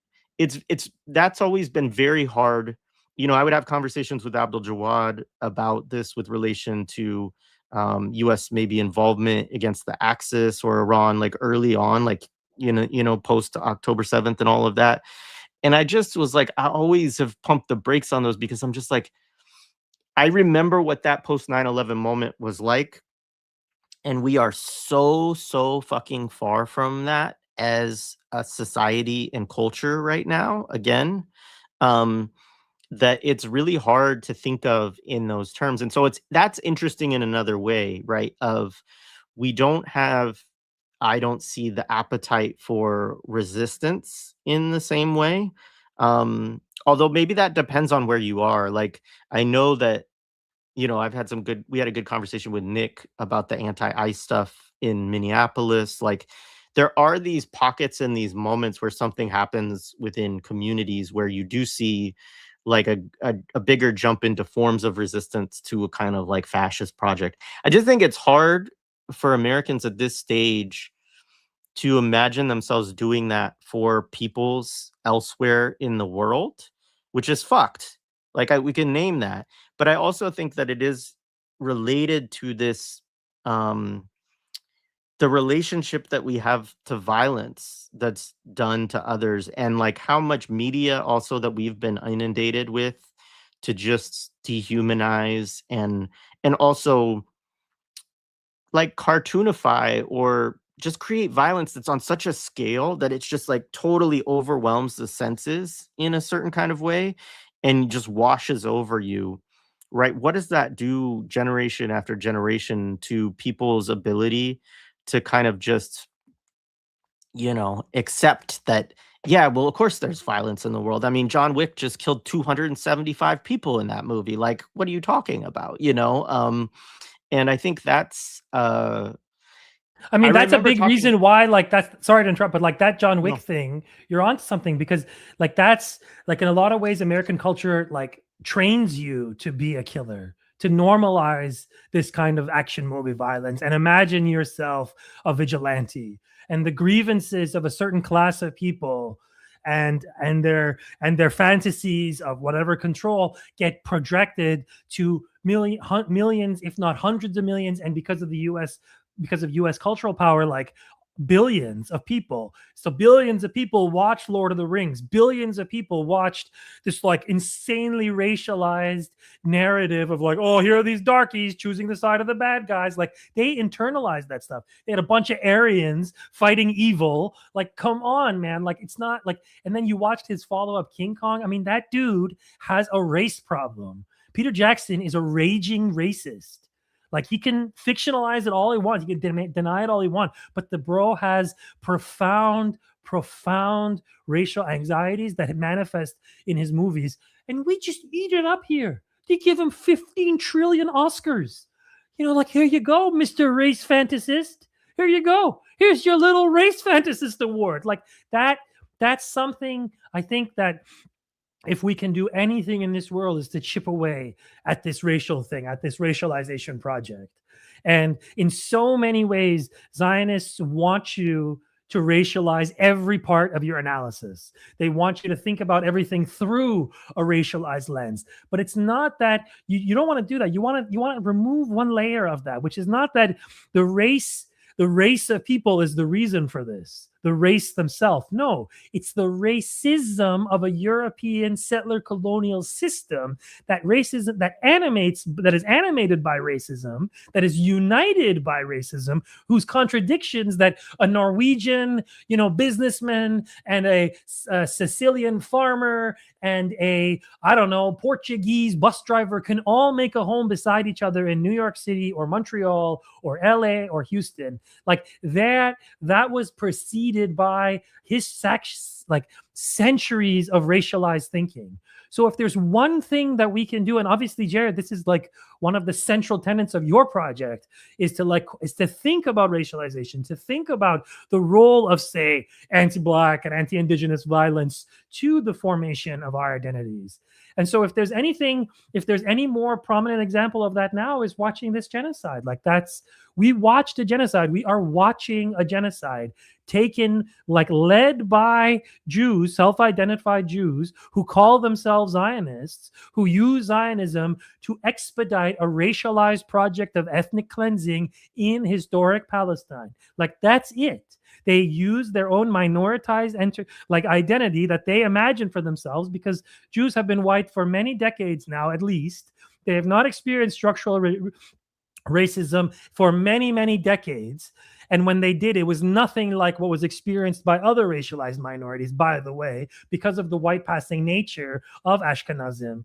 [SPEAKER 1] That's always been very hard. I would have conversations with Abdul Jawad about this with relation to U.S. maybe involvement against the Axis or Iran, like early on, like post October 7th and all of that. And I just was like, I always have pumped the brakes on those because I'm just like, I remember what that post 9/11 moment was like. And we are so fucking far from that as a society and culture right now, again, that it's really hard to think of in those terms. And so that's interesting in another way, right? I don't see the appetite for resistance in the same way. Although maybe that depends on where you are. Like, I know that, we had a good conversation with Nick about the anti-ICE stuff in Minneapolis. Like, there are these pockets and these moments where something happens within communities where you do see like a bigger jump into forms of resistance to a kind of like fascist project. I just think it's hard for Americans at this stage to imagine themselves doing that for peoples elsewhere in the world, which is fucked. Like we can name that. But I also think that it is related to this, the relationship that we have to violence that's done to others, and like how much media also that we've been inundated with to just dehumanize and also like cartoonify or just create violence that's on such a scale that it's just like totally overwhelms the senses in a certain kind of way and just washes over you, right? What does that do generation after generation to people's ability to kind of just, accept that, yeah, well, of course there's violence in the world. I mean, John Wick just killed 275 people in that movie. Like, what are you talking about? And I think that's,
[SPEAKER 2] I mean, that's a
[SPEAKER 1] remember
[SPEAKER 2] big reason why, like, that's, sorry to interrupt, but like that John Wick thing, you're onto something, because like that's like in a lot of ways, American culture like trains you to be a killer, to normalize this kind of action movie violence and imagine yourself a vigilante, and the grievances of a certain class of people and their fantasies of whatever control get projected to millions, if not hundreds of millions, and because of US cultural power, like billions of people. So billions of people watched Lord of the Rings. Billions of people watched this like insanely racialized narrative of like, oh, here are these darkies choosing the side of the bad guys. Like, they internalized that stuff. They had a bunch of Aryans fighting evil. Like, come on, man. Like, it's not like, and then you watched his follow-up King Kong. I mean, that dude has a race problem. Peter Jackson is a raging racist. Like, he can fictionalize it all he wants. He can deny it all he wants. But the bro has profound racial anxieties that manifest in his movies. And we just eat it up here. They give him 15 trillion Oscars. Like, here you go, Mr. Race Fantasist. Here you go. Here's your little Race Fantasist award. Like, that's something I think that if we can do anything in this world is to chip away at this racial thing, at this racialization project. And in so many ways, Zionists want you to racialize every part of your analysis. They want you to think about everything through a racialized lens. But it's not that you don't want to do that. You want to remove one layer of that, which is not that the race of people is the reason for this. The race themselves. No, it's the racism of a European settler colonial system, that racism that is animated by racism, that is united by racism, whose contradictions that a Norwegian, businessman and a Sicilian farmer and a, Portuguese bus driver can all make a home beside each other in New York City or Montreal or LA or Houston. Like that was preceded by his like centuries of racialized thinking. So if there's one thing that we can do, and obviously, Jared, this is like one of the central tenets of your project, is to think about racialization, to think about the role of, say, anti-Black and anti-Indigenous violence to the formation of our identities. And so if there's any more prominent example of that now is watching this genocide. Like we watched a genocide. We are watching a genocide taken, like led by Jews, self-identified Jews who call themselves Zionists, who use Zionism to expedite a racialized project of ethnic cleansing in historic Palestine. Like that's it. They use their own minoritized identity that they imagine for themselves, because Jews have been white for many decades now, at least. They have not experienced structural racism for many, many decades. And when they did, it was nothing like what was experienced by other racialized minorities, by the way, because of the white passing nature of Ashkenazi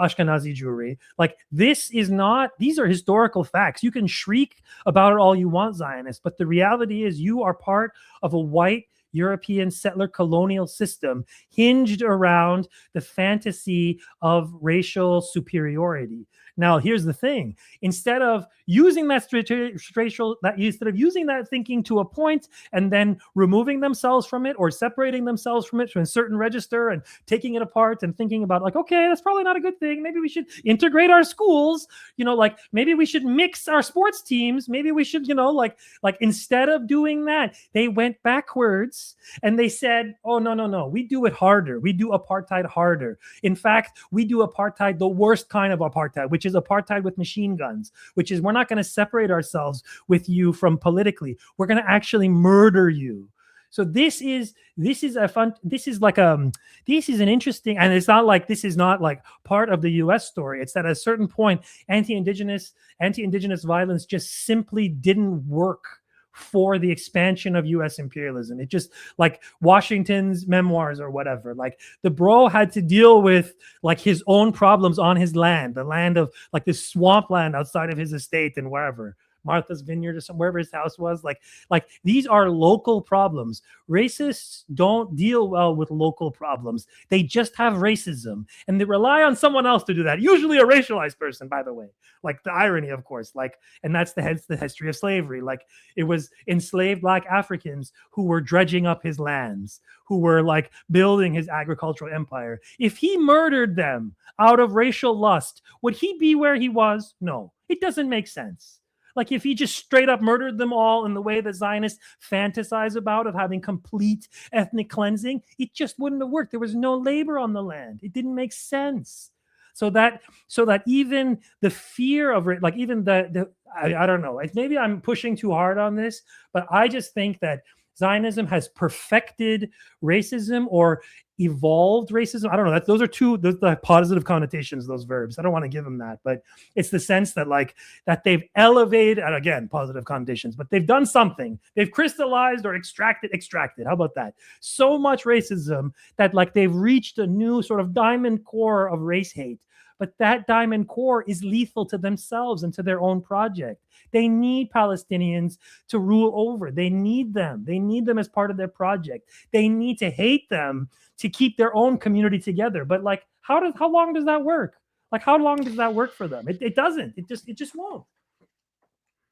[SPEAKER 2] Jewry. Like these are historical facts. You can shriek about it all you want, Zionists, but the reality is you are part of a white European settler colonial system hinged around the fantasy of racial superiority. Now, here's the thing: instead of using that thinking to a point and then removing themselves from it or separating themselves from it to a certain register and taking it apart and thinking about like, okay, that's probably not a good thing. Maybe we should integrate our schools. Like maybe we should mix our sports teams. Maybe we should, like instead of doing that, they went backwards and they said, oh, no, we do it harder. We do apartheid harder. In fact, we do apartheid the worst kind of apartheid, which is apartheid with machine guns, which is we're not going to separate ourselves with you from politically. We're going to actually murder you. So this is an interesting, and it's not like this is not like part of the US story. It's that at a certain point, anti-indigenous violence just simply didn't work for the expansion of US imperialism. It just, like Washington's memoirs or whatever, like the bro had to deal with like his own problems on his land, the land of like this swamp land outside of his estate and wherever, Martha's Vineyard or wherever his house was. Like these are local problems. Racists don't deal well with local problems. They just have racism and they rely on someone else to do that. Usually a racialized person, by the way. Like the irony, of course, and that's the history of slavery. Like it was enslaved Black Africans who were dredging up his lands, who were like building his agricultural empire. If he murdered them out of racial lust, would he be where he was? No, it doesn't make sense. Like if he just straight up murdered them all in the way that Zionists fantasize about, of having complete ethnic cleansing, it just wouldn't have worked. There was no labor on the land. It didn't make sense. So that even the fear of it, like even I don't know, maybe I'm pushing too hard on this, but I just think that Zionism has perfected racism or evolved racism. I don't know. Those are the positive connotations of those verbs. I don't want to give them that, but it's the sense that that they've elevated, and again, positive connotations, but they've done something. They've crystallized or extracted. How about that? So much racism that they've reached a new sort of diamond core of race hate. But that diamond core is lethal to themselves and to their own project. They need Palestinians to rule over. They need them. They need them as part of their project. They need to hate them to keep their own community together. But how long does that work? How long does that work for them? It doesn't. It just won't.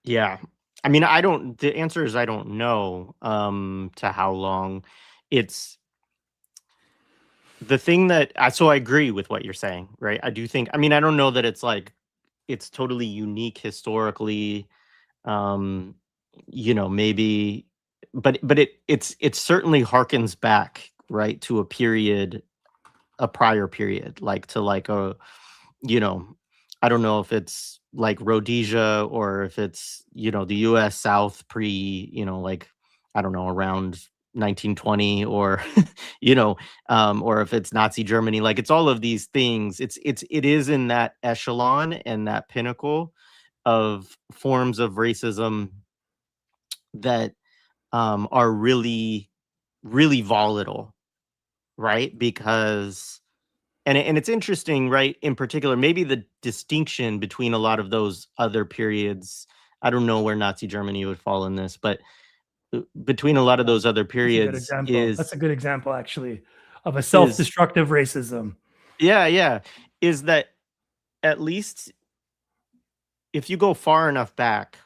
[SPEAKER 1] Yeah. I mean, the answer is I don't know to how long. It's the thing that, so I agree with what you're saying, right? I do think, I mean, I don't know that it's totally unique historically, maybe, but it certainly harkens back, right, to a prior period, I don't know if it's like Rhodesia or if it's, the US South pre, I don't know, around 1920 or, or if it's Nazi Germany, it's all of these things. It is in that echelon and that pinnacle of forms of racism that are really, really volatile, right? Because, and it's interesting, right? In particular, maybe the distinction between a lot of those other periods, I don't know where Nazi Germany would fall in this, but between a lot of those other
[SPEAKER 2] That's a good
[SPEAKER 1] periods
[SPEAKER 2] example. That's a good example, actually, of a
[SPEAKER 1] is
[SPEAKER 2] self-destructive racism.
[SPEAKER 1] yeah, is that at least if you go far enough back,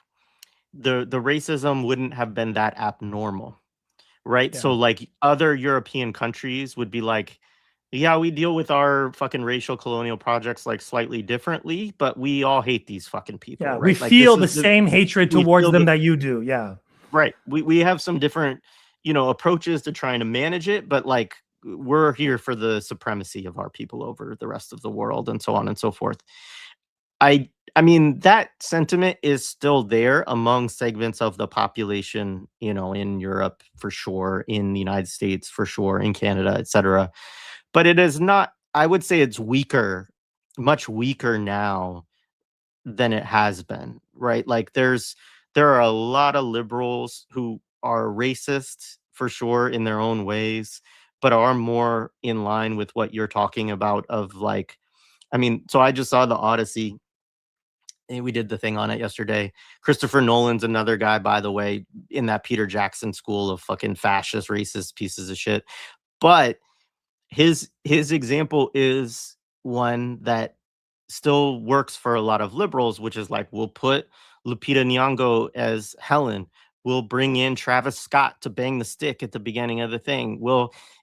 [SPEAKER 1] the racism wouldn't have been that abnormal, right?
[SPEAKER 2] Yeah.
[SPEAKER 1] So like other European countries would be like, yeah, we deal with our fucking racial colonial projects like slightly differently, but we all hate these fucking people,
[SPEAKER 2] Yeah, we
[SPEAKER 1] right? Like this
[SPEAKER 2] feel the
[SPEAKER 1] is
[SPEAKER 2] same hatred
[SPEAKER 1] we
[SPEAKER 2] towards
[SPEAKER 1] feel
[SPEAKER 2] them
[SPEAKER 1] the
[SPEAKER 2] that you do. Yeah.
[SPEAKER 1] right. We have some different, approaches to trying to manage it, but like we're here for the supremacy of our people over the rest of the world and so on and so forth. I mean that sentiment is still there among segments of the population, in Europe for sure, in the United States for sure, in Canada, etc. But it is not, I would say it's weaker, much weaker now than it has been, right? Like there are a lot of liberals who are racist for sure in their own ways, but are more in line with what you're talking about of like, I mean, so I just saw the Odyssey and we did the thing on it yesterday. Christopher Nolan's another guy, by the way, in that Peter Jackson school of fucking fascist, racist pieces of shit. But his example is one that still works for a lot of liberals, which is like we'll put Lupita Nyong'o as Helen. We'll bring in Travis Scott to bang the stick at the beginning of the thing.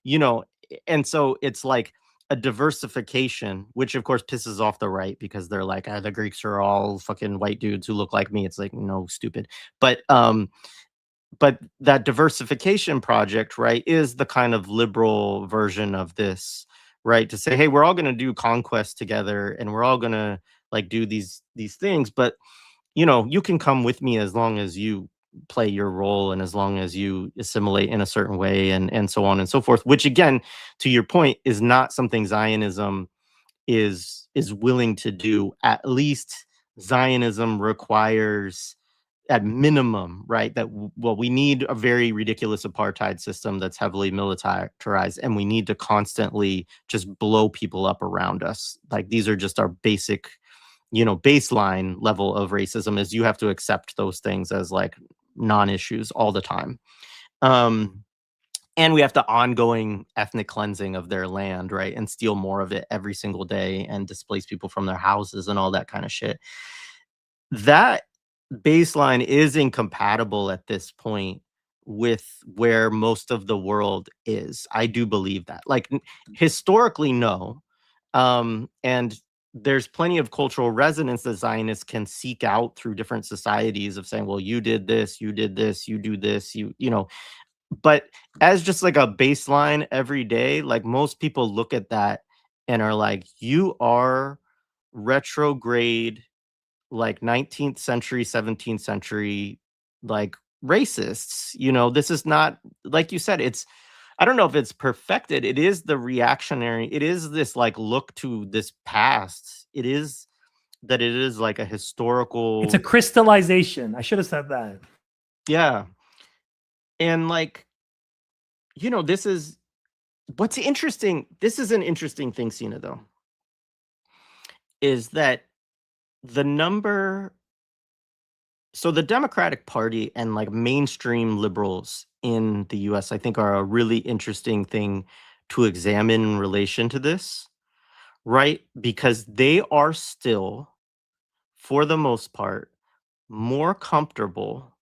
[SPEAKER 1] You know, and so it's like a diversification, which of course pisses off the right because they're like, the Greeks are all fucking white dudes who look like me. It's like, no, stupid. But that diversification project, right, is the kind of liberal version of this, right? To say, hey, we're all going to do conquest together and we're all going to like do these things, but you can come with me as long as you play your role and as long as you assimilate in a certain way and so on and so forth, which again, to your point, is not something Zionism is willing to do. At least Zionism requires at minimum, right, that we need a very ridiculous apartheid system that's heavily militarized, and we need to constantly just blow people up around us. Like these are just our basic, baseline level of racism, is you have to accept those things as like non-issues all the time. And we have the ongoing ethnic cleansing of their land, right, and steal more of it every single day and displace people from their houses and all that kind of shit. That baseline is incompatible at this point with where most of the world is. I do believe that. Like historically, no. And there's plenty of cultural resonance that Zionists can seek out through different societies of saying, well, you did this, you do this, but as just like a baseline every day, like most people look at that and are like, you are retrograde, like 19th century, 17th century, like racists. This is not, like you said, I don't know if it's perfected. It is the reactionary, it is this like look to this past. It is that it is like a historical.
[SPEAKER 2] It's a crystallization. I should have said that.
[SPEAKER 1] Yeah. And like, this is what's interesting. This is an interesting thing, Sina, though, is that the number. So the Democratic Party and like mainstream liberals in the US, I think, are a really interesting thing to examine in relation to this, right? Because they are still, for the most part, more comfortable,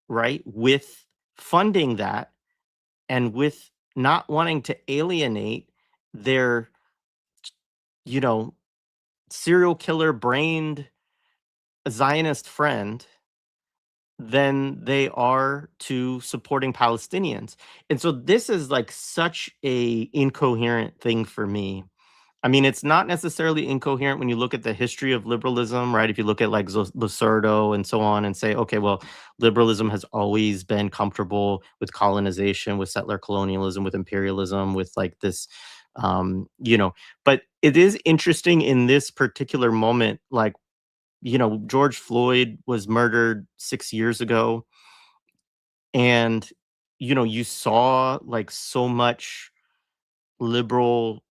[SPEAKER 1] right, with funding that and with not wanting to alienate their, you know, serial killer brained Zionist friend than they are to supporting Palestinians. And so this is like such a incoherent thing for me. I mean, it's not necessarily incoherent when you look at the history of liberalism, right? If you look at like Lucerdo and so on and say, okay, well, liberalism has always been comfortable with colonization, with settler colonialism, with imperialism, with like this, but it is interesting in this particular moment, like, George Floyd was murdered 6 years ago. And, you saw like so much liberal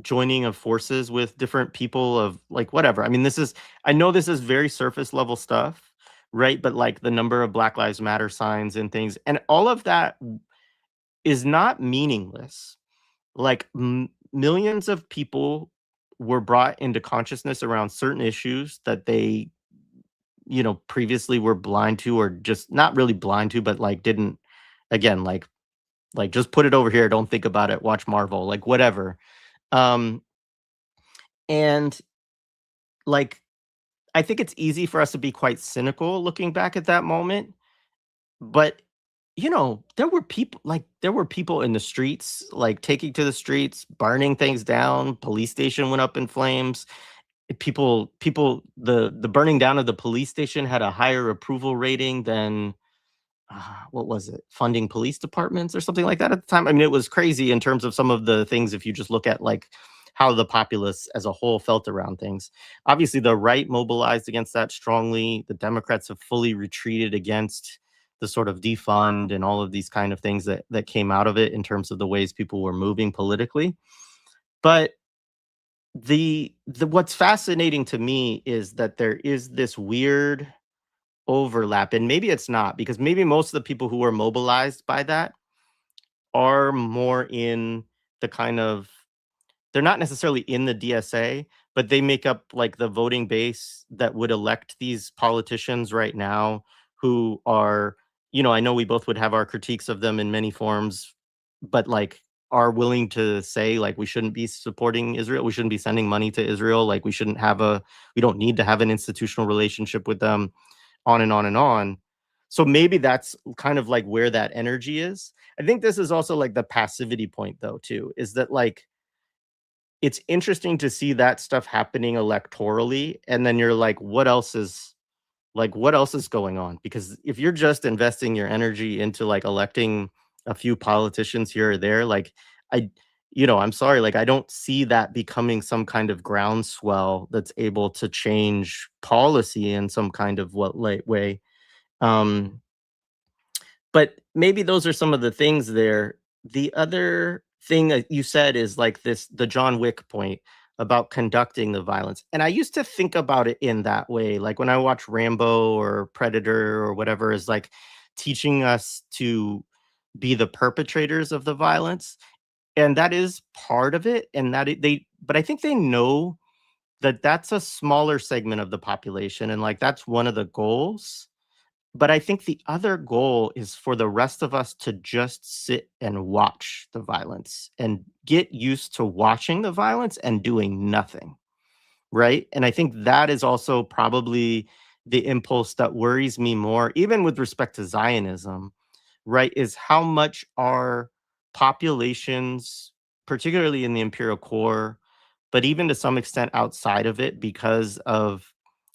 [SPEAKER 1] joining of forces with different people of like whatever. I mean, I know this is very surface level stuff, right? But like the number of Black Lives Matter signs and things, and all of that is not meaningless. Like millions of people were brought into consciousness around certain issues that they, previously were blind to, or just not really blind to, but like didn't, again, like just put it over here, don't think about it, watch Marvel, like whatever. And like, I think it's easy for us to be quite cynical looking back at that moment, but there were people in the streets, like taking to the streets, burning things down. Police station went up in flames. The burning down of the police station had a higher approval rating than what was it? Funding police departments or something like that at the time. I mean, it was crazy in terms of some of the things. If you just look at like how the populace as a whole felt around things, obviously the right mobilized against that strongly. The Democrats have fully retreated against the sort of defund and all of these kind of things that came out of it in terms of the ways people were moving politically. But the what's fascinating to me is that there is this weird overlap, and maybe it's not, because maybe most of the people who were mobilized by that are more in the kind of, they're not necessarily in the DSA, but they make up like the voting base that would elect these politicians right now, who are, I know we both would have our critiques of them in many forms, but like are willing to say like we shouldn't be supporting Israel, we shouldn't be sending money to Israel, like we don't need to have an institutional relationship with them, on and on and on. So maybe that's kind of like where that energy is. I think this is also like the passivity point though too, is that like it's interesting to see that stuff happening electorally, and then you're like, what else is going on? Because if you're just investing your energy into like electing a few politicians here or there, like I'm sorry, like I don't see that becoming some kind of groundswell that's able to change policy in some kind of way. But maybe those are some of the things there. The other thing that you said is like the John Wick point about conducting the violence. And I used to think about it in that way. Like when I watch Rambo or Predator or whatever, is like teaching us to be the perpetrators of the violence. And that is part of it. And but I think they know that that's a smaller segment of the population. And like, that's one of the goals. But I think the other goal is for the rest of us to just sit and watch the violence and get used to watching the violence and doing nothing, right? And I think that is also probably the impulse that worries me more, even with respect to Zionism, right? Is how much our populations, particularly in the imperial core, but even to some extent outside of it, because of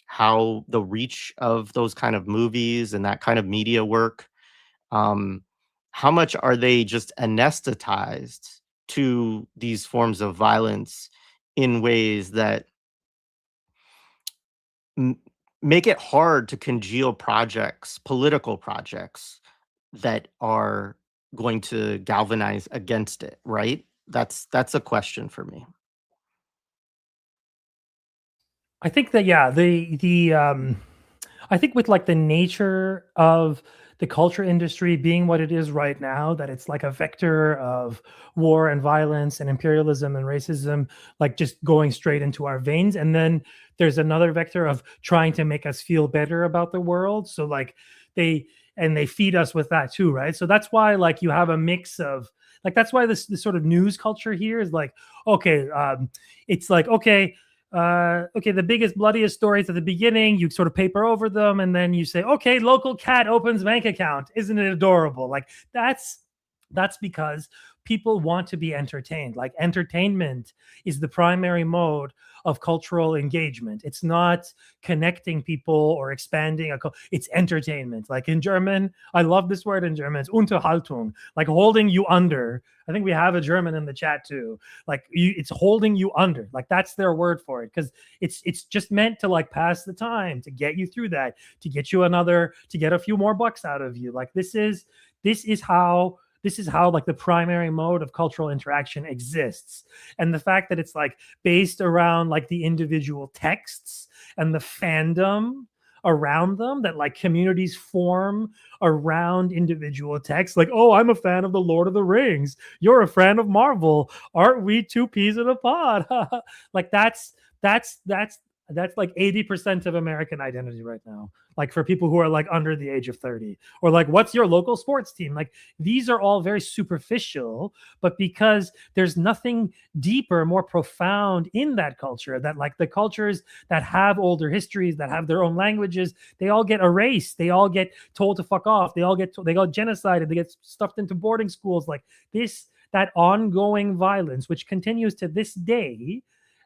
[SPEAKER 1] how the reach of those kind of movies and that kind of media work, how much are they just anesthetized to these forms of violence in ways that make it hard to congeal political projects that are going to galvanize against it, right? That's a question for me.
[SPEAKER 2] I think that I think with like the nature of the culture industry being what it is right now, that it's like a vector of war and violence and imperialism and racism, like just going straight into our veins. And then there's another vector of trying to make us feel better about the world. So like they feed us with that too, right? So that's why like you have a mix of like, that's why this sort of news culture here is like, okay, it's like, okay, the biggest, bloodiest stories at the beginning, you sort of paper over them, and then you say, okay, local cat opens bank account. Isn't it adorable? Like that's because people want to be entertained. Like entertainment is the primary mode of cultural engagement. It's not connecting people or expanding it's entertainment. Like in German, I love this word in German, it's Unterhaltung, like holding you under. I think we have a German in the chat too. Like it's holding you under. Like that's their word for it, because it's just meant to like pass the time, to get you through that, to get a few more bucks out of you. Like this is how like the primary mode of cultural interaction exists. And the fact that it's like based around like the individual texts and the fandom around them, that like communities form around individual texts. Like, oh, I'm a fan of the Lord of the Rings. You're a fan of Marvel. Aren't we two peas in a pod? Like that's like 80% of American identity right now. Like for people who are like under the age of 30, or like, what's your local sports team? Like these are all very superficial, but because there's nothing deeper, more profound in that culture, that like the cultures that have older histories, that have their own languages, they all get erased. They all get told to fuck off. They got genocided. They get stuffed into boarding schools. Like that ongoing violence, which continues to this day,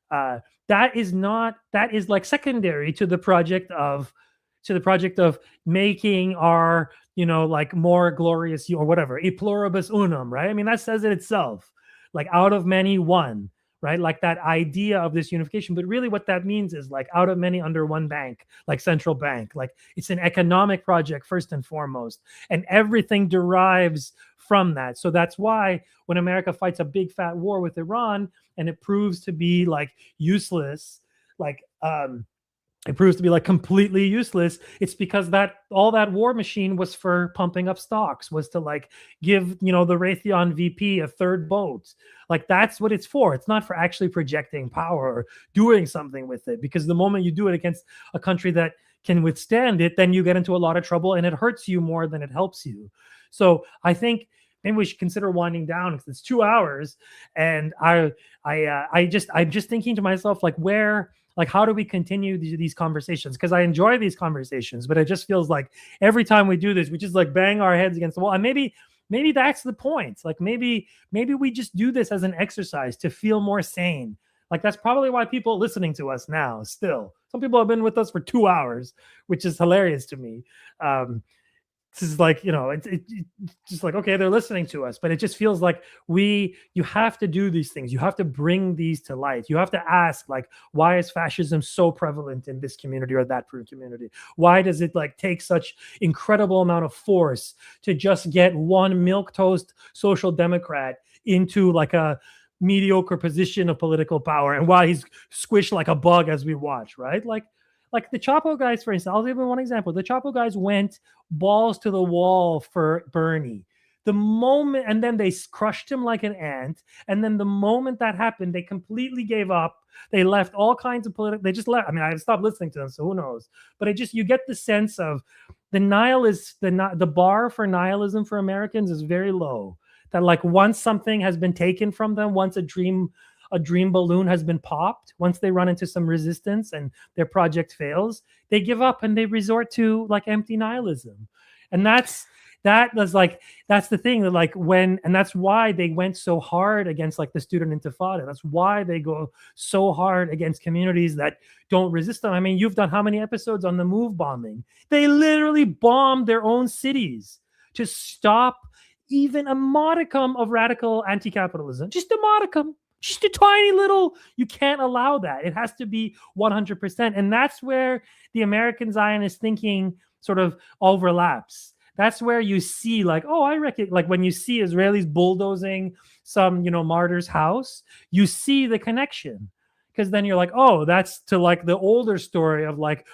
[SPEAKER 2] that is like secondary to the project of making our, like more glorious, or whatever, e pluribus unum, right? I mean, that says it itself, like out of many one, right? Like that idea of this unification. But really what that means is like out of many under one bank, like central bank. Like it's an economic project first and foremost, and everything derives from that. So that's why when America fights a big fat war with Iran and it proves to be like useless, like it proves to be like completely useless, it's because that all that war machine was for pumping up stocks, was to like give, the Raytheon VP a third boat. Like that's what it's for. It's not for actually projecting power or doing something with it, because the moment you do it against a country that can withstand it, then you get into a lot of trouble and it hurts you more than it helps you. So I think maybe we should consider winding down, because it's 2 hours, and I'm just thinking to myself, like, how do we continue these conversations? Because I enjoy these conversations, but it just feels like every time we do this, we just like bang our heads against the wall. And maybe that's the point. Like maybe we just do this as an exercise to feel more sane. Like that's probably why people listening to us now still. Some people have been with us for 2 hours, which is hilarious to me. This is like, it's just like, okay, they're listening to us, but it just feels like you have to do these things. You have to bring these to light. You have to ask, like, why is fascism so prevalent in this community or that community? Why does it like take such incredible amount of force to just get one milquetoast social democrat into like a mediocre position of political power, and why he's squished like a bug as we watch, right? Like the Chapo guys, for instance, I'll give you one example. The Chapo guys went balls to the wall for Bernie. The moment, and then they crushed him like an ant. And then the moment that happened, they completely gave up. They left all kinds of political, they just left. I mean, I stopped listening to them, so who knows? But you get the sense of the bar for nihilism for Americans is very low. That like once something has been taken from them, once a dream balloon has been popped, once they run into some resistance and their project fails, they give up and they resort to like empty nihilism. And that's the thing that like and that's why they went so hard against like the student intifada. That's why they go so hard against communities that don't resist them. I mean, you've done how many episodes on the Move bombing? They literally bombed their own cities to stop even a modicum of radical anti-capitalism. Just a modicum. Just a tiny little, you can't allow that. It has to be 100%. And that's where the American Zionist thinking sort of overlaps. That's where you see like, oh, I reckon, like when you see Israelis bulldozing some, martyr's house, you see the connection. Because then you're like, oh, that's to like the older story of like,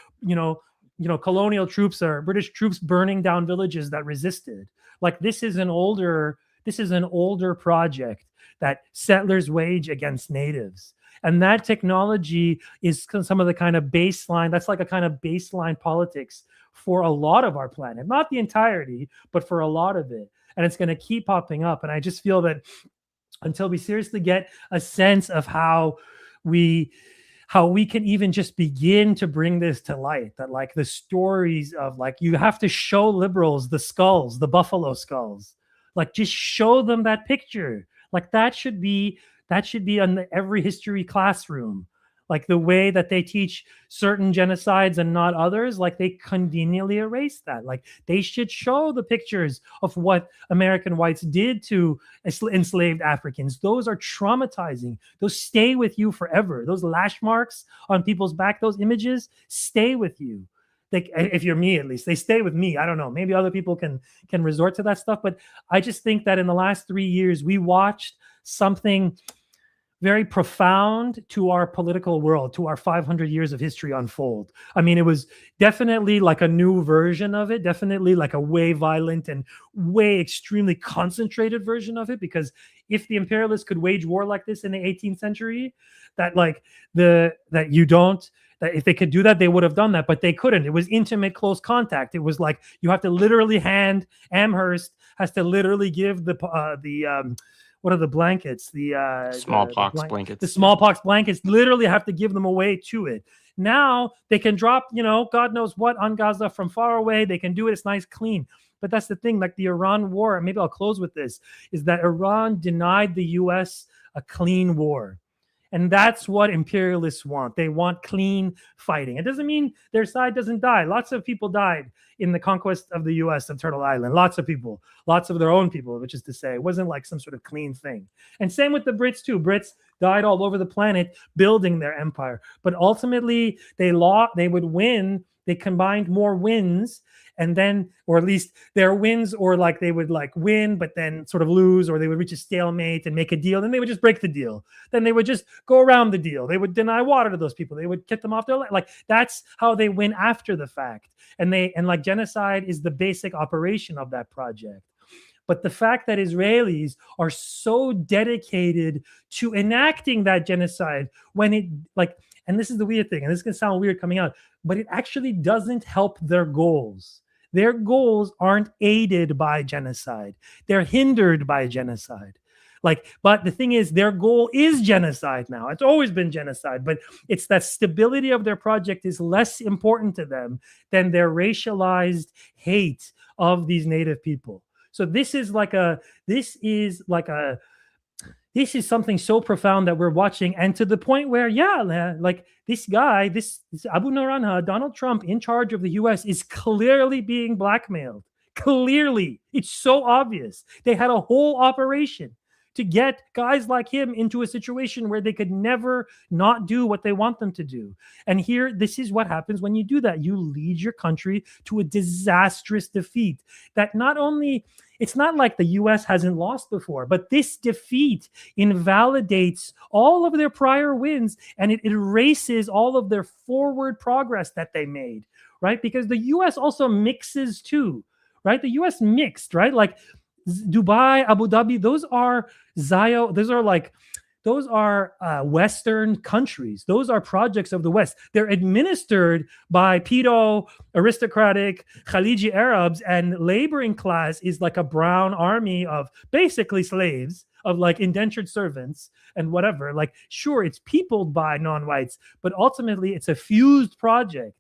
[SPEAKER 2] colonial troops or British troops burning down villages that resisted. Like this is an older project that settlers wage against natives. And that technology is some of the kind of baseline, that's like a kind of baseline politics for a lot of our planet, not the entirety, but for a lot of it. And it's going to keep popping up. And I just feel that until we seriously get a sense of how we can even just begin to bring this to light, that like the stories of like, you have to show liberals the skulls, the buffalo skulls, like just show them that picture. Like that should be on every history classroom. Like the way that they teach certain genocides and not others, like they conveniently erase that. Like they should show the pictures of what American whites did to enslaved Africans. Those are traumatizing. Those stay with you forever. Those lash marks on people's back, those images stay with you. If you're me, at least, they stay with me. I don't know. Maybe other people can resort to that stuff. But I just think that in the last 3 years, we watched something very profound to our political world, to our 500 years of history unfold. I mean, it was definitely like a new version of it, definitely like a way violent and way extremely concentrated version of it. Because if the imperialists could wage war like this in the 18th century, that if they could do that, they would have done that, but they couldn't. It was intimate, close contact. It was like you have to literally Amherst has to literally give the what are the blankets? The
[SPEAKER 1] smallpox blankets.
[SPEAKER 2] The smallpox blankets literally have to give them away to it. Now they can drop, God knows what on Gaza from far away. They can do it. It's nice, clean. But that's the thing, like the Iran war, and maybe I'll close with this, is that Iran denied the US a clean war. And that's what imperialists want. They want clean fighting. It doesn't mean their side doesn't die. Lots of people died in the conquest of the US of Turtle Island. Lots of people, lots of their own people, which is to say, it wasn't like some sort of clean thing. And same with the Brits too. Brits died all over the planet building their empire. But ultimately, they would win. They combined more wins, and then, or at least their wins, or like they would like win, but then sort of lose, or they would reach a stalemate and make a deal. Then they would just break the deal. Then they would just go around the deal. They would deny water to those people. They would kick them off their land. Like that's how they win after the fact. And like genocide is the basic operation of that project. But the fact that Israelis are so dedicated to enacting that genocide when it and this is the weird thing, and this can sound weird coming out, but it actually doesn't help their goals. Their goals aren't aided by genocide. They're hindered by genocide. But the thing is, their goal is genocide now. It's always been genocide, but it's that stability of their project is less important to them than their racialized hate of these native people. So this is something so profound that we're watching, and to the point where, like this guy, this Abu Naranha, Donald Trump, in charge of the US, is clearly being blackmailed. Clearly, it's so obvious. They had a whole operation to get guys like him into a situation where they could never not do what they want them to do. And here, this is what happens when you do that. You lead your country to a disastrous defeat that not only, it's not like the US hasn't lost before, but this defeat invalidates all of their prior wins, and it erases all of their forward progress that they made, right? Because the US also mixes too, right? The US mixed, right? Like Dubai, Abu Dhabi, those are Western countries. Those are projects of the West. They're administered by pedo, aristocratic, Khaliji Arabs, and laboring class is like a brown army of basically slaves, of like indentured servants and whatever. Like, sure, it's peopled by non-whites, but ultimately it's a fused project.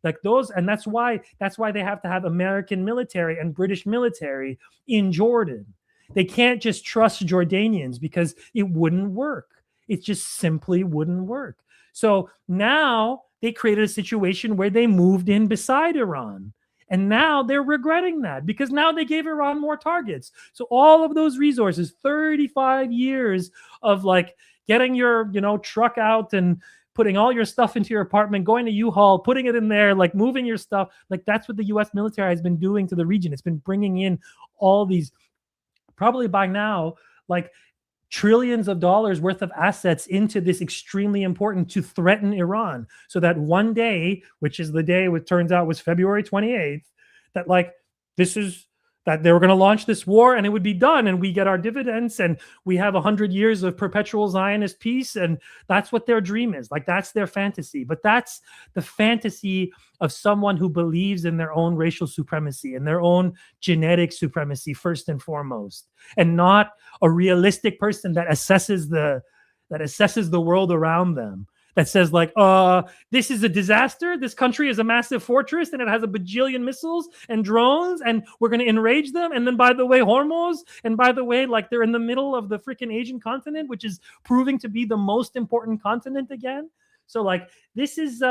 [SPEAKER 2] Like those, and that's why they have to have American military and British military in Jordan. They can't just trust Jordanians because it wouldn't work. It just simply wouldn't work. So now they created a situation where they moved in beside Iran. And now they're regretting that because now they gave Iran more targets. So all of those resources, 35 years of like getting your, truck out and putting all your stuff into your apartment, going to U-Haul, putting it in there, like moving your stuff. Like that's what the US military has been doing to the region. It's been bringing in all these, probably by now, like trillions of dollars worth of assets into this extremely important to threaten Iran. So that one day, which is the day which turns out was February 28th, that like, that they were going to launch this war and it would be done and we get our dividends and we have 100 years of perpetual Zionist peace. And that's what their dream is. Like that's their fantasy. But that's the fantasy of someone who believes in their own racial supremacy and their own genetic supremacy first and foremost, and not a realistic person that assesses the world around them. That says like, this is a disaster. This country is a massive fortress and it has a bajillion missiles and drones and we're going to enrage them. And then by the way, Hormuz, and by the way, like they're in the middle of the freaking Asian continent, which is proving to be the most important continent again. So like, this is,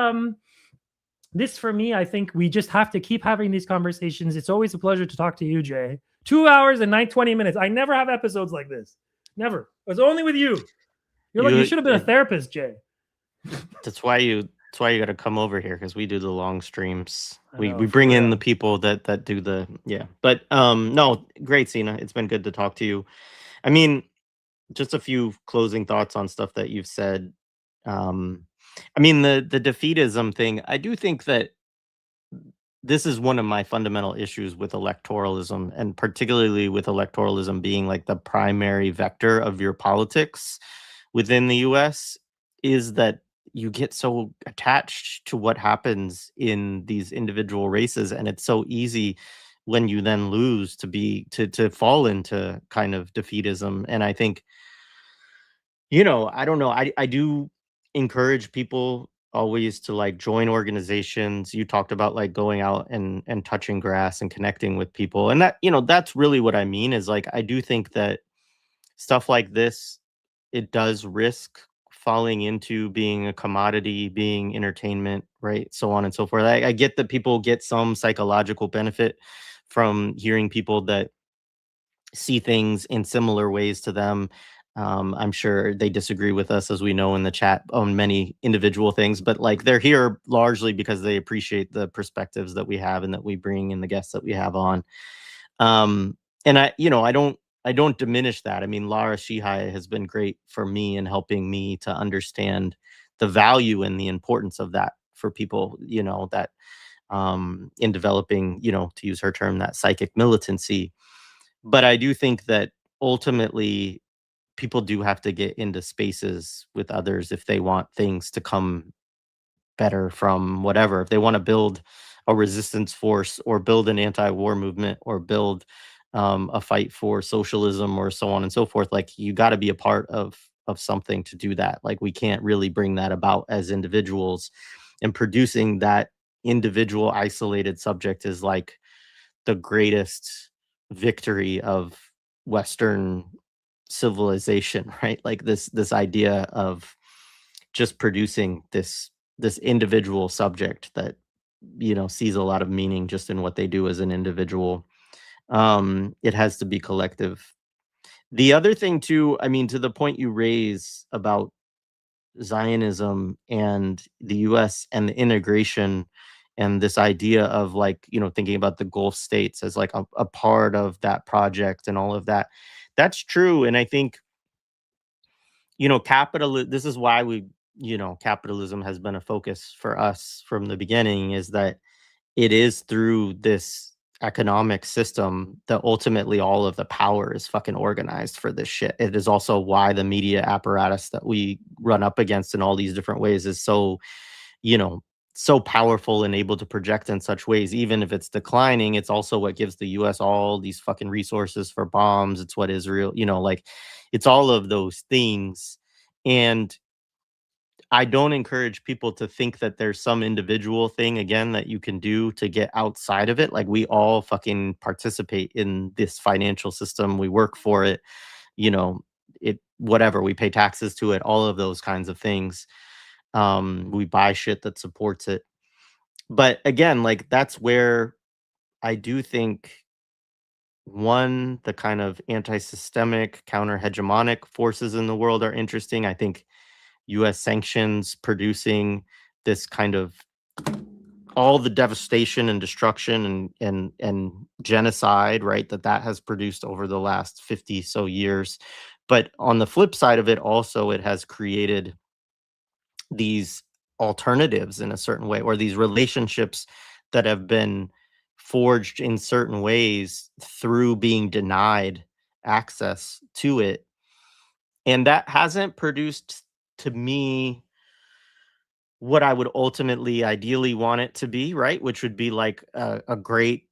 [SPEAKER 2] this for me, I think we just have to keep having these conversations. It's always a pleasure to talk to you, Jay. 2 hours and 20 minutes. I never have episodes like this. Never. It was only with you. You should have been a therapist, Jay.
[SPEAKER 1] That's why you got to come over here, because we do the long streams. We bring in the people that do the But no, great, Sina. It's been good to talk to you. I mean, just a few closing thoughts on stuff that you've said. I mean, the defeatism thing, I do think that this is one of my fundamental issues with electoralism, and particularly with electoralism being like the primary vector of your politics within the US, is that you get so attached to what happens in these individual races, and it's so easy when you then lose to fall into kind of defeatism. And I think, I don't know. I do encourage people always to like join organizations. You talked about like going out and touching grass and connecting with people. And that, that's really what I mean is like I do think that stuff like this, it does risk falling into being a commodity, being entertainment, right? So on and so forth. I get that people get some psychological benefit from hearing people that see things in similar ways to them. I'm sure they disagree with us, as we know in the chat, on many individual things, but like they're here largely because they appreciate the perspectives that we have and that we bring and the guests that we have on. And I don't diminish that. I mean, Lara Shihai has been great for me in helping me to understand the value and the importance of that for people, that in developing, to use her term, that psychic militancy. But I do think that ultimately people do have to get into spaces with others if they want things to come better from whatever. If they want to build a resistance force or build an anti-war movement or build a fight for socialism or so on and so forth, like you got to be a part of something to do that. Like we can't really bring that about as individuals, and producing that individual isolated subject is like the greatest victory of Western civilization, right? Like this idea of just producing this individual subject that sees a lot of meaning just in what they do as an individual. It has to be collective. The other thing too, I mean, to the point you raise about Zionism and the US and the integration and this idea of like, thinking about the Gulf states as like a part of that project and all of that. That's true. And I think, this is why capitalism has been a focus for us from the beginning, is that it is through this economic system that ultimately all of the power is fucking organized for this shit. It is also why the media apparatus that we run up against in all these different ways is so, so powerful and able to project in such ways. Even if it's declining, it's also what gives the US all these fucking resources for bombs. It's what Israel, like it's all of those things. And I don't encourage people to think that there's some individual thing, again, that you can do to get outside of it. Like we all fucking participate in this financial system. We work for it, whatever, we pay taxes to it, all of those kinds of things. We buy shit that supports it. But again, like that's where I do think, one, the kind of anti-systemic, counter-hegemonic forces in the world are interesting. I think US sanctions producing this kind of all the devastation and destruction and genocide, right, that has produced over the last 50 so years. But on the flip side of it, also it has created these alternatives in a certain way, or these relationships that have been forged in certain ways through being denied access to it. And that hasn't produced, to me, what I would ultimately ideally want it to be, right? Which would be like a great,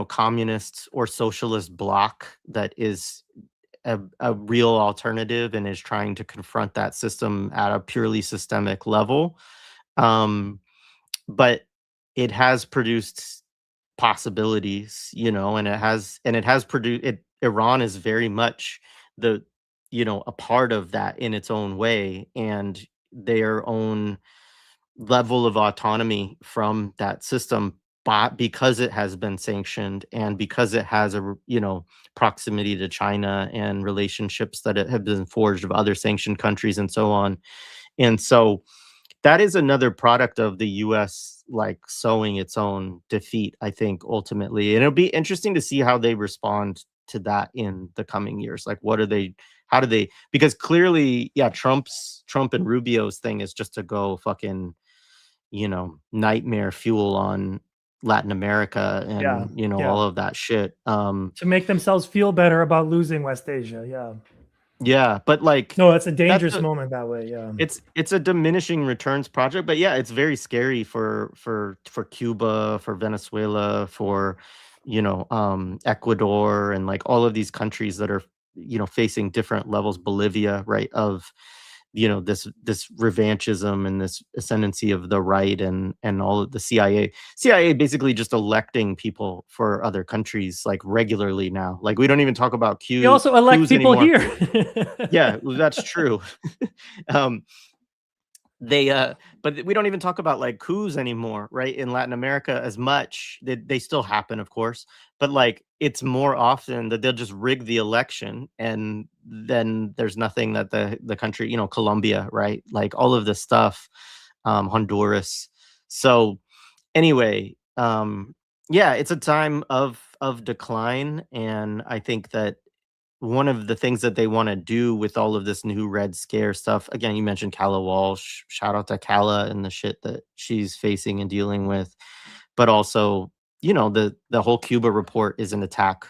[SPEAKER 1] communist or socialist bloc that is a real alternative and is trying to confront that system at a purely systemic level. But it has produced possibilities, and it has produced it. Iran is very much a part of that in its own way, and their own level of autonomy from that system, but because it has been sanctioned and because it has a proximity to China and relationships that have been forged of other sanctioned countries and so on. And so that is another product of the US like sowing its own defeat, I think, ultimately. And it'll be interesting to see how they respond to that in the coming years. Like, what are they how do they, because clearly, yeah, Trump and Rubio's thing is just to go fucking, nightmare fuel on Latin America and,
[SPEAKER 2] Yeah.
[SPEAKER 1] all of that shit.
[SPEAKER 2] To make themselves feel better about losing West Asia. Yeah.
[SPEAKER 1] Yeah, but like,
[SPEAKER 2] No, it's a dangerous moment that way. Yeah.
[SPEAKER 1] it's a diminishing returns project, but yeah, it's very scary for Cuba, for Venezuela, for Ecuador, and like all of these countries that are facing different levels, Bolivia, right, of this revanchism and this ascendancy of the right, and all of the CIA basically just electing people for other countries like regularly now. Like, we don't even talk about
[SPEAKER 2] They also elect
[SPEAKER 1] coups
[SPEAKER 2] people
[SPEAKER 1] anymore.
[SPEAKER 2] here.
[SPEAKER 1] Yeah, that's true. But we don't even talk about like coups anymore, right? In Latin America as much. They still happen, of course, but like it's more often that they'll just rig the election, and then there's nothing that the country, Colombia, right? Like all of this stuff, Honduras. So anyway, yeah, it's a time of decline, and I think that one of the things that they want to do with all of this new Red Scare stuff, again, you mentioned Kala Walsh, shout out to Kala and the shit that she's facing and dealing with, but also, the whole Cuba report is an attack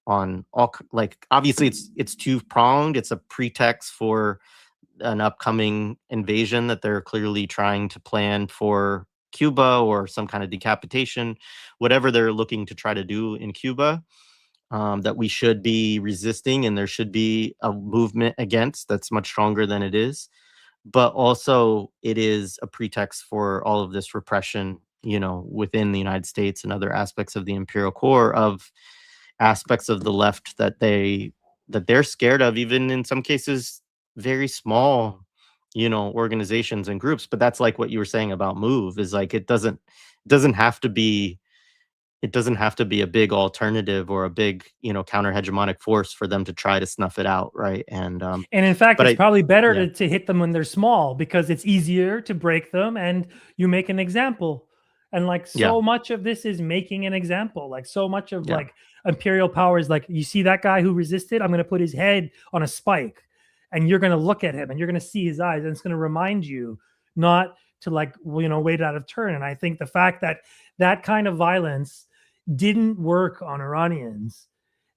[SPEAKER 1] on all, like, obviously it's two-pronged. It's a pretext for an upcoming invasion that they're clearly trying to plan for Cuba, or some kind of decapitation, whatever they're looking to try to do in Cuba. That we should be resisting, and there should be a movement against that's much stronger than it is. But also, it is a pretext for all of this repression, within the United States and other aspects of the imperial core, of aspects of the left that they're scared of, even in some cases, very small, organizations and groups. But that's like what you were saying about Move, is like doesn't have to be a big alternative or a big, counter hegemonic force for them to try to snuff it out, right? And
[SPEAKER 2] in fact,
[SPEAKER 1] but
[SPEAKER 2] it's probably better
[SPEAKER 1] yeah.
[SPEAKER 2] to hit them when they're small, because it's easier to break them, and you make an example. And like so much of this is making an example. Like so much of like imperial power is like, you see that guy who resisted, I'm going to put his head on a spike, and you're going to look at him and you're going to see his eyes, and it's going to remind you not to like, wait out of turn. And I think the fact that that kind of violence didn't work on Iranians,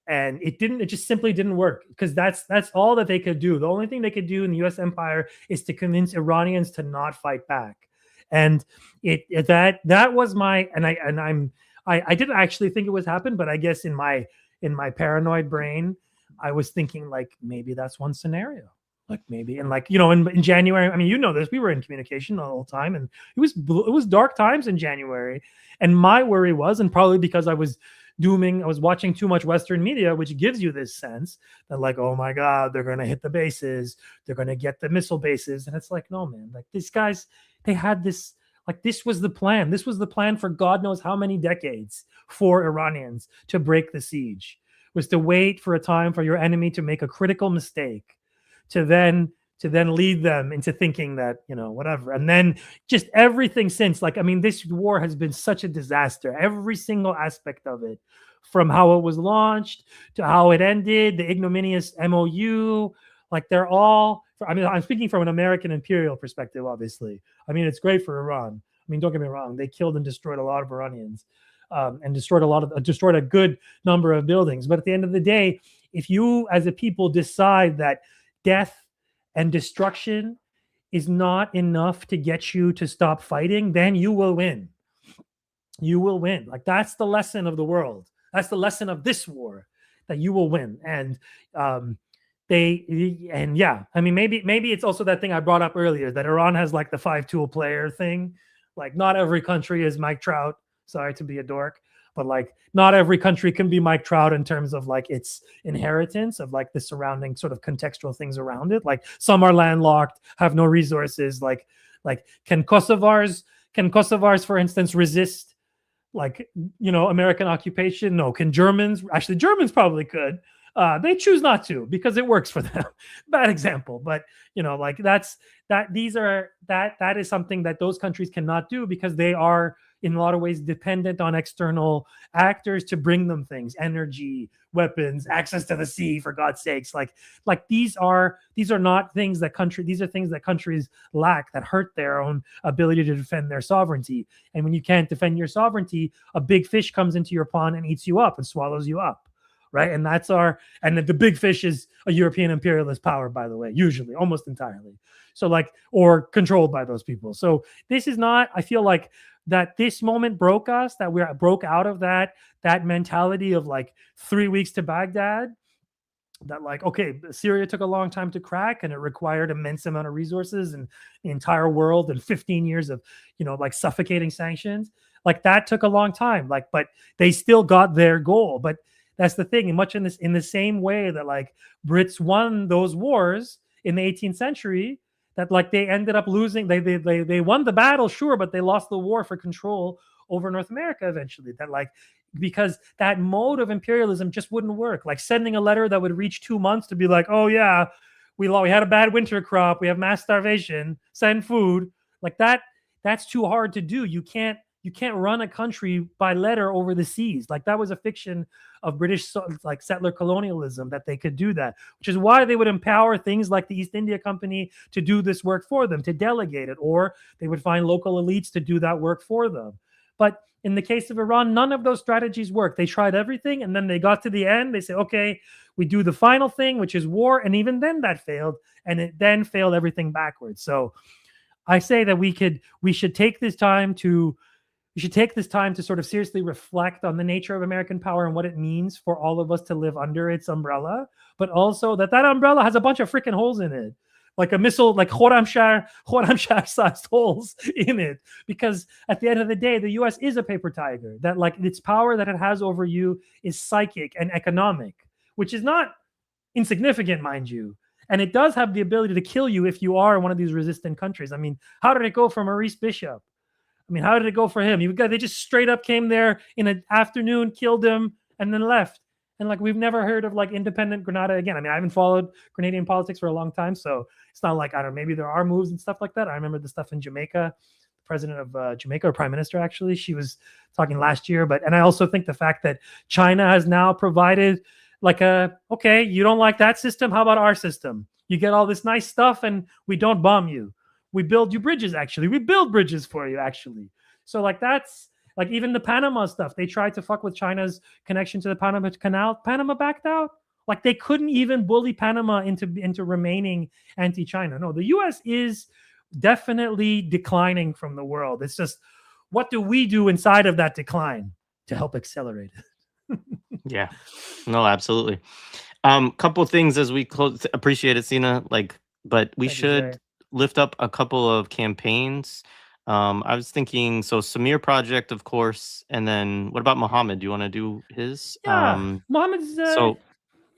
[SPEAKER 2] and it just simply didn't work, because that's all that they could do. The only thing they could do in the US empire is to convince Iranians to not fight back. And that was my, I didn't actually think it was happen, but I guess in my paranoid brain, I was thinking like, maybe that's one scenario. Like maybe, and like, in January, I mean, this, we were in communication the whole time, and it was dark times in January. And my worry was, and probably because I was watching too much Western media, which gives you this sense that like, oh my God, they're going to hit the bases. They're going to get the missile bases. And it's like, no, man, like these guys, they had this, like, this was the plan. This was the plan for God knows how many decades for Iranians to break the siege, was to wait for a time for your enemy to make a critical mistake, to then lead them into thinking that, whatever. And then just everything since, like, I mean, this war has been such a disaster. Every single aspect of it, from how it was launched to how it ended, the ignominious MOU, like they're all, I mean, I'm speaking from an American imperial perspective, obviously. I mean, it's great for Iran. I mean, don't get me wrong. They killed and destroyed a lot of Iranians, and destroyed a good number of buildings. But at the end of the day, if you as a people decide that death and destruction is not enough to get you to stop fighting, then you will win. You will win. Like, that's the lesson of the world. That's the lesson of this war, that you will win. And I mean, maybe it's also that thing I brought up earlier, that Iran has like the 5-tool player thing. Like, not every country is Mike Trout. Sorry to be a dork, but like, not every country can be Mike Trout in terms of like its inheritance of like the surrounding sort of contextual things around it. Like, some are landlocked, have no resources. Like can Kosovars, for instance, resist like, American occupation? No. Can Germans? Actually, Germans probably could. They choose not to because it works for them. Bad example, but like that is something that those countries cannot do, because they are in a lot of ways dependent on external actors to bring them things, energy, weapons, access to the sea, for God's sakes. Like these are not things that these are things that countries lack, that hurt their own ability to defend their sovereignty. And when you can't defend your sovereignty, a big fish comes into your pond and eats you up and swallows you up. Right. And the big fish is a European imperialist power, by the way, usually, almost entirely. So or controlled by those people. So this is not, I feel like that this moment broke us, that we broke out of that mentality of 3 weeks to Baghdad, that okay, Syria took a long time to crack and it required immense amount of resources and the entire world and 15 years of, suffocating sanctions. That took a long time, but they still got their goal. But that's the thing, much in the same way that Brits won those wars in the 18th century, that they ended up losing. They won the battle, sure, but they lost the war for control over North America eventually. That because that mode of imperialism just wouldn't work. Sending a letter that would reach 2 months to be oh yeah, we had a bad winter crop, we have mass starvation, send food. That's too hard to do. You can't run a country by letter over the seas. That was a fiction of British settler colonialism, that they could do that, which is why they would empower things like the East India Company to do this work for them, to delegate it, or they would find local elites to do that work for them. But in the case of Iran, none of those strategies worked. They tried everything, and then they got to the end. They say, okay, we do the final thing, which is war. And even then that failed, and it then failed everything backwards. So I say that we should take this time to sort of seriously reflect on the nature of American power and what it means for all of us to live under its umbrella, but also that umbrella has a bunch of freaking holes in it, like a missile, like Khorramshahr-sized holes in it. Because at the end of the day, the U.S. is a paper tiger, that its power that it has over you is psychic and economic, which is not insignificant, mind you. And it does have the ability to kill you if you are in one of these resistant countries. I mean, how did it go for Maurice Bishop? I mean, how did it go for him? They just straight up came there in an afternoon, killed him, and then left. And we've never heard of independent Grenada again. I mean, I haven't followed Grenadian politics for a long time, so it's not I don't know, maybe there are moves and stuff like that. I remember the stuff in Jamaica. The president of Jamaica, or prime minister actually, she was talking last year. And I also think the fact that China has now provided okay, you don't like that system? How about our system? You get all this nice stuff and we don't bomb you. We build you bridges, actually. We build bridges for you, actually. So that's even the Panama stuff. They tried to fuck with China's connection to the Panama Canal. Panama backed out. They couldn't even bully Panama into remaining anti-China. No, the U.S. is definitely declining from the world. It's just, what do we do inside of that decline to help accelerate it?
[SPEAKER 1] Yeah, no, absolutely. Couple things as we close. Appreciate it, Sina. But we should lift up a couple of campaigns. I was thinking, so Samir Project, of course, and then what about Mohammed? Do you want to do his?
[SPEAKER 2] Yeah, Mohammed's.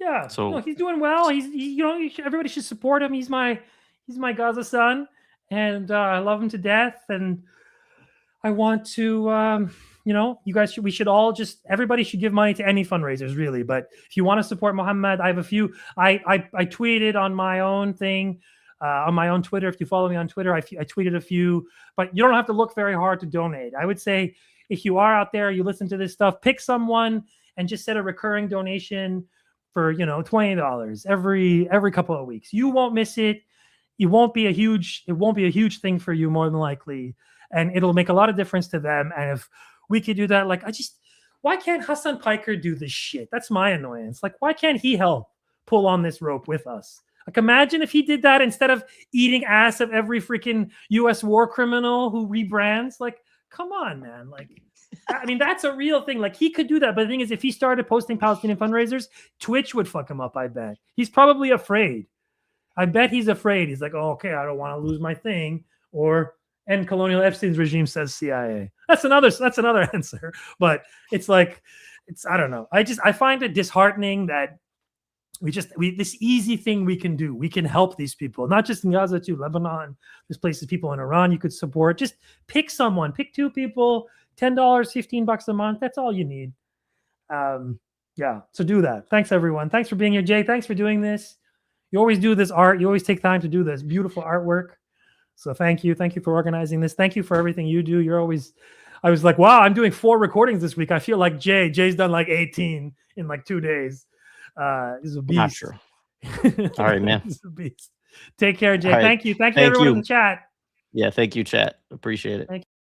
[SPEAKER 2] Yeah, so he's doing well. Everybody should support him. He's my Gaza son, and I love him to death. And I want to, you guys everybody should give money to any fundraisers, really. But if you want to support Mohammed, I have a few. I tweeted on my own thing. On my own Twitter. If you follow me on Twitter, I tweeted a few, but you don't have to look very hard to donate. I would say if you are out there, you listen to this stuff, pick someone and just set a recurring donation for, $20 every couple of weeks. You won't miss it. It won't be a huge thing for you, more than likely. And it'll make a lot of difference to them. And if we could do that, why can't Hassan Piker do this shit? That's my annoyance. Why can't he help pull on this rope with us? Imagine if he did that instead of eating ass of every freaking U.S. war criminal who rebrands. Come on, man. I mean, that's a real thing. He could do that. But the thing is, if he started posting Palestinian fundraisers, Twitch would fuck him up, I bet. He's probably afraid. I bet he's afraid. He's oh, okay, I don't want to lose my thing. Or, and Colonial Epstein's regime says CIA. That's another answer. But it's I don't know. I find it disheartening that this easy thing we can do. We can help these people, not just in Gaza, too. Lebanon, there's places, people in Iran you could support. Just pick someone, pick two people, $10, $15 a month. That's all you need. Yeah, so do that. Thanks, everyone. Thanks for being here, Jay. Thanks for doing this. You always do this art. You always take time to do this beautiful artwork. So thank you. Thank you for organizing this. Thank you for everything you do. You're always I was like, wow, I'm doing 4 recordings this week. I feel like Jay's done like 18 in like 2 days. He's a beast.
[SPEAKER 1] Not sure. All right, man.
[SPEAKER 2] He's a beast. Take care, Jay.
[SPEAKER 1] All right.
[SPEAKER 2] Thank you. Thank you,
[SPEAKER 1] Thank
[SPEAKER 2] everyone
[SPEAKER 1] you.
[SPEAKER 2] in the chat.
[SPEAKER 1] Yeah, thank you, chat. Appreciate it.
[SPEAKER 2] Thank you.